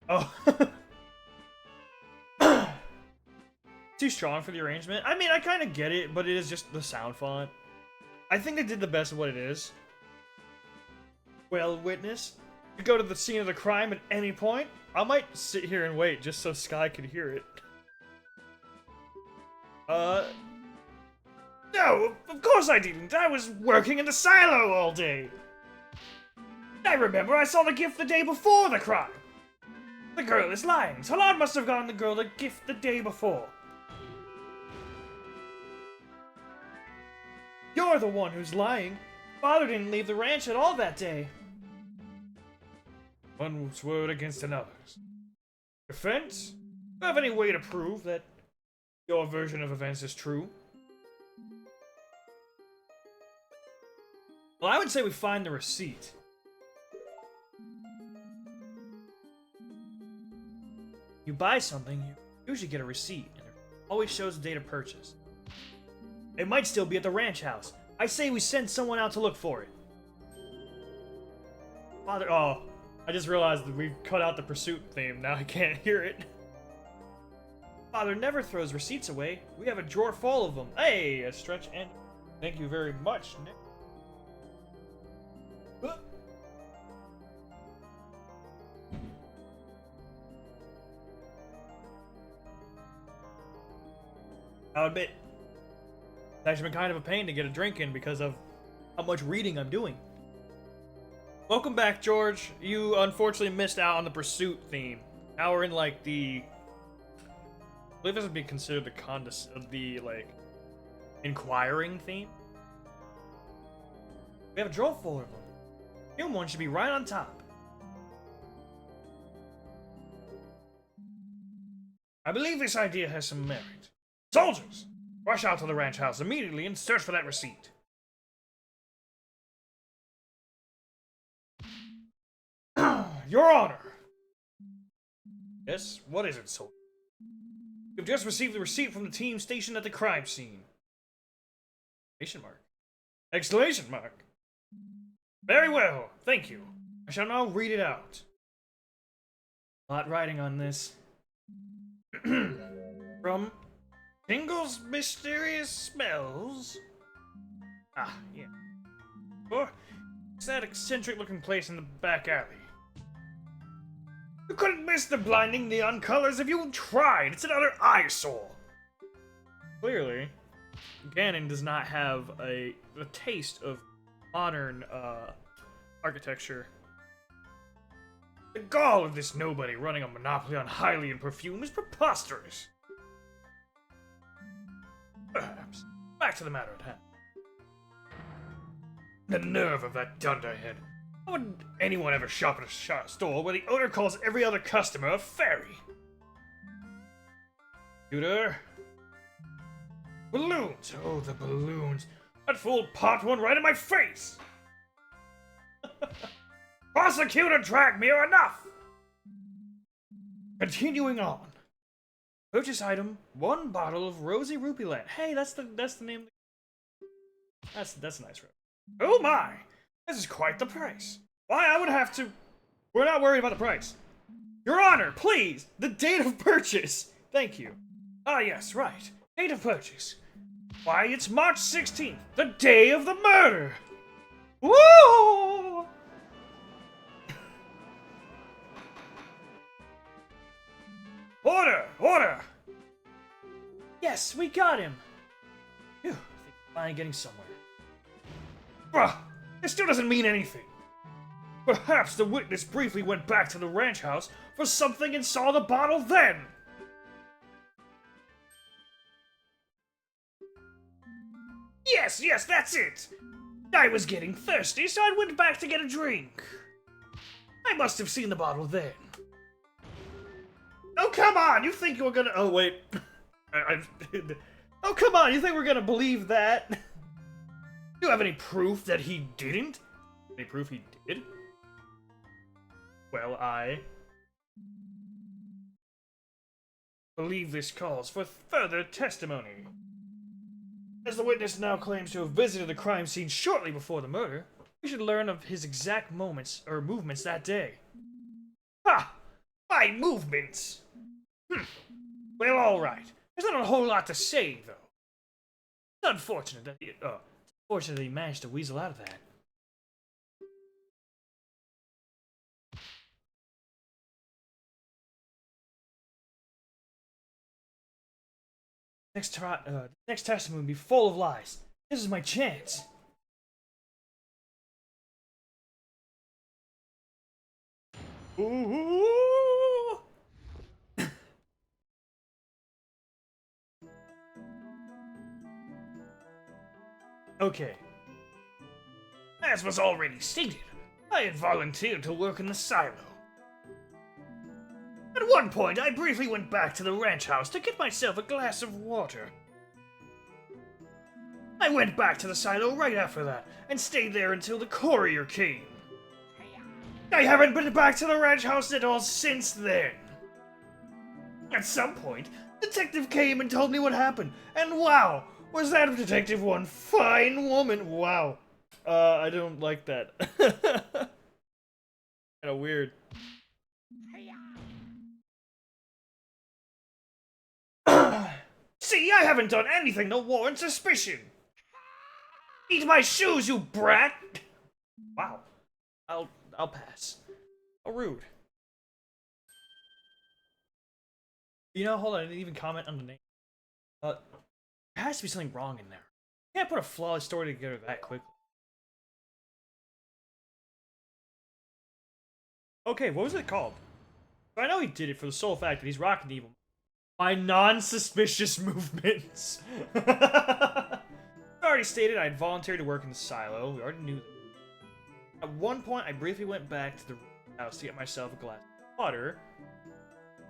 Speaker 1: Oh. Too strong for the arrangement? I mean, I kind of get it, but it is just the sound font. I think they did the best of what it is. Well, witness, you go to the scene of the crime at any point? I might sit here and wait just so Sky could hear it. No, of course I didn't. I was working in the silo all day. I remember I saw the gift the day before the crime. The girl is lying. Talon must have gotten the girl the gift the day before. You're the one who's lying. Father didn't leave the ranch at all that day. One's word against another's. Defense? Do you have any way to prove that your version of events is true? Well, I would say we find the receipt. You buy something, you usually get a receipt, and it always shows the date of purchase. It might still be at the ranch house. I say we send someone out to look for it. Father, oh, I just realized that we've cut out the pursuit theme, now I can't hear it. Father never throws receipts away. We have a drawer full of them. Hey, a stretch and... Thank you very much, Nick. I'll admit, it's actually been kind of a pain to get a drink in because of how much reading I'm doing. Welcome back, George. You unfortunately missed out on the pursuit theme. Now we're in like the... I believe this would be considered the like inquiring theme. We have a drawer full of them. Human one should be right on top. I believe this idea has some merit. Soldiers! Rush out to the ranch house immediately and search for that receipt. Your Honor! Yes? What is it, soldier? You've just received the receipt from the team stationed at the crime scene. Exclamation mark. Exclamation mark. Very well, thank you. I shall now read it out. A lot writing on this. From Tingle's Mysterious Smells. Ah, yeah. Or it's that eccentric looking place in the back alley. You couldn't miss the blinding neon colors if you tried. It's another eyesore. Clearly, Ganon does not have the taste of modern architecture. The gall of this nobody running a monopoly on Hylian perfume is preposterous. Perhaps. Back to the matter at hand. The nerve of that dunderhead. How would anyone ever shop at a store where the owner calls every other customer a fairy? Computer. Balloons! Oh, the balloons. That fool popped one right in my face! Prosecutor, drag me or enough! Continuing on. Purchase item, 1 bottle of Rosy Rupee Land. Hey, that's the name. That's a nice rope. Oh my! This is quite the price. Why, I would have to... We're not worried about the price. Your Honor, please! The date of purchase! Thank you. Ah, yes, right. Date of purchase. Why, it's March 16th, the day of the murder! Woo! Order! Order! Yes, we got him! Phew, I think we're finally getting somewhere. Bruh, this still doesn't mean anything. Perhaps the witness briefly went back to the ranch house for something and saw the bottle then! Yes, yes, that's it! I was getting thirsty, so I went back to get a drink. I must have seen the bottle then. Oh, come on! You think you're gonna... Oh, wait. Oh, come on! You think we're gonna believe that? Do you have any proof that he didn't? Any proof he did? Well, I believe this calls for further testimony. As the witness now claims to have visited the crime scene shortly before the murder, we should learn of his exact moments or movements that day. Ha! My movements! Well, alright. There's not a whole lot to say, though. It's unfortunate that he managed to weasel out of that. Next testimony will be full of lies. This is my chance. Ooh. Okay. As was already stated, I had volunteered to work in the silo. At one point, I briefly went back to the ranch house to get myself a glass of water. I went back to the silo right after that, and stayed there until the courier came. I haven't been back to the ranch house at all since then. At some point, Detective came and told me what happened, and wow, was that Detective one fine woman. Wow. I don't like that. Kinda weird. See, I haven't done anything to warrant suspicion. Eat my shoes, you brat! Wow. I'll pass. How rude. You know, hold on, I didn't even comment on the name. There has to be something wrong in there. You can't put a flawless story together that quickly. Okay, what was it called? I know he did it for the sole fact that he's rocking evil. My non-suspicious movements. I already stated I had volunteered to work in the silo. We already knew that. At one point, I briefly went back to the house to get myself a glass of water.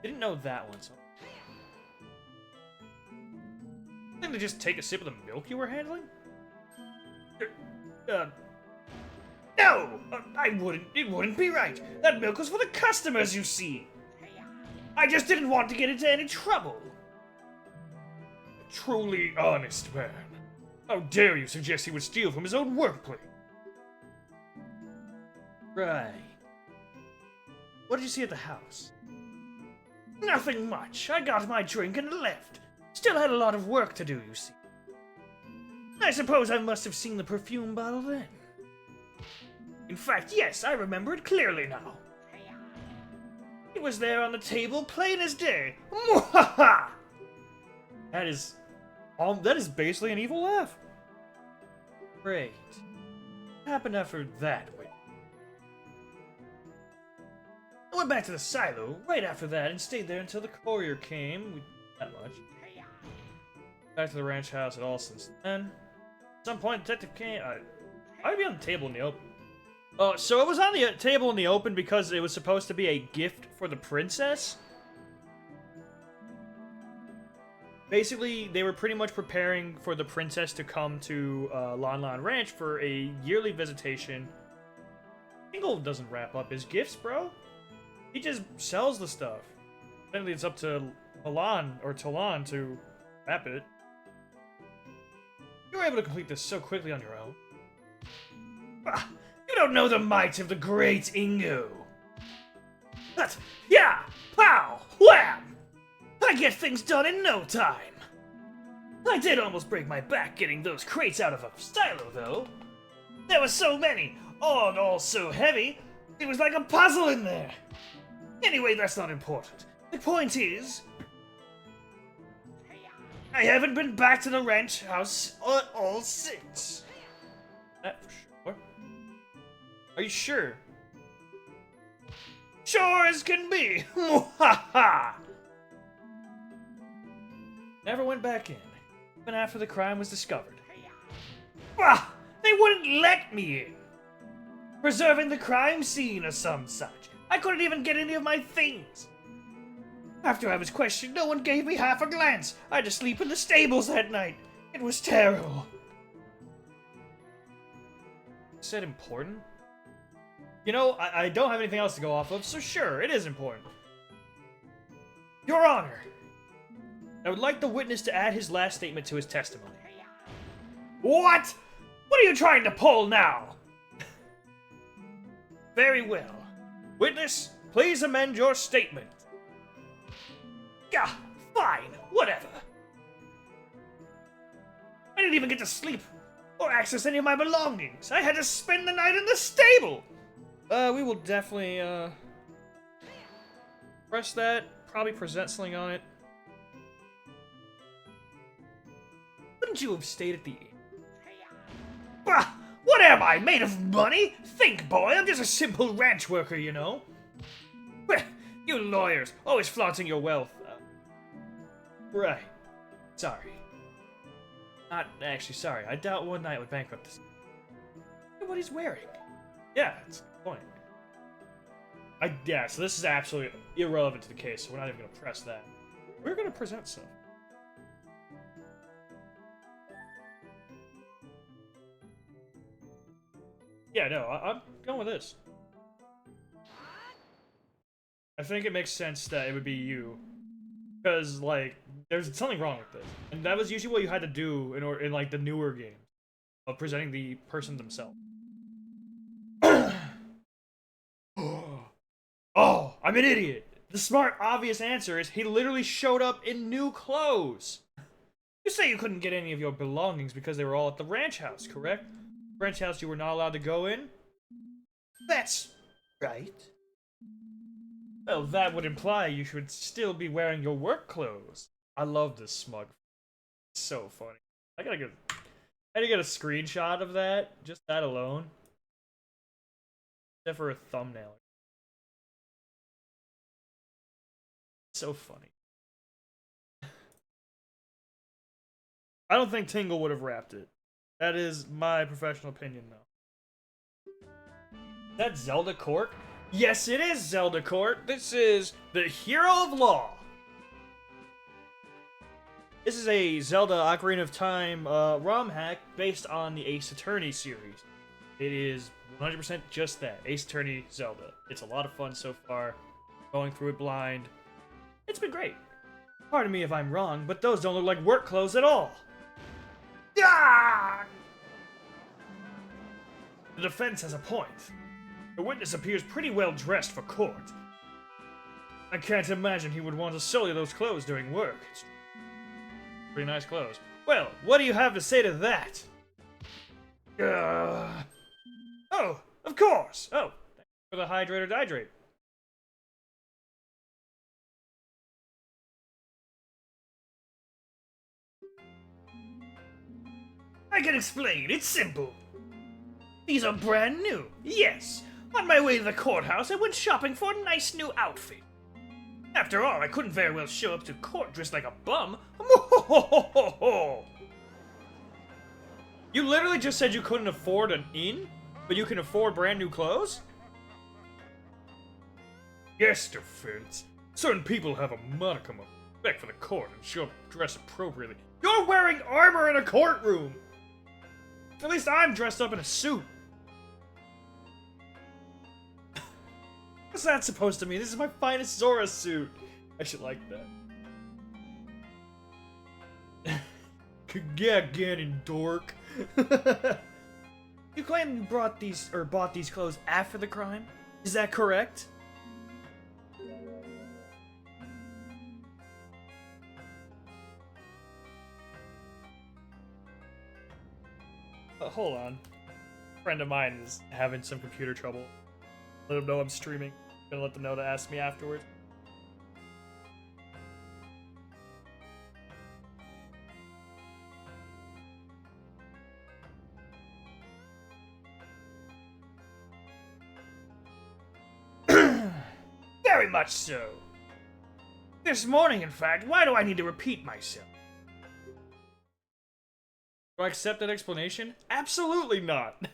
Speaker 1: Didn't know that one, so... Think to just take a sip of the milk you were handling? No! It wouldn't be right. That milk was for the customers, you see. I just didn't want to get into any trouble. A truly honest man. How dare you suggest he would steal from his own workplace? Right. What did you see at the house? Nothing much. I got my drink and left. Still had a lot of work to do, you see. I suppose I must have seen the perfume bottle then. In fact, yes, I remember it clearly now. It was there on the table, plain as day. Mwahaha! That is basically an evil laugh. Great. What happened after that? Wait. I went back to the silo right after that and stayed there until the courier came. Not much. Back to the ranch house at all since then. At some point, Detective came. I'd be on the table in the open. So it was on the table in the open because it was supposed to be a gift for the princess. Basically, they were pretty much preparing for the princess to come to Lon Lon Ranch for a yearly visitation. Tingle doesn't wrap up his gifts, bro. He just sells the stuff. Apparently, it's up to Milan or Talon to wrap it. You were able to complete this so quickly on your own. You don't know the might of the great Ingo. But, yeah! Wham! I get things done in no time. I did almost break my back getting those crates out of a silo, though. There were so many, all so heavy, it was like a puzzle in there. Anyway, that's not important. The point is, I haven't been back to the ranch house all since. That for sure. Are you sure? Sure as can be. Never went back in, even after the crime was discovered. Ah, they wouldn't let me in. Preserving the crime scene or some such. I couldn't even get any of my things. After I was questioned, no one gave me half a glance. I had to sleep in the stables that night. It was terrible. Is that important? You know, I don't have anything else to go off of, so sure, it is important. Your Honor, I would like the witness to add his last statement to his testimony. What? What are you trying to pull now? Very well. Witness, please amend your statement. Yeah, fine, whatever. I didn't even get to sleep or access any of my belongings. I had to spend the night in the stable. We will definitely, press that, probably present something on it. Wouldn't you have stayed at the inn? Bah! What am I, made of money? Think, boy, I'm just a simple ranch worker, you know. Well, you lawyers, always flaunting your wealth. Right. Sorry. Not actually sorry. I doubt one night would bankrupt this. Look at what he's wearing. Yeah, that's a good point. Yeah, so this is absolutely irrelevant to the case, so we're not even going to press that. We're going to present stuff. Yeah, no, I'm going with this. I think it makes sense that it would be you. Because, like, there's something wrong with this. And that was usually what you had to do in like, the newer games. Of presenting the person themselves. Oh, I'm an idiot! The smart, obvious answer is he literally showed up in new clothes! You say you couldn't get any of your belongings because they were all at the ranch house, correct? Ranch house you were not allowed to go in? That's right. Well, that would imply you should still be wearing your work clothes. I love this smug. It's so funny. I had to get a screenshot of that, just that alone. Except for a thumbnail. So funny. I don't think Tingle would have wrapped it. That is my professional opinion, though. Is that Zelda Court? Yes, it is Zelda Court. This is the Hero of Law. This is a Zelda Ocarina of Time ROM hack based on the Ace Attorney series. It is 100% just that. Ace Attorney Zelda. It's a lot of fun so far. Going through it blind. It's been great. Pardon me if I'm wrong, but those don't look like work clothes at all. Ah! The defense has a point. The witness appears pretty well dressed for court. I can't imagine he would want to sully those clothes during work. It's pretty nice clothes. Well, what do you have to say to that? Oh, of course. Oh, thanks for the hydrate or dihydrate. I can explain. It's simple. These are brand new. Yes. On my way to the courthouse, I went shopping for a nice new outfit. After all, I couldn't very well show up to court dressed like a bum. You literally just said you couldn't afford an inn, but you can afford brand new clothes? Yes, defense. Certain people have a modicum of respect for the court and show up dressed appropriately. You're wearing armor in a courtroom! At least I'm dressed up in a suit. What's that supposed to mean? This is my finest Zora suit. I should like that. Yeah, Ganon, dork. You claim you bought these clothes after the crime? Is that correct? Hold on. A friend of mine is having some computer trouble. Let him know I'm streaming. I'm gonna let them know to ask me afterwards. Very much so. This morning, in fact, why do I need to repeat myself? Do I accept that explanation? Absolutely not.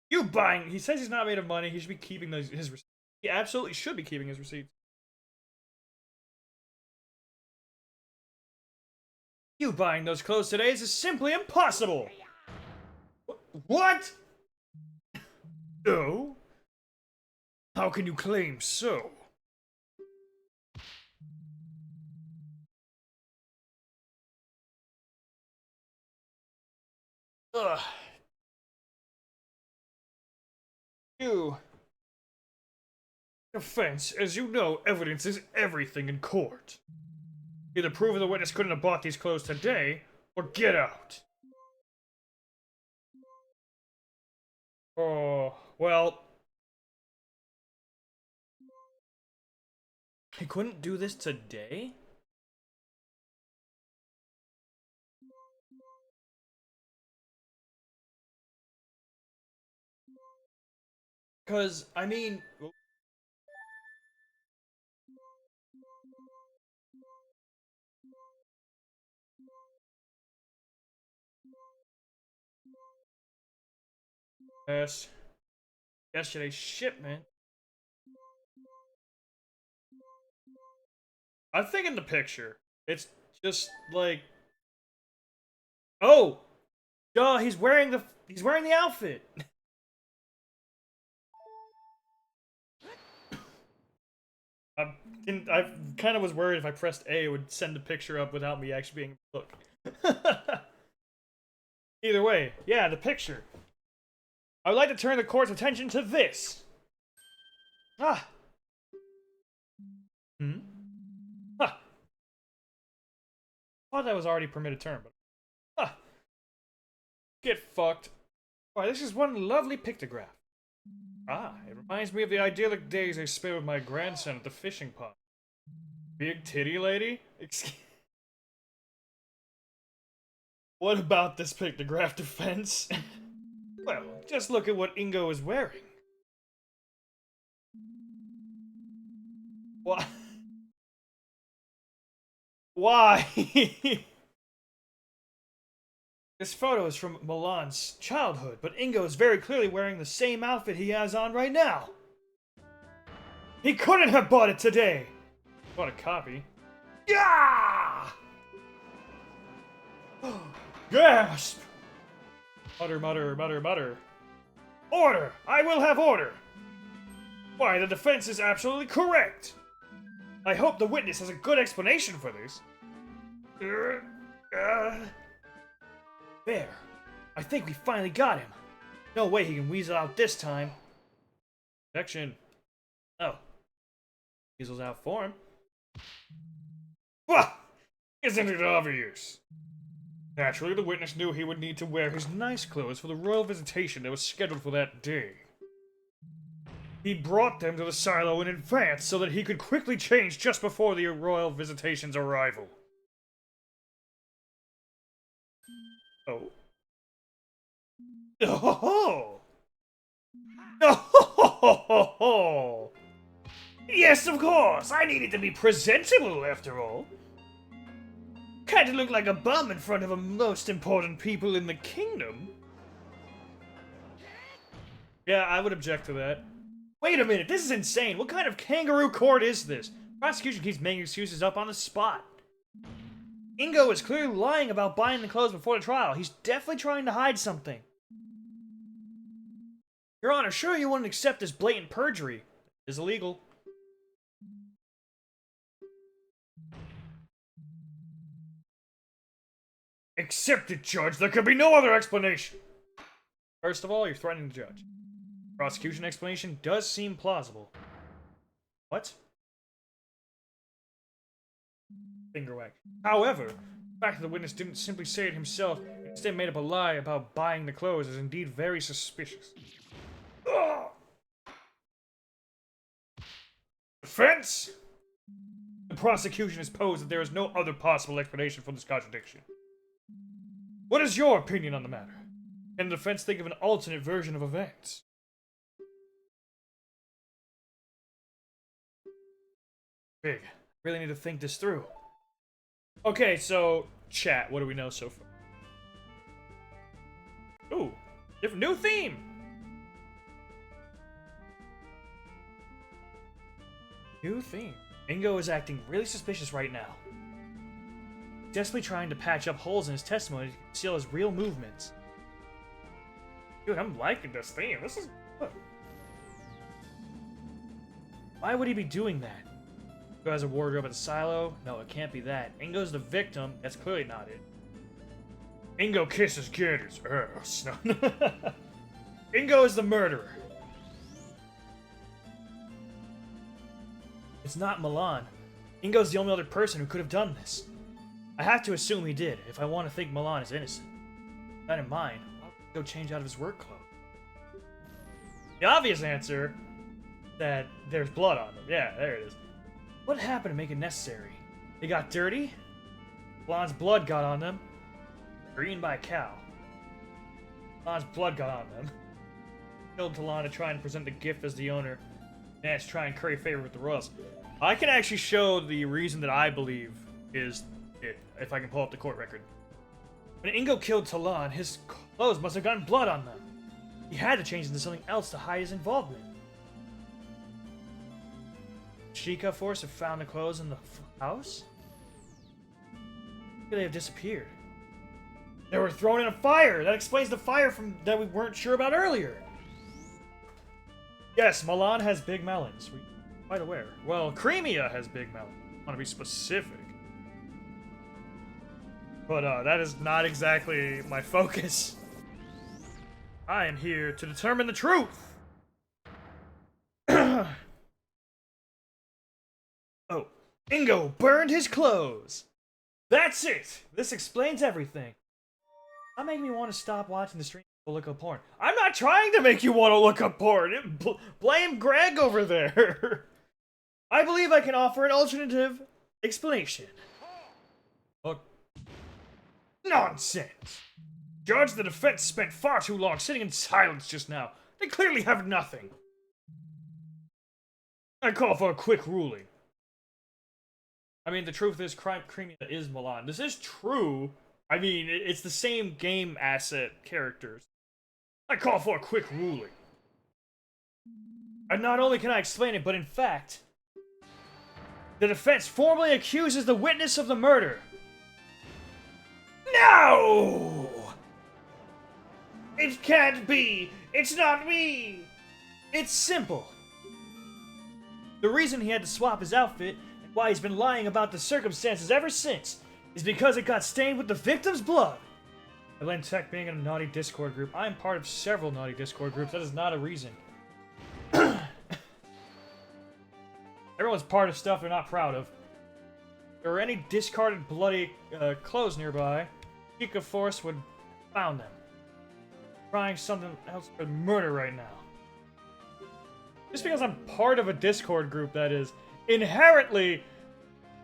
Speaker 1: You buying? He says he's not made of money. He should be keeping his receipts. He absolutely should be keeping his receipts. You buying those clothes today is simply impossible. What? No. How can you claim so? Ugh. You. Defense, as you know, evidence is everything in court. Either prove the witness couldn't have bought these clothes today, or get out. Oh, well. He couldn't do this today? Because, I mean... Yes. Yesterday's shipment. I'm thinking the picture. It's just like... Oh! Duh, he's wearing the outfit! I kind of was worried if I pressed A, it would send the picture up without me actually being able to look. Either way, yeah, the picture. I would like to turn the court's attention to this. Ah. Hmm? Huh. I thought that was already permitted term, but... Huh. Get fucked. Why, this is one lovely pictograph. Ah, it reminds me of the idyllic days I spent with my grandson at the fishing pond. Big titty lady? Excuse... What about this pictograph defense? Well, just look at what Ingo is wearing. Why? Why? This photo is from Milan's childhood, but Ingo is very clearly wearing the same outfit he has on right now. He couldn't have bought it today. Bought a copy. Yeah! Gasp! Mutter, mutter, mutter, mutter. Order! I will have order! Why, the defense is absolutely correct! I hope the witness has a good explanation for this. There. I think we finally got him. No way he can weasel out this time. Objection. Oh. Weasel's out for him. Wah! Isn't it obvious? Naturally, the witness knew he would need to wear his nice clothes for the royal visitation that was scheduled for that day. He brought them to the silo in advance so that he could quickly change just before the royal visitation's arrival. Oh. Oh! Oh! Yes, of course! I needed to be presentable, after all. Can't look like a bum in front of the most important people in the kingdom. Yeah, I would object to that. Wait a minute, this is insane. What kind of kangaroo court is this? Prosecution keeps making excuses up on the spot. Ingo is clearly lying about buying the clothes before the trial. He's definitely trying to hide something. Your Honor, sure you wouldn't accept this blatant perjury. It is illegal. Accept it, Judge. There could be no other explanation. First of all, you're threatening the judge. Prosecution explanation does seem plausible. What? Finger wag. However, the fact that the witness didn't simply say it himself, and instead made up a lie about buying the clothes is indeed very suspicious. Ugh. Defense! The prosecution has posed that there is no other possible explanation for this contradiction. What is your opinion on the matter? Can the defense think of an alternate version of events? Big. Really need to think this through. Okay, so, chat, what do we know so far? Ooh, different new theme! New theme. Ingo is acting really suspicious right now. Desperately trying to patch up holes in his testimony to conceal his real movements. Dude, I'm liking this theme. This is good. Why would he be doing that? Ingo has a wardrobe at the silo? No, it can't be that. Ingo's the victim. That's clearly not it. Ingo kisses Gerda's ass. No. Ingo is the murderer. It's not Milan. Ingo's the only other person who could have done this. I have to assume he did, if I want to think Milan is innocent. With that in mind, why would he go change out of his work clothes? The obvious answer, that there's blood on them. Yeah, there it is. What happened to make it necessary? They got dirty? Milan's blood got on them. Or eaten by a cow. Milan's blood got on them. Killed Talon to try and present the gift as the owner. And to try and curry favor with the royals. I can actually show the reason that I believe is it, if I can pull up the court record. When Ingo killed Talon, his clothes must have gotten blood on them. He had to change into something else to hide his involvement. Sheikah Force have found the clothes in the house? Where could they have disappeared? They were thrown in a fire! That explains the fire from that we weren't sure about earlier! Yes, Milan has big melons. We're quite aware. Well, Cremia has big melons. I want to be specific. But that is not exactly my focus. I am here to determine the truth! Oh. Ingo burned his clothes! That's it! This explains everything. That made me want to stop watching the stream and look up porn. I'm not trying to make you want to look up porn! Blame Greg over there! I believe I can offer an alternative explanation. Look. Nonsense! Judge, the defense spent far too long sitting in silence just now. They clearly have nothing. I call for a quick ruling. I mean, the truth is, Cremia is Milan. This is true. I mean, it's the same game asset characters. I call for a quick ruling. And not only can I explain it, but in fact, the defense formally accuses the witness of the murder. No! It can't be! It's not me! It's simple. The reason he had to swap his outfit, and why he's been lying about the circumstances ever since, is because it got stained with the victim's blood. Tech being in a naughty Discord group. I am part of several naughty Discord groups. That is not a reason. Everyone's part of stuff they're not proud of. If there were any discarded bloody clothes nearby, Sheikah Force would have found them. Trying something else for murder right now. Just because I'm part of a Discord group that is inherently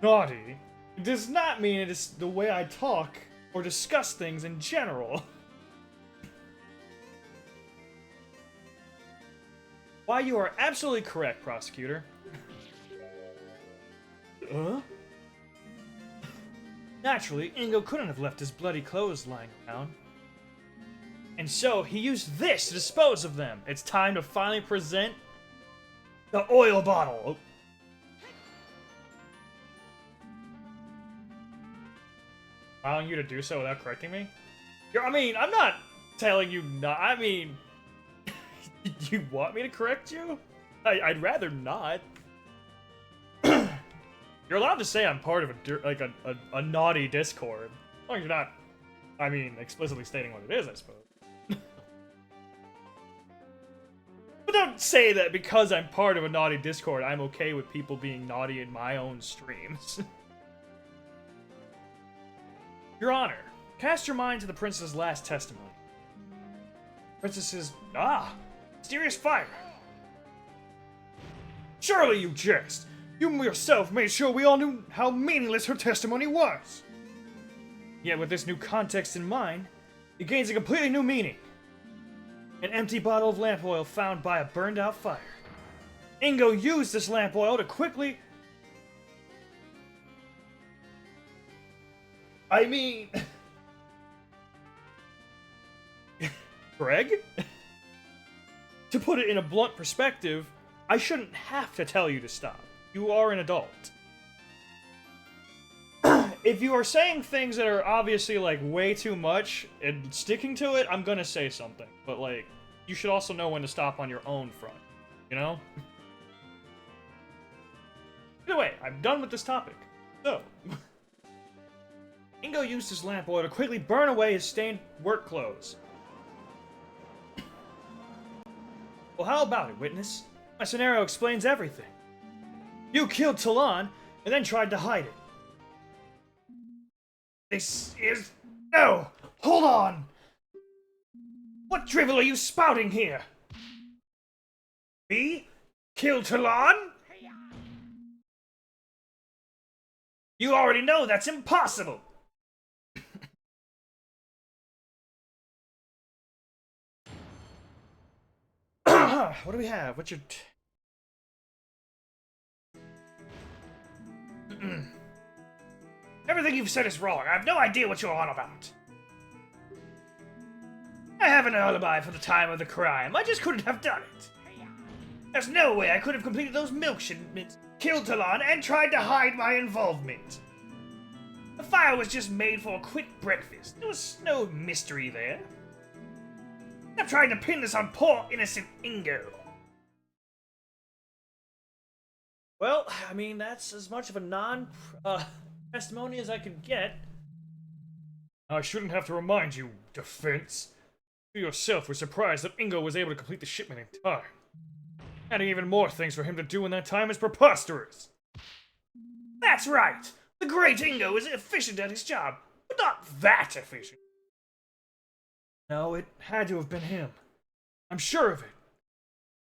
Speaker 1: naughty does not mean it is the way I talk or discuss things in general. Why, you are absolutely correct, prosecutor. Naturally, Ingo couldn't have left his bloody clothes lying around. And so, he used this to dispose of them. It's time to finally present the oil bottle. Oh. Allowing you to do so without correcting me? I mean, I'm not telling you not. I mean, you want me to correct you? I'd rather not. You're allowed to say I'm part of a naughty Discord. As long as you're not, I mean, explicitly stating what it is, I suppose. But don't say that because I'm part of a naughty Discord, I'm okay with people being naughty in my own streams. Your Honor, cast your mind to the Princess's last testimony. Princess's... mysterious fire. Surely you jest! You yourself made sure we all knew how meaningless her testimony was! Yet with this new context in mind, it gains a completely new meaning. An empty bottle of lamp oil found by a burned out fire. Ingo used this lamp oil to quickly... I mean... Greg? To put it in a blunt perspective, I shouldn't have to tell you to stop. You are an adult. If you are saying things that are obviously, like, way too much and sticking to it, I'm gonna say something. But, like, you should also know when to stop on your own front. You know? Either way, I'm done with this topic. So... Ingo used his lamp oil to quickly burn away his stained work clothes. Well, how about it, witness? My scenario explains everything. You killed Talon, and then tried to hide it. This is... No! Hold on! What drivel are you spouting here? Me? Kill Talon? You already know that's impossible! What do we have? What's your... Everything you've said is wrong. I have no idea what you're on about. I have an alibi for the time of the crime. I just couldn't have done it. There's no way I could have completed those milk shipments, killed Talon, and tried to hide my involvement. The fire was just made for a quick breakfast. There was no mystery there. I'm trying to pin this on poor innocent Ingo. Well, I mean, that's as much of a testimony as I could get. I shouldn't have to remind you, defense. You yourself were surprised that Ingo was able to complete the shipment in time. Adding even more things for him to do in that time is preposterous. That's right! The great Ingo is efficient at his job, but not that efficient. No, it had to have been him. I'm sure of it.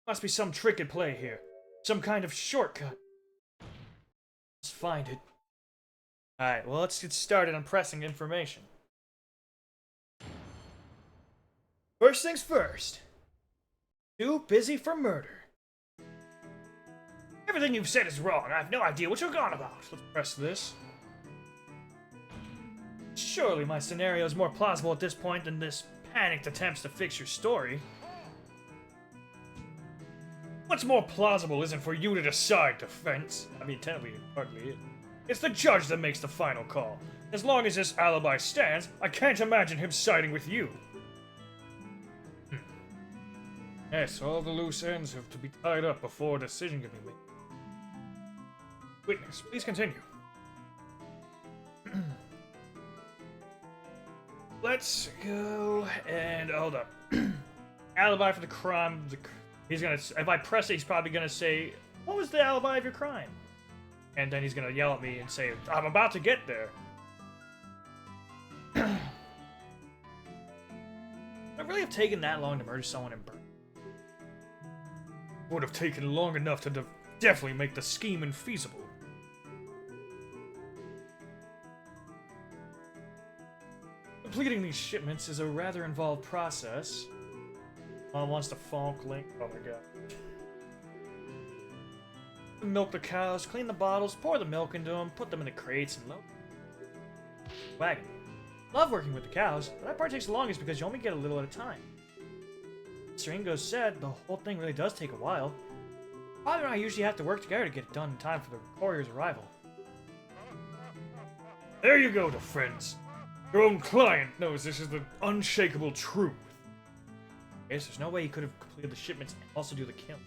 Speaker 1: Must be some trick at play here. Some kind of shortcut. Let's find it. Alright, well, let's get started on pressing information. First things first. Too busy for murder. Everything you've said is wrong. I have no idea what you're on about. Let's press this. Surely my scenario is more plausible at this point than this panicked attempts to fix your story. What's more plausible isn't for you to decide, defense. I mean, technically, it hardly is. It's the judge that makes the final call. As long as this alibi stands, I can't imagine him siding with you. Yes, all the loose ends have to be tied up before a decision can be made. Witness, please continue. Let's go and hold up. Alibi for the crime. He's gonna. If I press it, he's probably gonna say, "What was the alibi of your crime?" And then he's gonna yell at me and say, "I'm about to get there." Would I really have taken that long to murder someone and burn? Would have taken long enough to definitely make the scheme infeasible. Completing these shipments is a rather involved process. Mom wants to funk Link. Oh my god. Milk the cows, clean the bottles, pour the milk into them, put them in the crates, and load wagon. Love working with the cows, but that part takes the longest because you only get a little at a time. Mr. Ingo said the whole thing really does take a while. Father and I usually have to work together to get it done in time for the courier's arrival. There you go, friends. Your own client knows this is the unshakable truth. Yes, there's no way he could have completed the shipments and also do the kill. In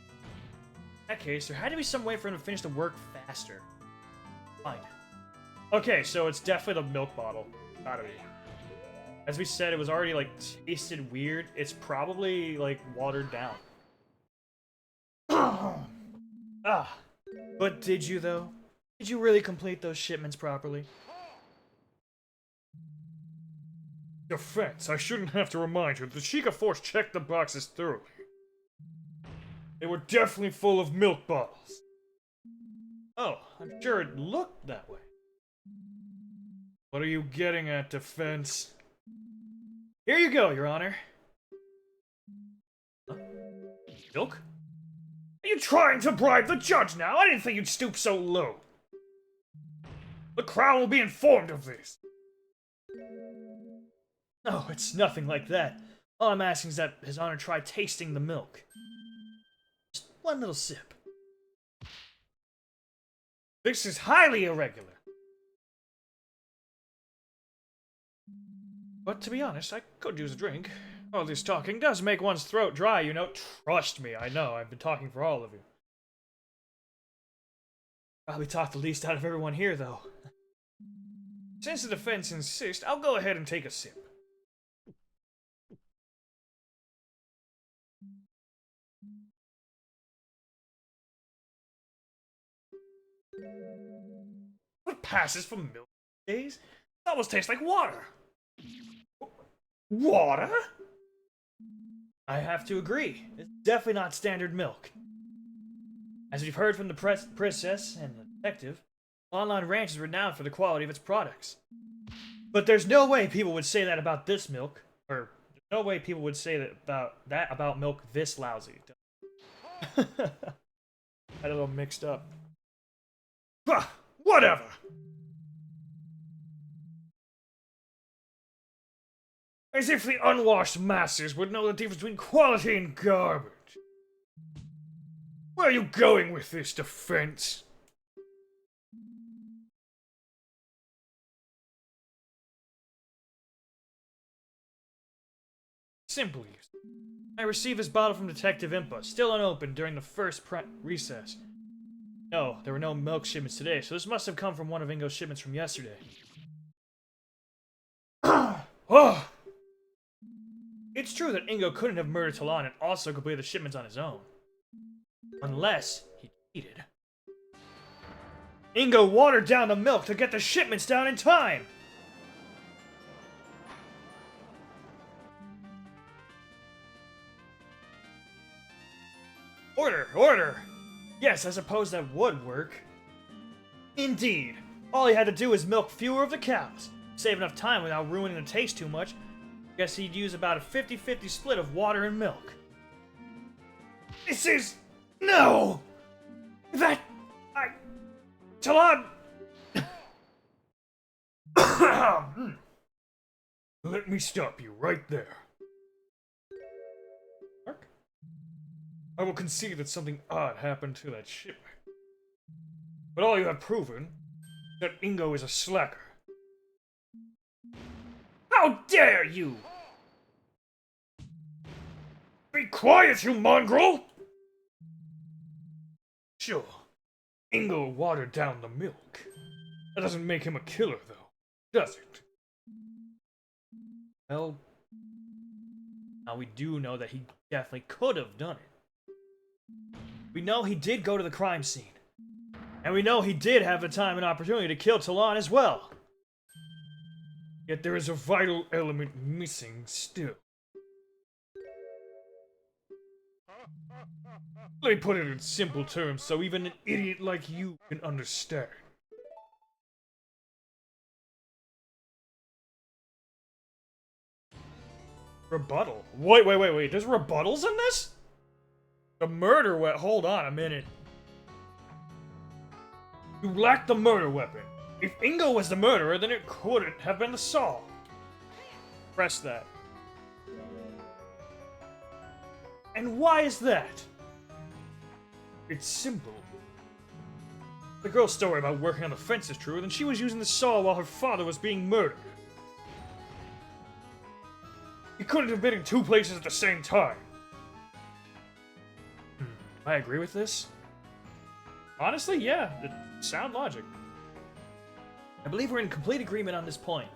Speaker 1: that case, there had to be some way for him to finish the work faster. Fine. Okay, so it's definitely the milk bottle. Gotta be. As we said, it was already, like, tasted weird. It's probably, like, watered down. But did you, though? Did you really complete those shipments properly? Defense, I shouldn't have to remind you, the Sheikah Force checked the boxes thoroughly. They were definitely full of milk bottles. Oh, I'm sure it looked that way. What are you getting at, Defense? Here you go, Your Honor. Huh? Milk? Are you trying to bribe the judge now? I didn't think you'd stoop so low. The Crown will be informed of this. No, it's nothing like that. All I'm asking is that His Honor try tasting the milk. Just one little sip. This is highly irregular. But to be honest, I could use a drink. All this talking does make one's throat dry, you know. Trust me, I know. I've been talking for all of you. Probably talked the least out of everyone here, though. Since the defense insists, I'll go ahead and take a sip. What passes for milk these days? It almost tastes like water. Water? I have to agree. It's definitely not standard milk. As we've heard from the princess and the detective, Online Ranch is renowned for the quality of its products. But there's no way people would say that about this milk, or there's no way people would say that about milk this lousy. Had a little mixed up. Bah, whatever. As if the unwashed masses would know the difference between quality and garbage. Where are you going with this, Defense? Simply, I received this bottle from Detective Impa, still unopened during the first recess. No, there were no milk shipments today, so this must have come from one of Ingo's shipments from yesterday. Oh! It's true that Ingo couldn't have murdered Talon and also completed the shipments on his own. Unless he cheated. Ingo watered down the milk to get the shipments down in time! Order! Order! Yes, I suppose that would work. Indeed. All he had to do was milk fewer of the cows. Save enough time without ruining the taste too much. Guess he'd use about a 50-50 split of water and milk. This is... No! That... Talon... Let me stop you right there. Mark? I will concede that something odd happened to that shipment. But all you have proven is that Ingo is a slacker. How dare you! Be quiet, you mongrel! Sure, Ingo watered down the milk. That doesn't make him a killer, though, does it? Well, now we do know that he definitely could have done it. We know he did go to the crime scene. And we know he did have the time and opportunity to kill Talon as well. Yet there is a vital element missing still. Let me put it in simple terms so even an idiot like you can understand. Rebuttal? Wait. There's rebuttals in this? The murder weapon. Hold on a minute. You lack the murder weapon. If Ingo was the murderer, then it couldn't have been the saw. Press that. And why is that? It's simple. The girl's story about working on the fence is true, then she was using the saw while her father was being murdered. He couldn't have been in two places at the same time. I agree with this. Honestly, yeah, it's sound logic. I believe we're in complete agreement on this point.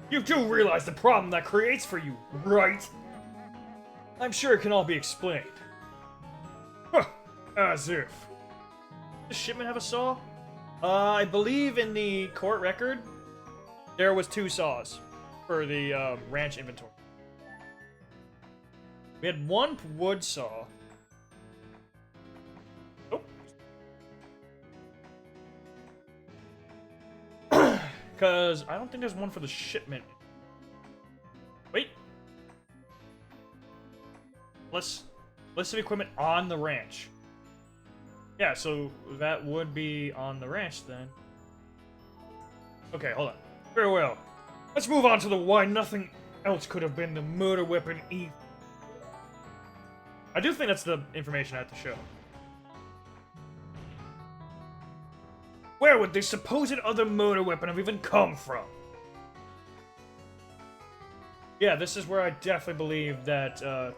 Speaker 1: You do realize the problem that creates for you, right? I'm sure it can all be explained. Huh, as if. Does shipment have a saw? I believe in the court record, there was 2 saws for the ranch inventory. We had 1 wood saw. Oh. Because I don't think there's one for the shipment. Wait. List of equipment on the ranch. Yeah, so that would be on the ranch then. Okay, hold on. Very well. Let's move on to the why nothing else could have been the murder weapon either. I do think that's the information I have to show. Where would this supposed other murder weapon have even come from? Yeah, this is where I definitely believe that,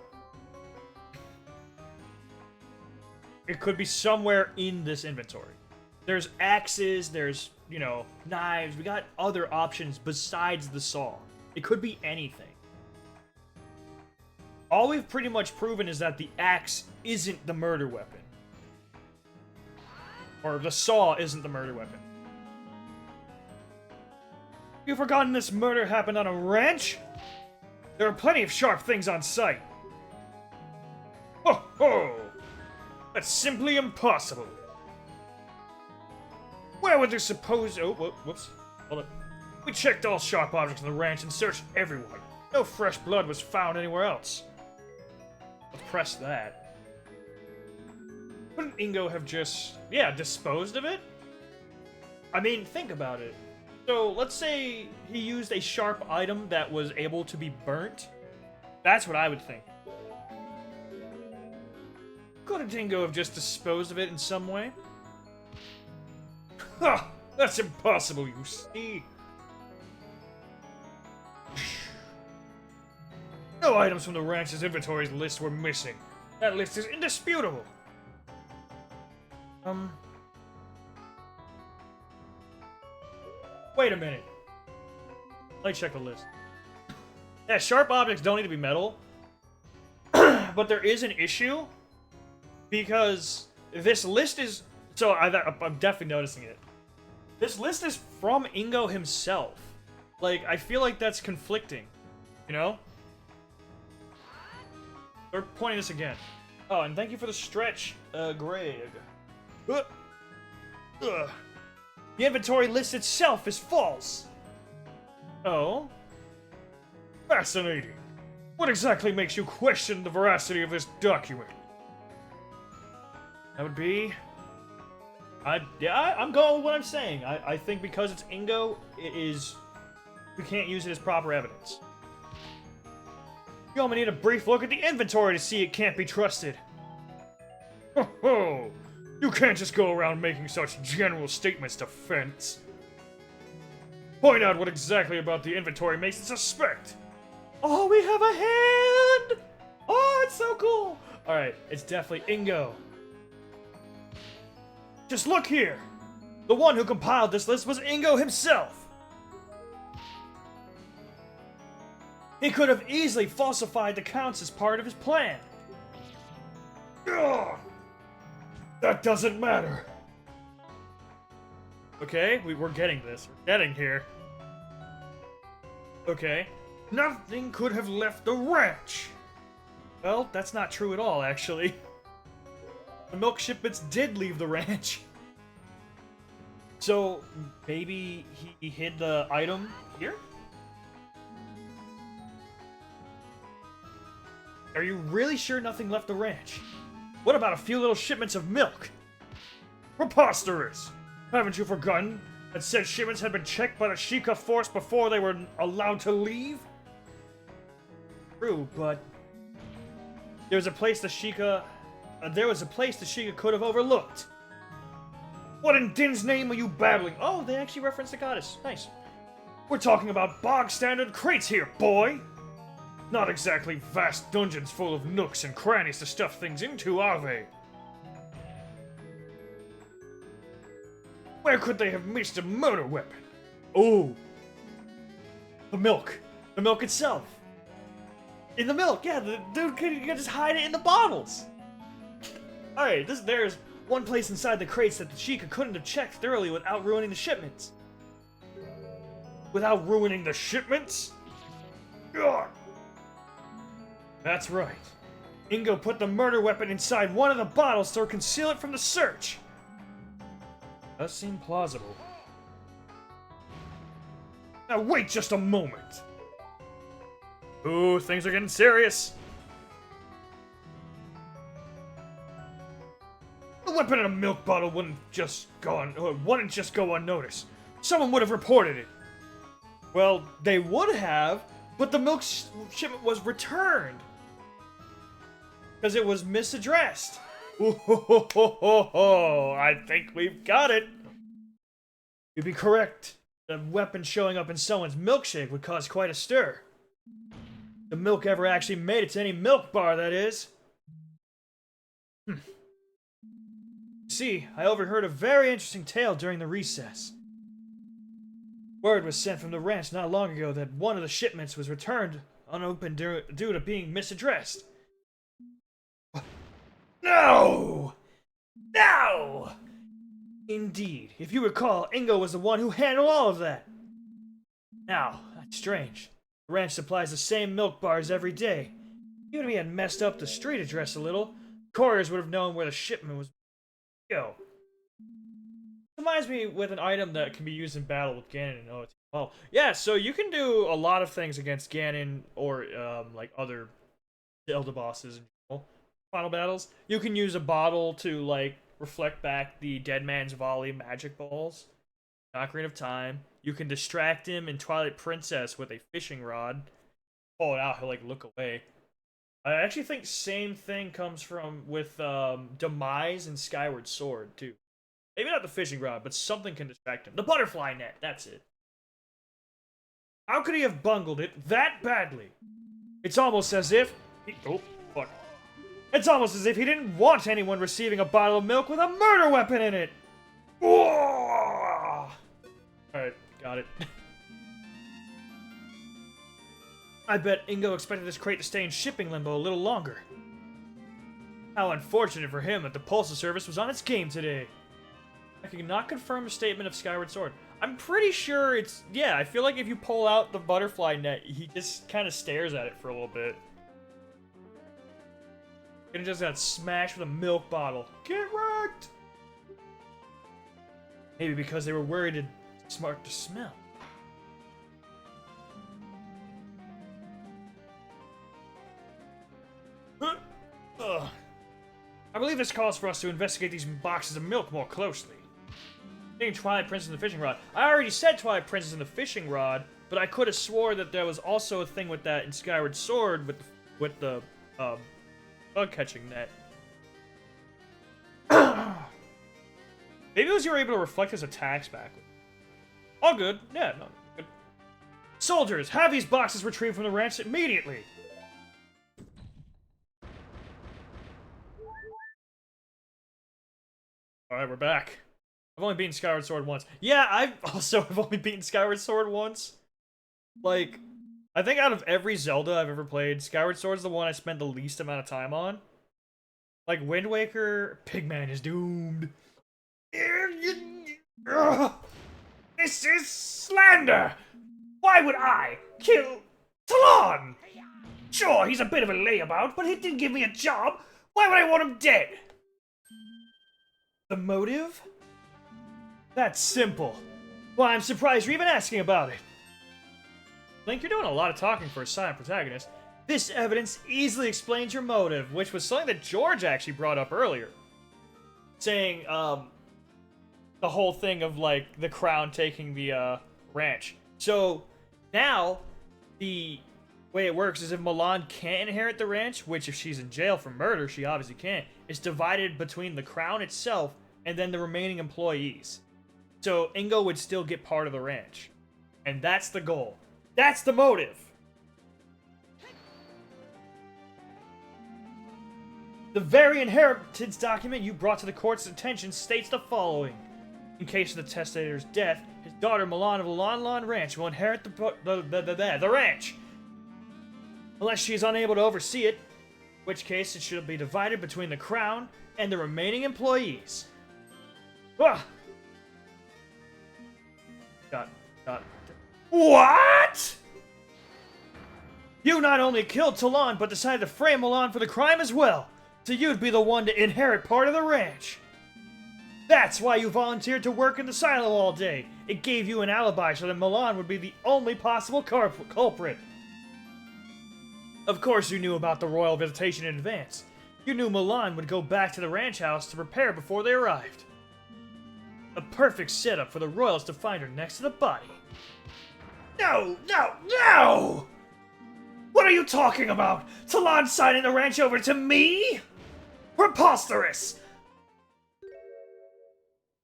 Speaker 1: it could be somewhere in this inventory. There's axes, there's, you know, knives. We got other options besides the saw. It could be anything. All we've pretty much proven is that the axe isn't the murder weapon. Or the saw isn't the murder weapon. You've forgotten this murder happened on a ranch? There are plenty of sharp things on site. Ho ho! That's simply impossible. Where would they suppose... Oh, whoops. Hold up. We checked all sharp objects on the ranch and searched everywhere. No fresh blood was found anywhere else. Let's press that. Wouldn't Ingo have just... yeah, disposed of it? I mean, think about it. So, let's say he used a sharp item that was able to be burnt. That's what I would think. Couldn't Ingo have just disposed of it in some way? Ha! That's impossible, you see. No items from the ranch's inventories list were missing. That list is indisputable. Wait a minute. Let me check the list. Yeah, sharp objects don't need to be metal. But there is an issue. Because this list is... so, I'm definitely noticing it. This list is from Ingo himself. Like, I feel like that's conflicting. You know? They're pointing this again. Oh, and thank you for the stretch, Greg. The inventory list itself is false. Oh? Fascinating. What exactly makes you question the veracity of this document? That would be... I'm going with what I'm saying. I think because it's Ingo, it is... we can't use it as proper evidence. You only need a brief look at the inventory to see it can't be trusted. Ho ho! You can't just go around making such general statements to Fence. Point out what exactly about the inventory makes it suspect. Oh, we have a hand! Oh, it's so cool! Alright, it's definitely Ingo. Just look here! The one who compiled this list was Ingo himself! He could have easily falsified the counts as part of his plan. Ugh! That doesn't matter. Okay, we're getting this. We're getting here. Okay. Nothing could have left the ranch! Well, that's not true at all, actually. The milk shipments did leave the ranch. So, maybe he hid the item here? Are you really sure nothing left the ranch? What about a few little shipments of milk? Preposterous! Haven't you forgotten that said shipments had been checked by the Sheikah force before they were allowed to leave? True, but... there was a place the Sheikah could have overlooked. What in Din's name are you babbling? Oh, they actually referenced the goddess. Nice. We're talking about bog-standard crates here, boy! Not exactly vast dungeons full of nooks and crannies to stuff things into, are they? Where could they have missed a murder weapon? Oh! The milk. The milk itself. In the milk, yeah, the dude could just hide it in the bottles. Alright, there's one place inside the crates that the Sheikah couldn't have checked thoroughly without ruining the shipments. without ruining the shipments? Ugh. That's right. Ingo put the murder weapon inside one of the bottles to conceal it from the search. Does seem plausible. Now wait just a moment. Ooh, things are getting serious. The weapon in a milk bottle wouldn't just go unnoticed. Someone would have reported it. Well, they would have, but the milk shipment was returned. Because it was misaddressed. Ooh, I think we've got it. You'd be correct. The weapon showing up in someone's milkshake would cause quite a stir. The milk ever actually made it to any milk bar, that is. See, I overheard a very interesting tale during the recess. Word was sent from the ranch not long ago that one of the shipments was returned unopened due to being misaddressed. No! No! Indeed, if you recall, Ingo was the one who handled all of that. Now, that's strange. The ranch supplies the same milk bars every day. Even if he had messed up the street address a little, couriers would have known where the shipment was. Go. Reminds me with an item that can be used in battle with Ganon and OT. Oh, yeah, so you can do a lot of things against Ganon or like other Zelda bosses in general. Final battles. You can use a bottle to like reflect back the Dead Man's Volley magic balls. Ocarina of Time. You can distract him in Twilight Princess with a fishing rod. Pull it out, he'll like look away. I actually think same thing comes from with Demise and Skyward Sword too. Maybe not the fishing rod, but something can distract him. The butterfly net, that's it. How could he have bungled it that badly? It's almost as if oh, fuck. It's almost as if he didn't want anyone receiving a bottle of milk with a murder weapon in it. Alright, got it. I bet Ingo expected this crate to stay in shipping limbo a little longer. How unfortunate for him that the Postal Service was on its game today. I cannot confirm a statement of Skyward Sword. I'm pretty sure it's... Yeah, I feel like if you pull out the butterfly net, he just kind of stares at it for a little bit. And just got smashed with a milk bottle. Get wrecked! Maybe because they were worried it's smart to smell. Ugh. I believe this calls for us to investigate these boxes of milk more closely. Being Twilight Princess and the Fishing Rod. I already said Twilight Princess and the Fishing Rod, but I could have swore that there was also a thing with that in Skyward Sword with the bug-catching net. Maybe it was you were able to reflect his attacks back. All good. Yeah, no, good. Soldiers, have these boxes retrieved from the ranch immediately! Alright, we're back. I've only beaten Skyward Sword once. Yeah, I've only beaten Skyward Sword once. Like, I think out of every Zelda I've ever played, Skyward Sword's the one I spent the least amount of time on. Like, Wind Waker, Pigman is doomed. This is slander! Why would I kill Talon? Sure, he's a bit of a layabout, but he did give me a job. Why would I want him dead? The motive? That's simple. Well, I'm surprised you're even asking about it. Link, you're doing a lot of talking for a silent protagonist. This evidence easily explains your motive, which was something that George actually brought up earlier. Saying, the whole thing of, like, the crown taking the, ranch. So, now, the way it works is if Milan can't inherit the ranch, which if she's in jail for murder, she obviously can't, it's divided between the crown itself and then the remaining employees. So, Ingo would still get part of the ranch. And that's the goal. That's the motive! The very inheritance document you brought to the court's attention states the following. In case of the testator's death, his daughter Milan of the Lon Lon Ranch will inherit the ranch. Unless she is unable to oversee it, in which case it should be divided between the crown and the remaining employees. Ah! What? You not only killed Talon, but decided to frame Milan for the crime as well. So you'd be the one to inherit part of the ranch. That's why you volunteered to work in the silo all day. It gave you an alibi so that Milan would be the only possible culprit. Of course you knew about the royal visitation in advance. You knew Milan would go back to the ranch house to prepare before they arrived. A perfect setup for the royals to find her next to the body. No! What are you talking about? Talon signing the ranch over to me? Preposterous!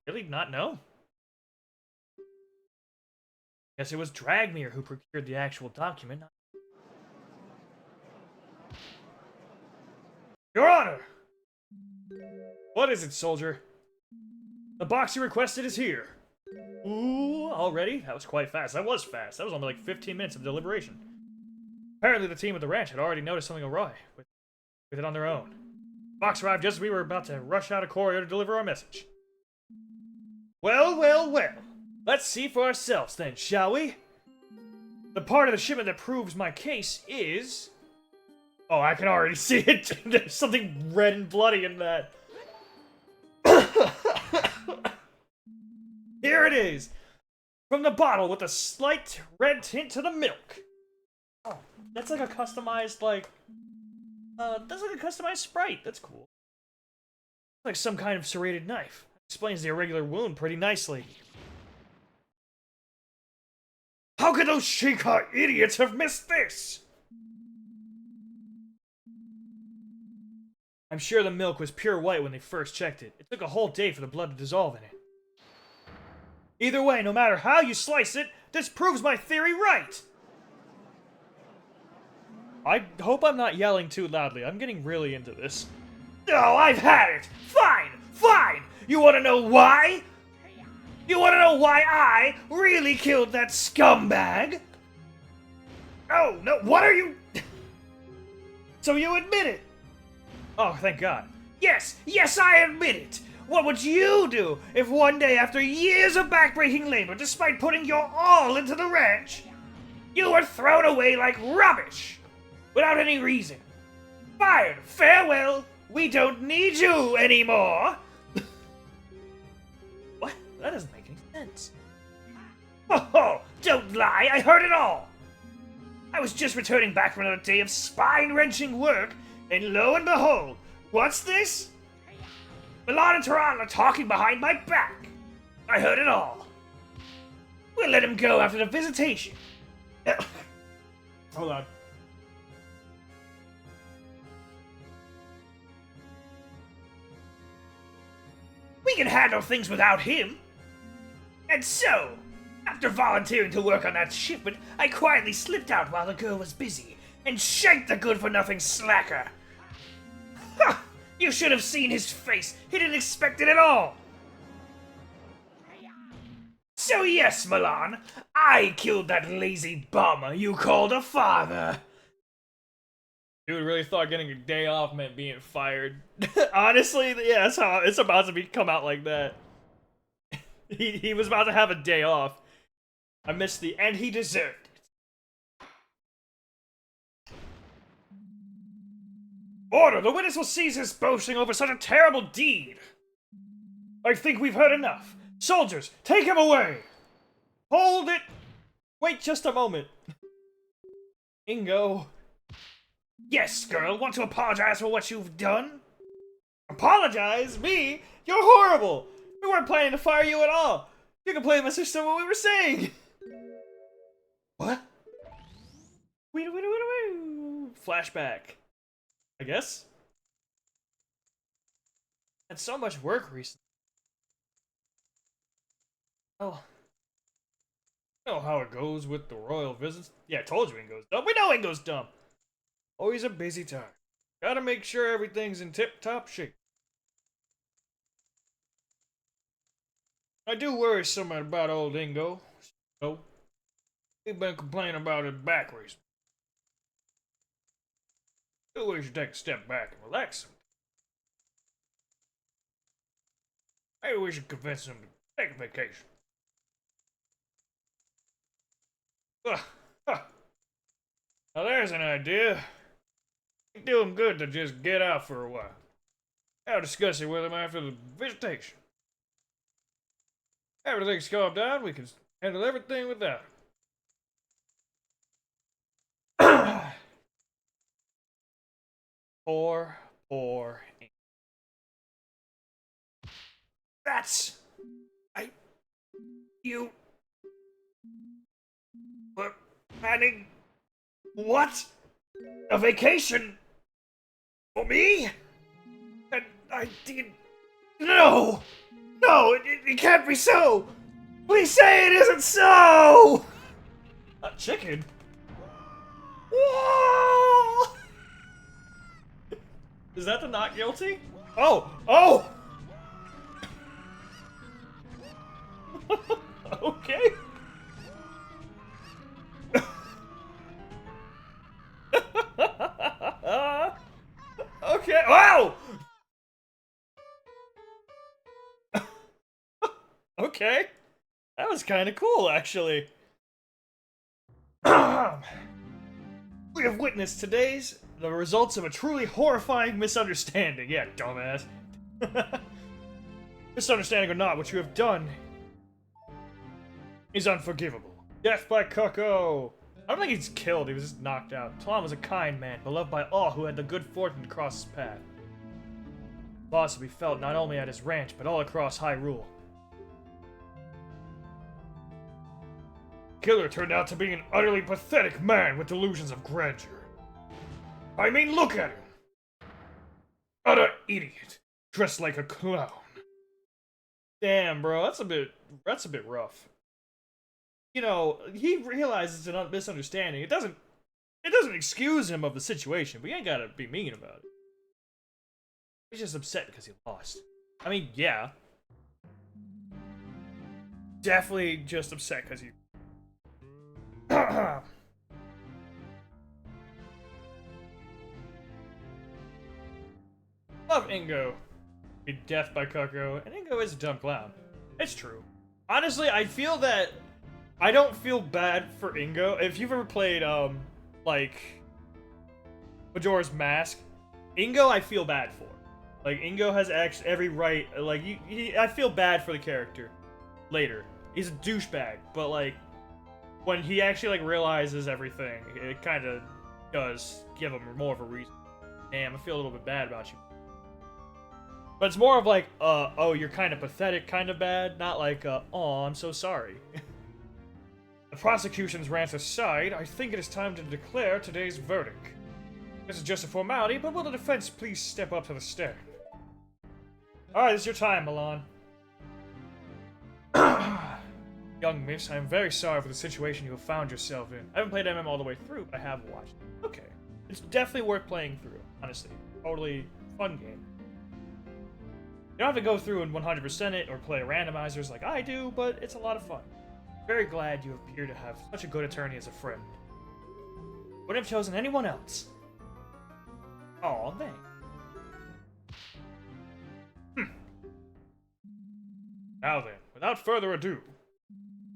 Speaker 1: Really not know? Guess it was Dragmere who procured the actual document. Your Honor! What is it, soldier? The box you requested is here. Ooh, already? That was quite fast. That was fast. That was only like 15 minutes of deliberation. Apparently the team at the ranch had already noticed something awry with it on their own. The box arrived just as we were about to rush out a courier to deliver our message. Well. Let's see for ourselves then, shall we? The part of the shipment that proves my case is... Oh, I can already see it. There's something red and bloody in that. Here it is. From the bottle with a slight red tint to the milk. Oh, that's like a customized, that's like a customized Sprite. That's cool. Like some kind of serrated knife. Explains the irregular wound pretty nicely. How could those Sheikah idiots have missed this? I'm sure the milk was pure white when they first checked it. It took a whole day for the blood to dissolve in it. Either way, no matter how you slice it, this proves my theory right! I hope I'm not yelling too loudly. I'm getting really into this. Oh, I've had it! Fine! You wanna know why? You wanna know why I really killed that scumbag? Oh, no, what are you... So you admit it? Oh, thank God. Yes, I admit it! What would you do if one day, after years of backbreaking labor, despite putting your all into the ranch, you were thrown away like rubbish? Without any reason. Fired! Farewell! We don't need you anymore! What? That doesn't make any sense. Oh, don't lie! I heard it all! I was just returning back from another day of spine-wrenching work, and lo and behold, what's this? Milan and Talon are talking behind my back. I heard it all. We'll let him go after the visitation. Hold on. We can handle things without him. And so, after volunteering to work on that shipment, I quietly slipped out while the girl was busy and shanked the good-for-nothing slacker. Ha! You should have seen his face. He didn't expect it at all. So yes, Milan, I killed that lazy bum you called a father. Dude really thought getting a day off meant being fired. Honestly, yeah, that's how it's about to come out like that. He was about to have a day off. I missed and he deserved it. Order! The witness will cease his boasting over such a terrible deed! I think we've heard enough. Soldiers, take him away! Hold it! Wait just a moment. Ingo. Yes, girl, want to apologize for what you've done? Apologize? Me? You're horrible! We weren't planning to fire you at all! You can play my sister what we were saying! What? Flashback. I guess? Had so much work recently. Oh. You know how it goes with the royal visits? Yeah, I told you Ingo's dumb. We know Ingo's dumb! Always a busy time. Gotta make sure everything's in tip-top shape. I do worry somewhat about old Ingo. So, we've been complaining about his back recently. I feel we should take a step back and relax him. Maybe we should convince him to take a vacation. Ugh, huh. Now there's an idea. It'd do him good to just get out for a while. I'll discuss it with him after the visitation. Everything's calmed down, we can handle everything without him. Poor Ingo. That's... You... were planning... What? A vacation? For me? And I did... No! No, it can't be so! Please say it isn't so! A chicken? Whoa! Is that the not guilty? Oh! Oh! Okay. Okay. Wow! Okay. That was kind of cool, actually. We have witnessed the results of a truly horrifying misunderstanding. Yeah, dumbass. Misunderstanding or not, what you have done is unforgivable. Death by Cucko! I don't think he's killed, he was just knocked out. Talan was a kind man, beloved by all who had the good fortune to cross his path. Loss to be felt not only at his ranch, but all across Hyrule. Killer turned out to be an utterly pathetic man with delusions of grandeur. I mean, look at him! Utter idiot, dressed like a clown. Damn, bro, that's a bit rough. You know, he realizes it's a misunderstanding. It doesn't excuse him of the situation, but you ain't gotta be mean about it. He's just upset because he lost. I mean, yeah. Definitely just upset because he... Love Ingo. Be death by Cucko, and Ingo is a dumb clown. It's true. Honestly, I feel that I don't feel bad for Ingo. If you've ever played, like, Majora's Mask, Ingo I feel bad for. Like, Ingo has actually every right, like, I feel bad for the character. Later. He's a douchebag, but, like, when he actually, like, realizes everything, it kind of does give him more of a reason. Damn, I feel a little bit bad about you. But it's more of like, oh, you're kind of pathetic, kind of bad, not like, oh, I'm so sorry. The prosecution's rant aside, I think it is time to declare today's verdict. This is just a formality, but will the defense please step up to the stand? Alright, it's your time, Milan. Young miss, I am very sorry for the situation you have found yourself in. I haven't played MM all the way through, but I have watched it. Okay. It's definitely worth playing through, honestly. Totally fun game. You don't have to go through and 100% it or play randomizers like I do, but it's a lot of fun. Very glad you appear to have such a good attorney as a friend. Wouldn't have chosen anyone else. Aw, thanks. Now then, without further ado,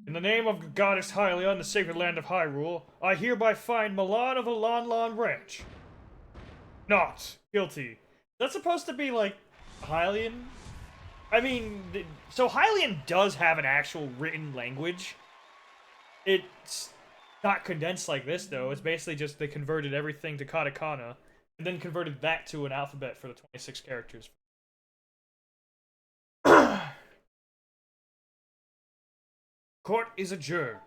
Speaker 1: in the name of Goddess Hylia and the sacred land of Hyrule, I hereby find Milan of the Lon Lon Ranch not guilty. That's supposed to be like Hylian? I mean, so Hylian does have an actual written language. It's not condensed like this, though. It's basically just they converted everything to katakana, and then converted that to an alphabet for the 26 characters. Court is adjourned.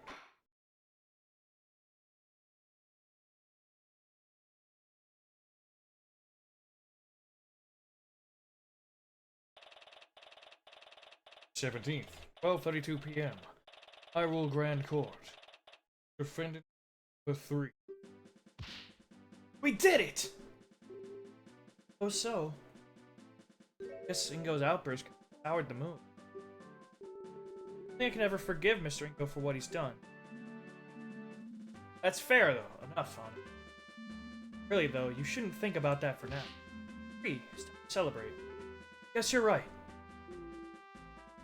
Speaker 1: '17th, 12:32 p.m. Hyrule Grand Court. Defendant for 3. We did it! Oh, so. Guess Ingo's outburst soured the mood. I think I can ever forgive Mr. Ingo for what he's done. That's fair, though. Enough on it. Really, though, you shouldn't think about that for now. It's time to celebrate. Guess you're right.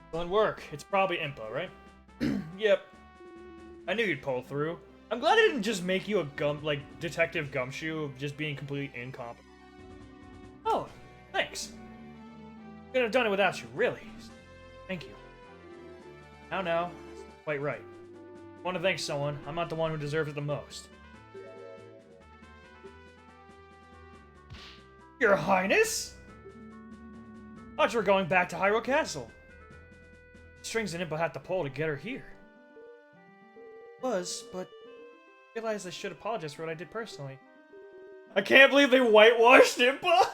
Speaker 1: Excellent work. It's probably Impa, right? Yep. I knew you'd pull through. I'm glad it didn't just make you a Detective Gumshoe of just being completely incompetent. Oh, thanks. Couldn't have done it without you, really. Thank you. Now, that's quite right. I want to thank someone. I'm not the one who deserves it the most. Your Highness? Thought you were going back to Hyrule Castle. Strings an Impa had to pull to get her here. But I realized I should apologize for what I did personally. I can't believe they whitewashed Impa!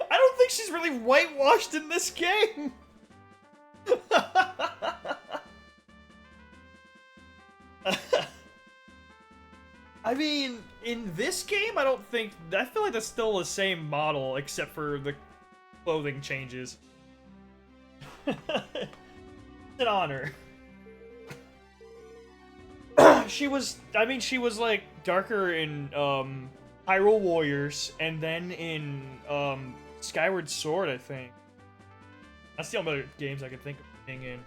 Speaker 1: I don't think she's really whitewashed in this game! I mean, in this game, I feel like that's still the same model, except for the clothing changes. It's an honor. she was like darker in Hyrule Warriors, and then in Skyward Sword, I think. That's the only other games I could think of being in.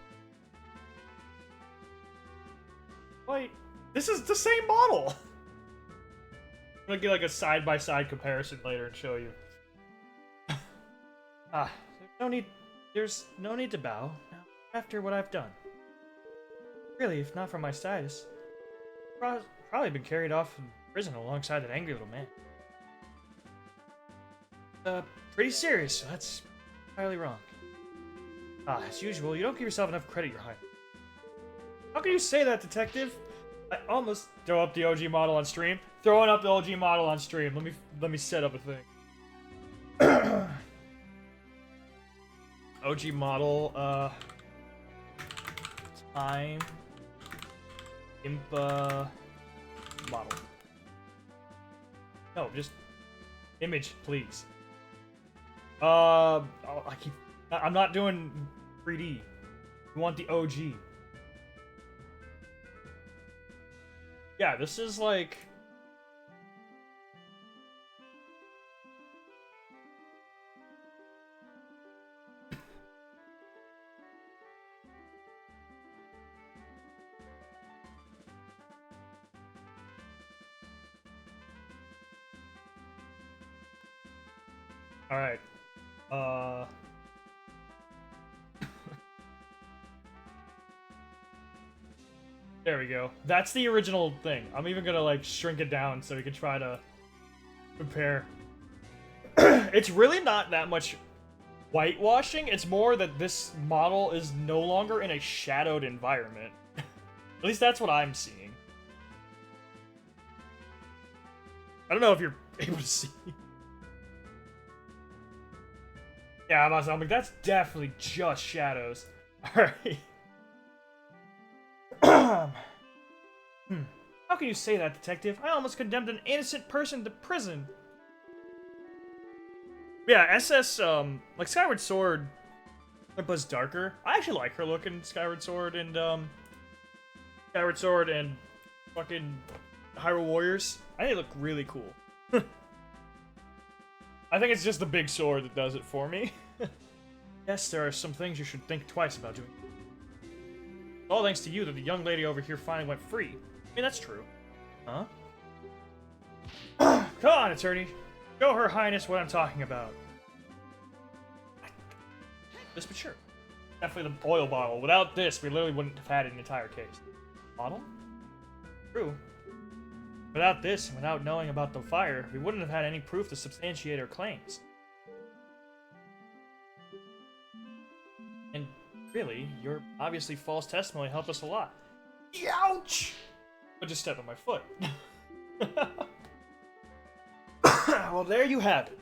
Speaker 1: Wait, this is the same model! I'm gonna get like a side-by-side comparison later and show you. There's no need to bow, after what I've done. Really, if not for my status, probably been carried off from prison alongside that angry little man. Pretty serious, so that's entirely wrong. As usual, you don't give yourself enough credit, Your Highness. How can you say that, Detective? I almost throw up the OG model on stream. Throwing up the OG model on stream. Let me set up a thing. OG model, time, Impa, model. No, just image, please. I'm not doing 3D. We want the OG. Yeah, this is like... Alright. There we go. That's the original thing. I'm even gonna, like, shrink it down so we can try to compare. It's really not that much whitewashing. It's more that this model is no longer in a shadowed environment. At least that's what I'm seeing. I don't know if you're able to see. Yeah, I'm like, that's definitely just shadows. Alright. How can you say that, Detective? I almost condemned an innocent person to prison. Yeah, SS, like Skyward Sword, Impa's darker. I actually like her look in Skyward Sword and fucking Hyrule Warriors. I think they look really cool. I think it's just the big sword that does it for me. Yes, there are some things you should think twice about doing. All thanks to you that the young lady over here finally went free. I mean, that's true. Huh? Come on, attorney. Show Her Highness what I'm talking about. This, but sure. Definitely the oil bottle. Without this, we literally wouldn't have had an entire case. Bottle? True. Without this, and without knowing about the fire, we wouldn't have had any proof to substantiate our claims. And really, your obviously false testimony helped us a lot. Ouch! I just stepped on my foot. Well, there you have it.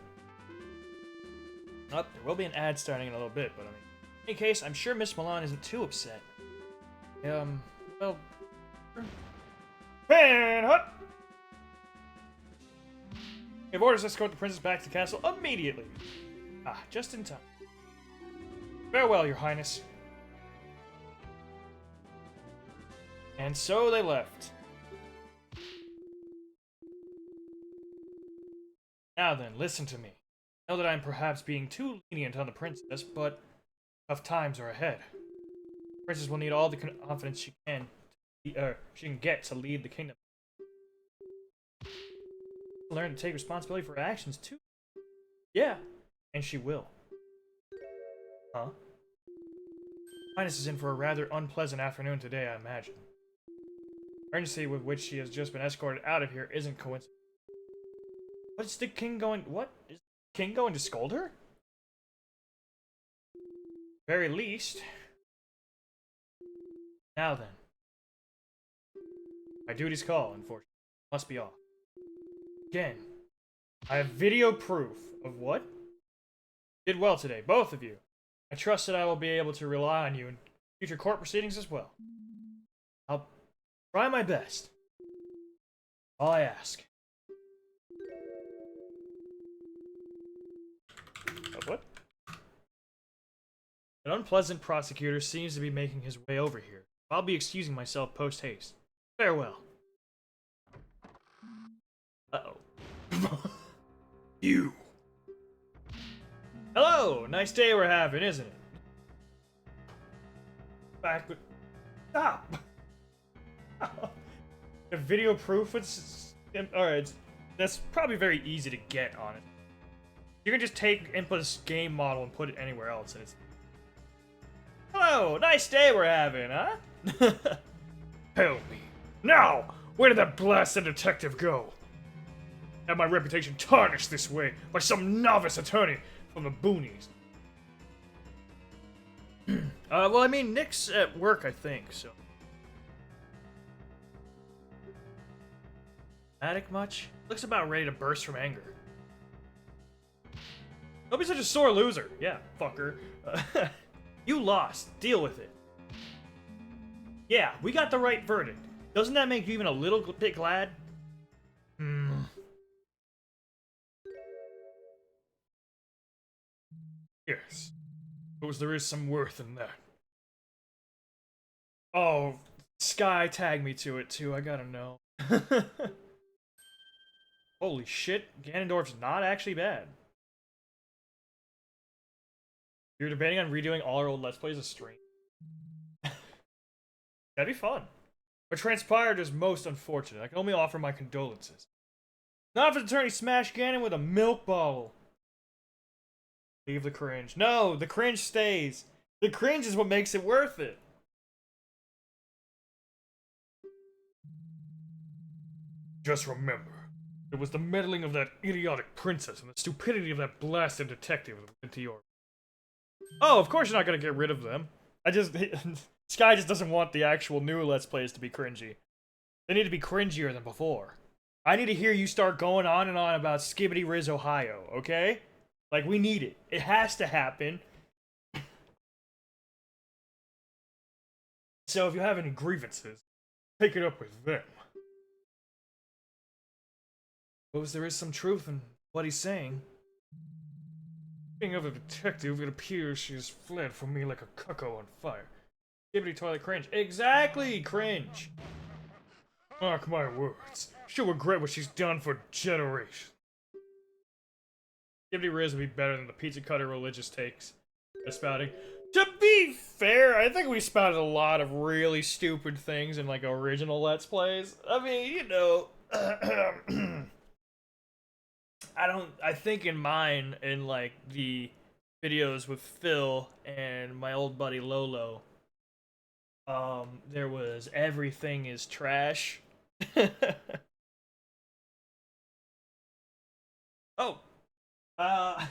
Speaker 1: Oh, there will be an ad starting in a little bit, but I mean, in any case, I'm sure Miss Milan isn't too upset. Well... Man, hut! We have orders to escort the princess back to the castle immediately. Ah, just in time. Farewell, Your Highness. And so they left. Now then, listen to me. I know that I'm perhaps being too lenient on the princess, but tough times are ahead. The princess will need all the confidence she can she can get to lead the kingdom. Learn to take responsibility for her actions too. Yeah, and she will. Huh? Highness is in for a rather unpleasant afternoon today, I imagine. The urgency with which she has just been escorted out of here isn't coincidental. What's the king going? What is the king going to scold her? Very least. Now then, my duty's call. Unfortunately, must be off. Again, I have video proof of what? Did well today, both of you. I trust that I will be able to rely on you in future court proceedings as well. I'll try my best. All I ask. What? An unpleasant prosecutor seems to be making his way over here. I'll be excusing myself post-haste. Farewell. Uh-oh. You. Hello! Nice day we're having, isn't it? Back with... Stop! The video proof was... Alright, that's probably very easy to get on it. You can just take Input's game model and put it anywhere else, and it's... Hello! Nice day we're having, huh? Help me. Now! Where did that blasted detective go? Have my reputation tarnished this way by some novice attorney from the boonies. Well, I mean, Nick's at work, I think, so... Attic much? Looks about ready to burst from anger. Don't be such a sore loser. Yeah, fucker. You lost. Deal with it. Yeah, we got the right verdict. Doesn't that make you even a little bit glad? Yes. Because there is some worth in that. Oh, Sky tagged me to it too, I gotta know. Holy shit, Ganondorf's not actually bad. You're debating on redoing all our old Let's Plays as stream. That'd be fun. What transpired is most unfortunate. I can only offer my condolences. Not if the attorney smashed Ganon with a milk bottle. Leave the cringe. No, the cringe stays. The cringe is what makes it worth it. Just remember, it was the meddling of that idiotic princess and the stupidity of that blasted detective that went to your... Oh, of course you're not gonna get rid of them. Sky just doesn't want the actual new Let's Plays to be cringy. They need to be cringier than before. I need to hear you start going on and on about Skibidi Riz, Ohio, okay? Like, we need it. It has to happen. So if you have any grievances, take it up with them. Suppose there is some truth in what he's saying. Speaking of the detective, it appears she has fled from me like a cuckoo on fire. Skibidi toilet cringe. Exactly, cringe. Mark my words. She'll regret what she's done for generations. Skibidi Riz would be better than the pizza cutter religious takes. Spouting. To be fair, I think we spouted a lot of really stupid things in like original Let's Plays. I mean, you know, I think in mine, in like the videos with Phil and my old buddy Lolo, there was everything is trash. Oh, I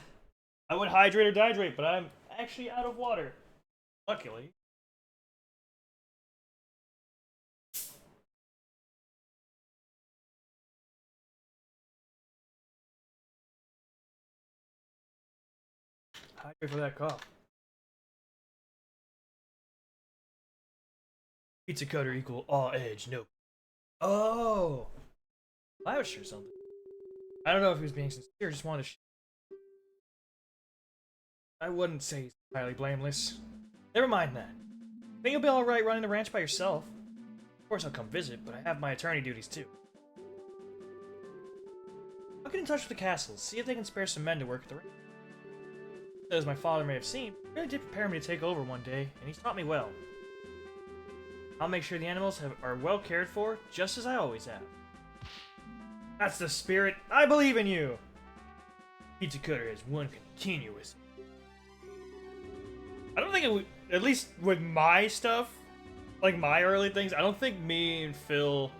Speaker 1: would hydrate or dihydrate, but I'm actually out of water. Luckily. Hydrate for that cough. Pizza cutter equal all edge, no. Oh! I was sure something. I don't know if he was being sincere, just wanted to I wouldn't say he's entirely blameless. Never mind that. Think you'll be alright running the ranch by yourself? Of course I'll come visit, but I have my attorney duties too. I'll get in touch with the castles, see if they can spare some men to work at the ranch. As my father may have seen, he really did prepare me to take over one day, and he's taught me well. I'll make sure the animals are well cared for, just as I always have. That's the spirit. I believe in you. Pizza Cutter is one continuous. I don't think it would, at least with my stuff, like my early things, I don't think me and Phil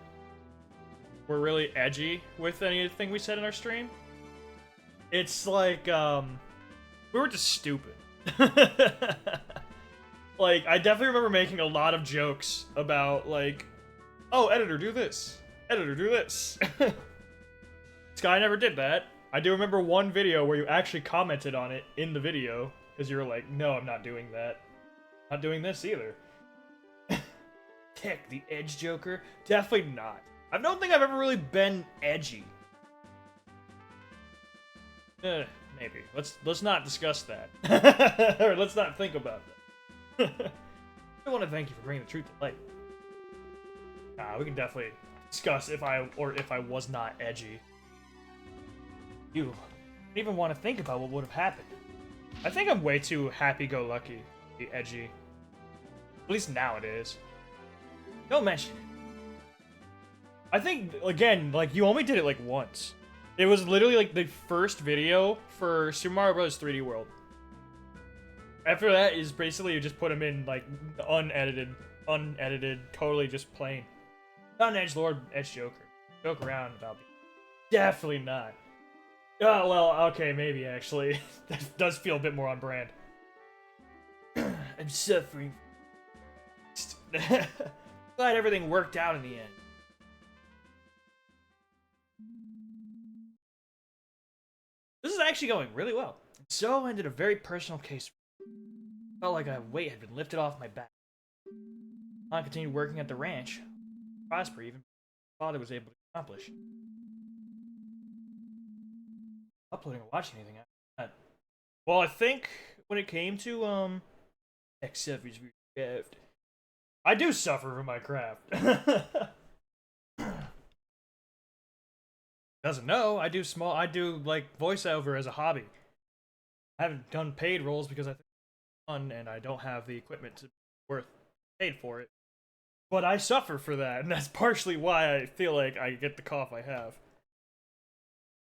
Speaker 1: were really edgy with anything we said in our stream. It's like, we were just stupid. Like, I definitely remember making a lot of jokes about, like, oh, editor, do this. Editor, do this. Sky never did that. I do remember one video where you actually commented on it in the video, because you were like, no, I'm not doing that. Not doing this either. Tech, the edge joker? Definitely not. I don't think I've ever really been edgy. Maybe. Let's not discuss that. Or let's not think about that. I want to thank you for bringing the truth to light. We can definitely discuss if I was not edgy. You don't even want to think about what would have happened. I think I'm way too happy-go-lucky to be edgy. At least nowadays. Don't mention it. I think, again, like, you only did it, like, once. It was literally, like, the first video for Super Mario Bros. 3D World. After that is basically you just put them in, like, unedited, totally just plain. Not an edgelord, edge joker. Joke around about me. Definitely not. Oh, well, okay, maybe, actually. That does feel a bit more on brand. I'm suffering. Glad everything worked out in the end. This is actually going really well. So ended a very personal case. Felt like a weight had been lifted off my back. I continued working at the ranch. Prosper even father was able to accomplish. Uploading or watching anything after that. Well, I think when it came to except craft, I do suffer from my craft. Doesn't know, I do like voiceover as a hobby. I haven't done paid roles because I think it's fun and I don't have the equipment to be worth paid for it. But I suffer for that, and that's partially why I feel like I get the cough I have.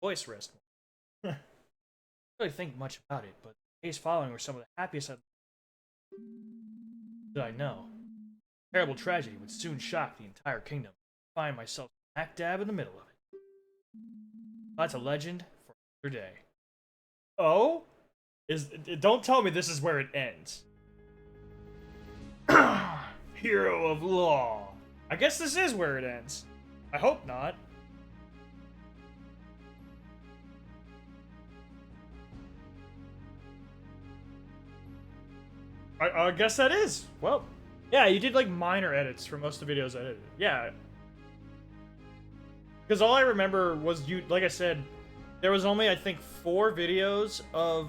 Speaker 1: Voice rest. I don't really think much about it, but the days following were some of the happiest that I know. A terrible tragedy would soon shock the entire kingdom. I find myself smack dab in the middle of it. That's a legend for another day. Oh? Don't tell me this is where it ends. Hero of law. I guess this is where it ends. I hope not. I guess that is. Well, yeah, you did like minor edits for most of the videos I edited. Yeah. Because all I remember was you, like I said, there was only, I think, 4 videos of,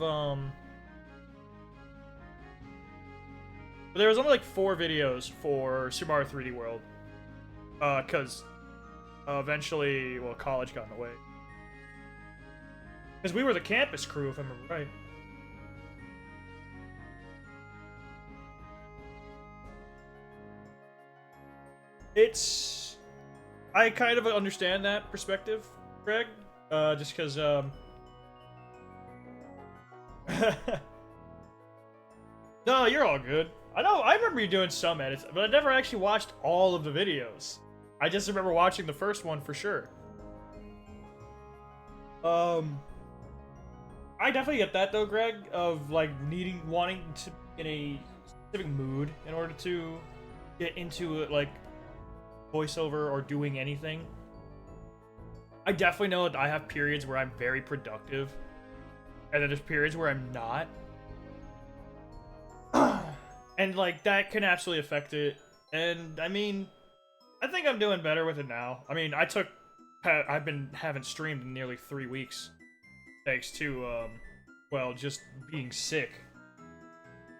Speaker 1: there was only like 4 videos for Super Mario 3D World. Because eventually, well, college got in the way. Because we were the campus crew, if I remember right. I kind of understand that perspective, Greg. Just because, No, you're all good. I remember you doing some edits, but I never actually watched all of the videos. I just remember watching the first one for sure. I definitely get that though, Greg, of like wanting to be in a specific mood in order to get into like voiceover or doing anything. I definitely know that I have periods where I'm very productive, and then there's periods where I'm not. And like that can absolutely affect it. And I mean, I think I'm doing better with it now. I mean, haven't streamed in nearly 3 weeks, thanks to well, just being sick,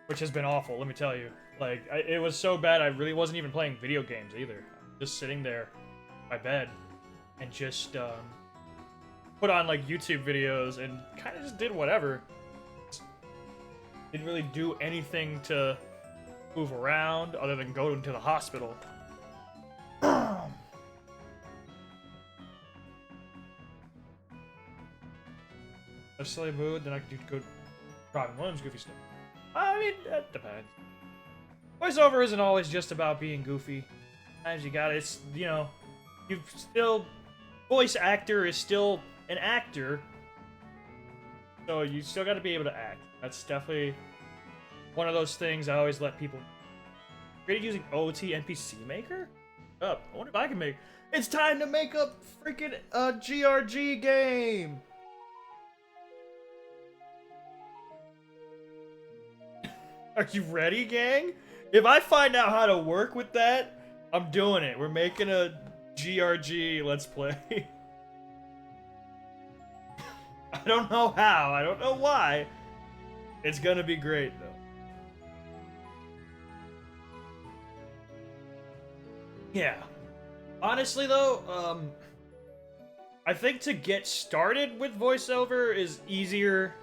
Speaker 1: which has been awful. Let me tell you, like it was so bad. I really wasn't even playing video games either. Just sitting there in my bed and just put on like YouTube videos and kind of just did whatever. Didn't really do anything to move around other than go into the hospital. A silly mood, then I can do good Robin Williams goofy stuff. I mean, that depends. Voiceover isn't always just about being goofy. Sometimes you got it's, you know, you've still, voice actor is still an actor, so you still got to be able to act. That's definitely one of those things I always let people. Created using OT NPC Maker? Up. I wonder if I can make. It's time to make a freaking GRG game. Are you ready, gang? If I find out how to work with that, I'm doing it. We're making a GRG Let's Play. I don't know how. I don't know why. It's gonna be great, though. Yeah. Honestly, though, I think to get started with voiceover is easier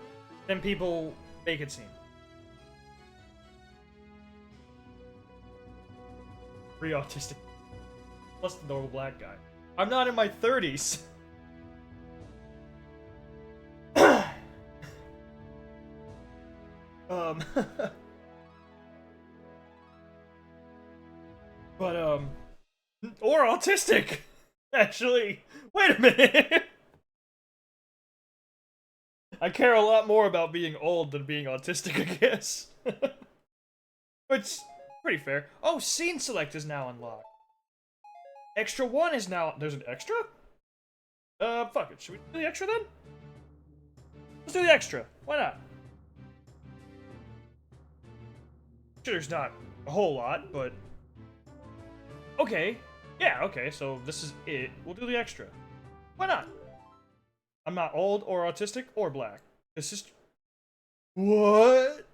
Speaker 1: than people make it seem. Free autistic. Plus the normal black guy. I'm not in my 30s. But, or autistic, actually. Wait a minute. I care a lot more about being old than being autistic, I guess. Which, pretty fair. Oh, scene select is now unlocked. Extra 1 is now, there's an extra? Fuck it. Should we do the extra then? Let's do the extra. Why not? Sure, there's not a whole lot, but... Okay. Yeah, okay, so this is it. We'll do the extra. Why not? I'm not old or autistic or black. This is... What?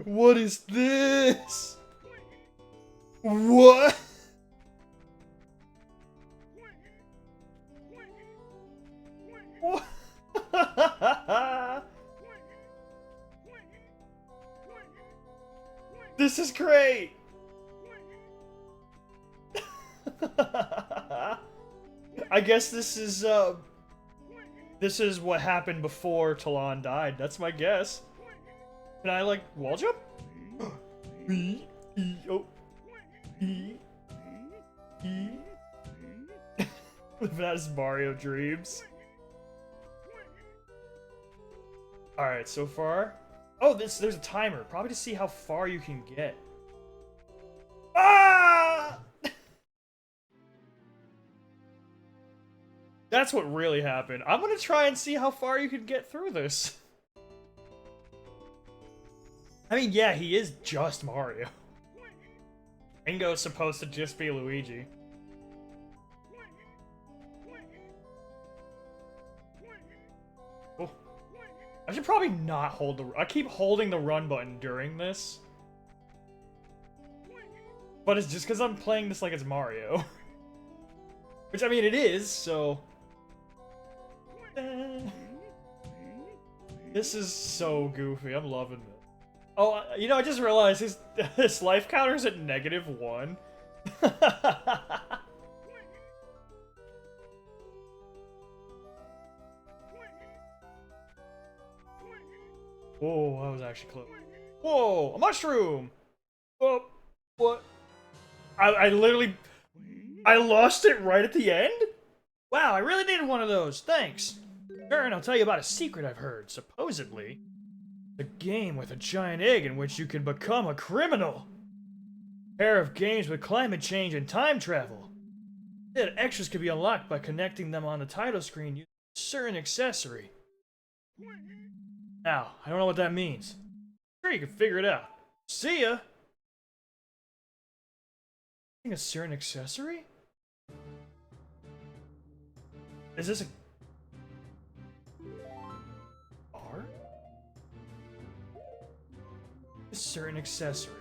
Speaker 1: What is this? What? What? This is great! I guess this is what happened before Talon died. That's my guess. Can I, like, wall jump? That is Mario Dreams. Alright, so far... Oh, there's a timer. Probably to see how far you can get. Ah! That's what really happened. I'm gonna try and see how far you can get through this. I mean, yeah, he is just Mario. Ringo's supposed to just be Luigi. Oh. I should probably not hold the... I keep holding the run button during this. But it's just because I'm playing this like it's Mario. Which, I mean, it is, so... This is so goofy. I'm loving it. Oh, you know, I just realized his life counter's at -1. Whoa, that was actually close. Whoa, a mushroom! Oh, what? I literally... I lost it right at the end? Wow, I really needed one of those. Thanks. Sure, and I'll tell you about a secret I've heard. Supposedly, a game with a giant egg in which you can become a criminal. A pair of games with climate change and time travel. Instead, extras can be unlocked by connecting them on the title screen using a certain accessory. Now, I don't know what that means. Sure, you can figure it out. See ya! A certain accessory? Is this a... R? A certain accessory.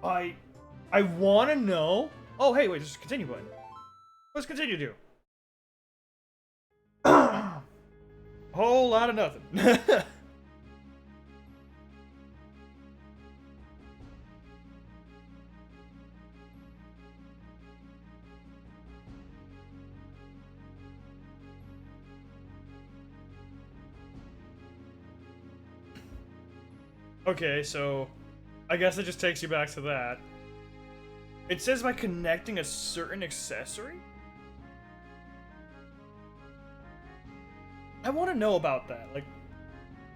Speaker 1: I want to know... Oh, hey, wait, there's a continue button. What's continue do? Whole lot of nothing. Okay, so I guess it just takes you back to that. It says by connecting a certain accessory? I want to know about that. Like,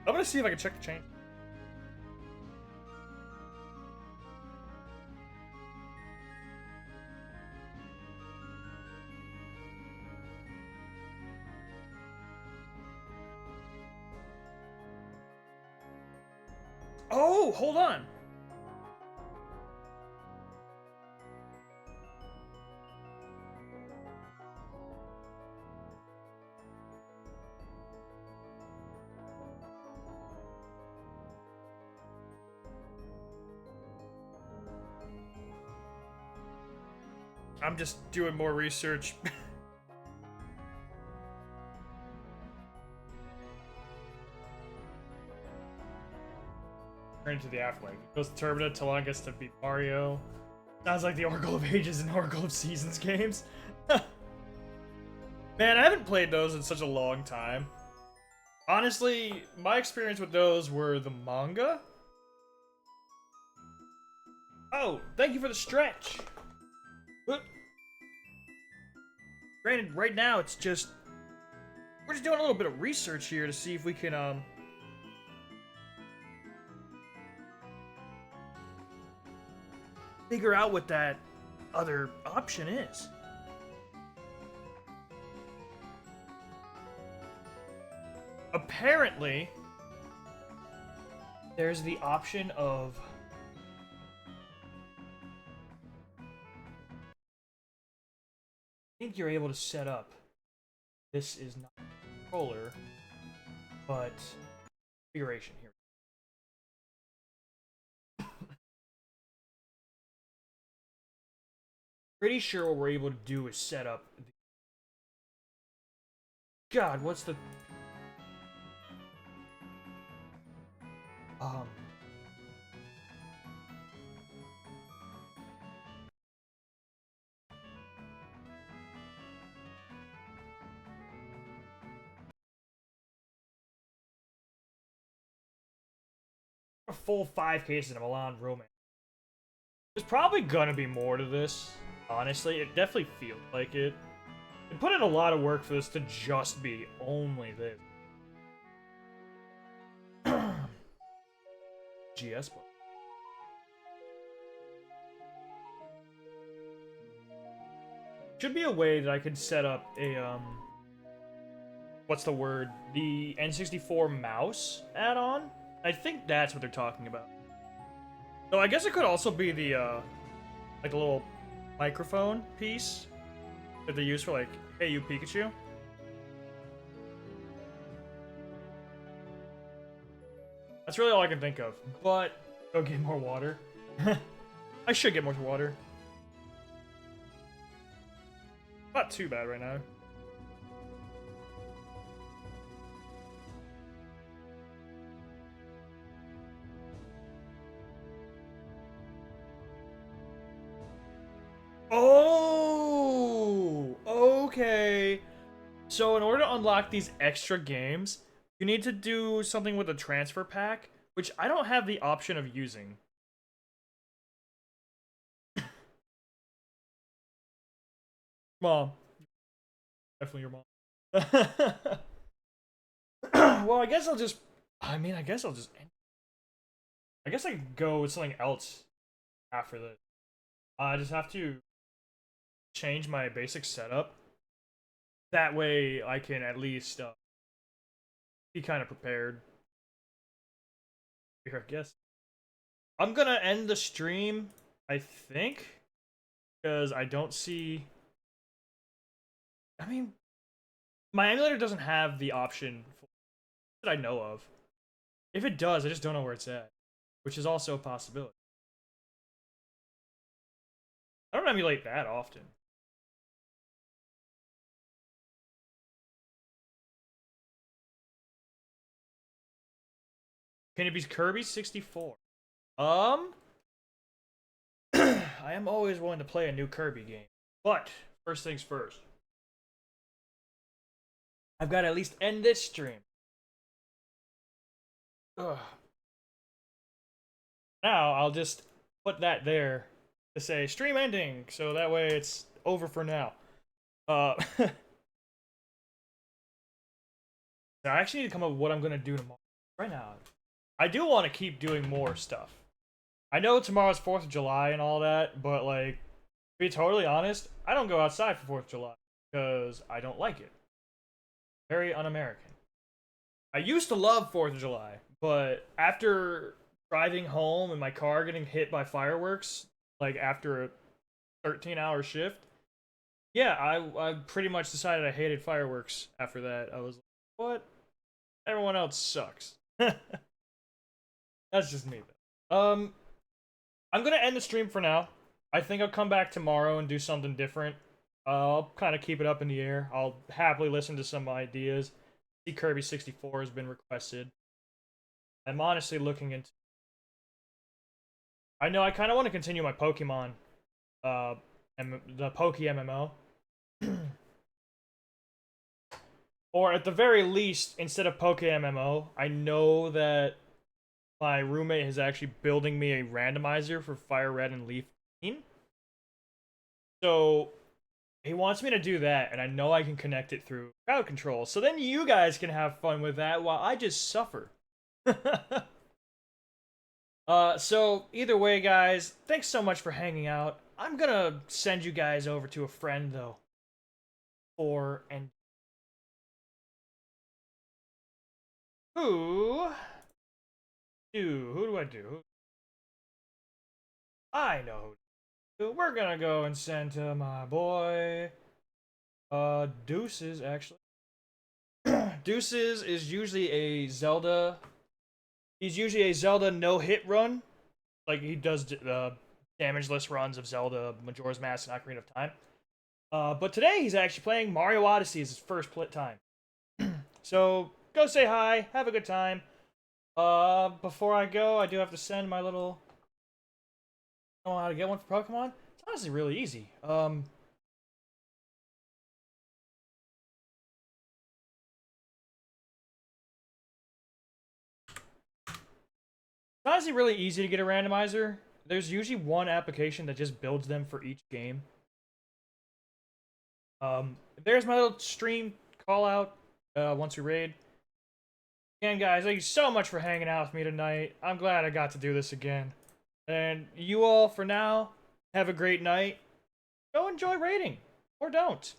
Speaker 1: I'm gonna see if I can check the chain. Oh, hold on. I'm just doing more research. Turn into the afterlife. It goes Turbina, Talon gets to beat Mario. Sounds like the Oracle of Ages and Oracle of Seasons games. Man, I haven't played those in such a long time. Honestly, my experience with those were the manga. Oh, thank you for the stretch. Granted, right now it's just... We're just doing a little bit of research here to see if we can, figure out what that other option is. Apparently, there's the option of... I think you're able to set up. This is not a controller, but configuration here. Pretty sure what we're able to do is set up the... God, what's the... A full 5 cases of Milan Romance. There's probably gonna be more to this. Honestly, it definitely feels like it. They put in a lot of work for this to just be only this. GS book. Should be a way that I could set up a, what's the word? The N64 mouse add-on? I think that's what they're talking about. So I guess it could also be the, like a little microphone piece that they use for, like, hey, you Pikachu. That's really all I can think of. But, go get more water. I should get more water. Not too bad right now. Oh! Okay. So in order to unlock these extra games, you need to do something with a transfer pack, which I don't have the option of using. Mom. Definitely your mom. Well, I guess I'll just... I mean, I guess I'll just... I guess I could go with something else after this. I just have to change my basic setup. That way I can at least be kind of prepared. Here, I guess. I'm gonna end the stream, I think, because I don't see... I mean, my emulator doesn't have the option that I know of. If it does, I just don't know where it's at, which is also a possibility. I don't emulate that often. Can it be Kirby 64? I am always willing to play a new Kirby game. But, first things first. I've got to at least end this stream. Ugh. Now I'll just put that there to say stream ending, so that way it's over for now. I actually need to come up with what I'm gonna do tomorrow. Right now, I do want to keep doing more stuff. I know tomorrow's 4th of July and all that, but like, to be totally honest, I don't go outside for 4th of July because I don't like it. Very un-American. I used to love 4th of July, but after driving home and my car getting hit by fireworks, like after a 13-hour shift, yeah, I pretty much decided I hated fireworks after that. I was like, what? Everyone else sucks. That's just me, though. I'm gonna end the stream for now. I think I'll come back tomorrow and do something different. I'll kind of keep it up in the air. I'll happily listen to some ideas. See, Kirby 64 has been requested. I'm honestly looking into. I know I kind of want to continue my Pokemon, the Poke MMO. Or at the very least, instead of Poke MMO, I know that my roommate is actually building me a randomizer for Fire Red and Leaf Green. So he wants me to do that, and I know I can connect it through crowd control. So then you guys can have fun with that while I just suffer. So either way, guys, thanks so much for hanging out. I'm gonna send you guys over to a friend though. Who do I do? I know who. We're gonna go and send to my boy, Deuces, actually. Deuces is usually a Zelda. He's usually a Zelda no-hit run. Like, he does damageless runs of Zelda, Majora's Mask, and Ocarina of Time. But today he's actually playing Mario Odyssey as his first time. So, go say hi, have a good time. Before I go, I do have to send my little... I don't know how to get one for Pokemon. It's honestly really easy. It's honestly really easy to get a randomizer. There's usually one application that just builds them for each game. There's my little stream call out once we raid. Again, guys, thank you so much for hanging out with me tonight. I'm glad I got to do this again. And you all, for now, have a great night. Go enjoy raiding. Or don't.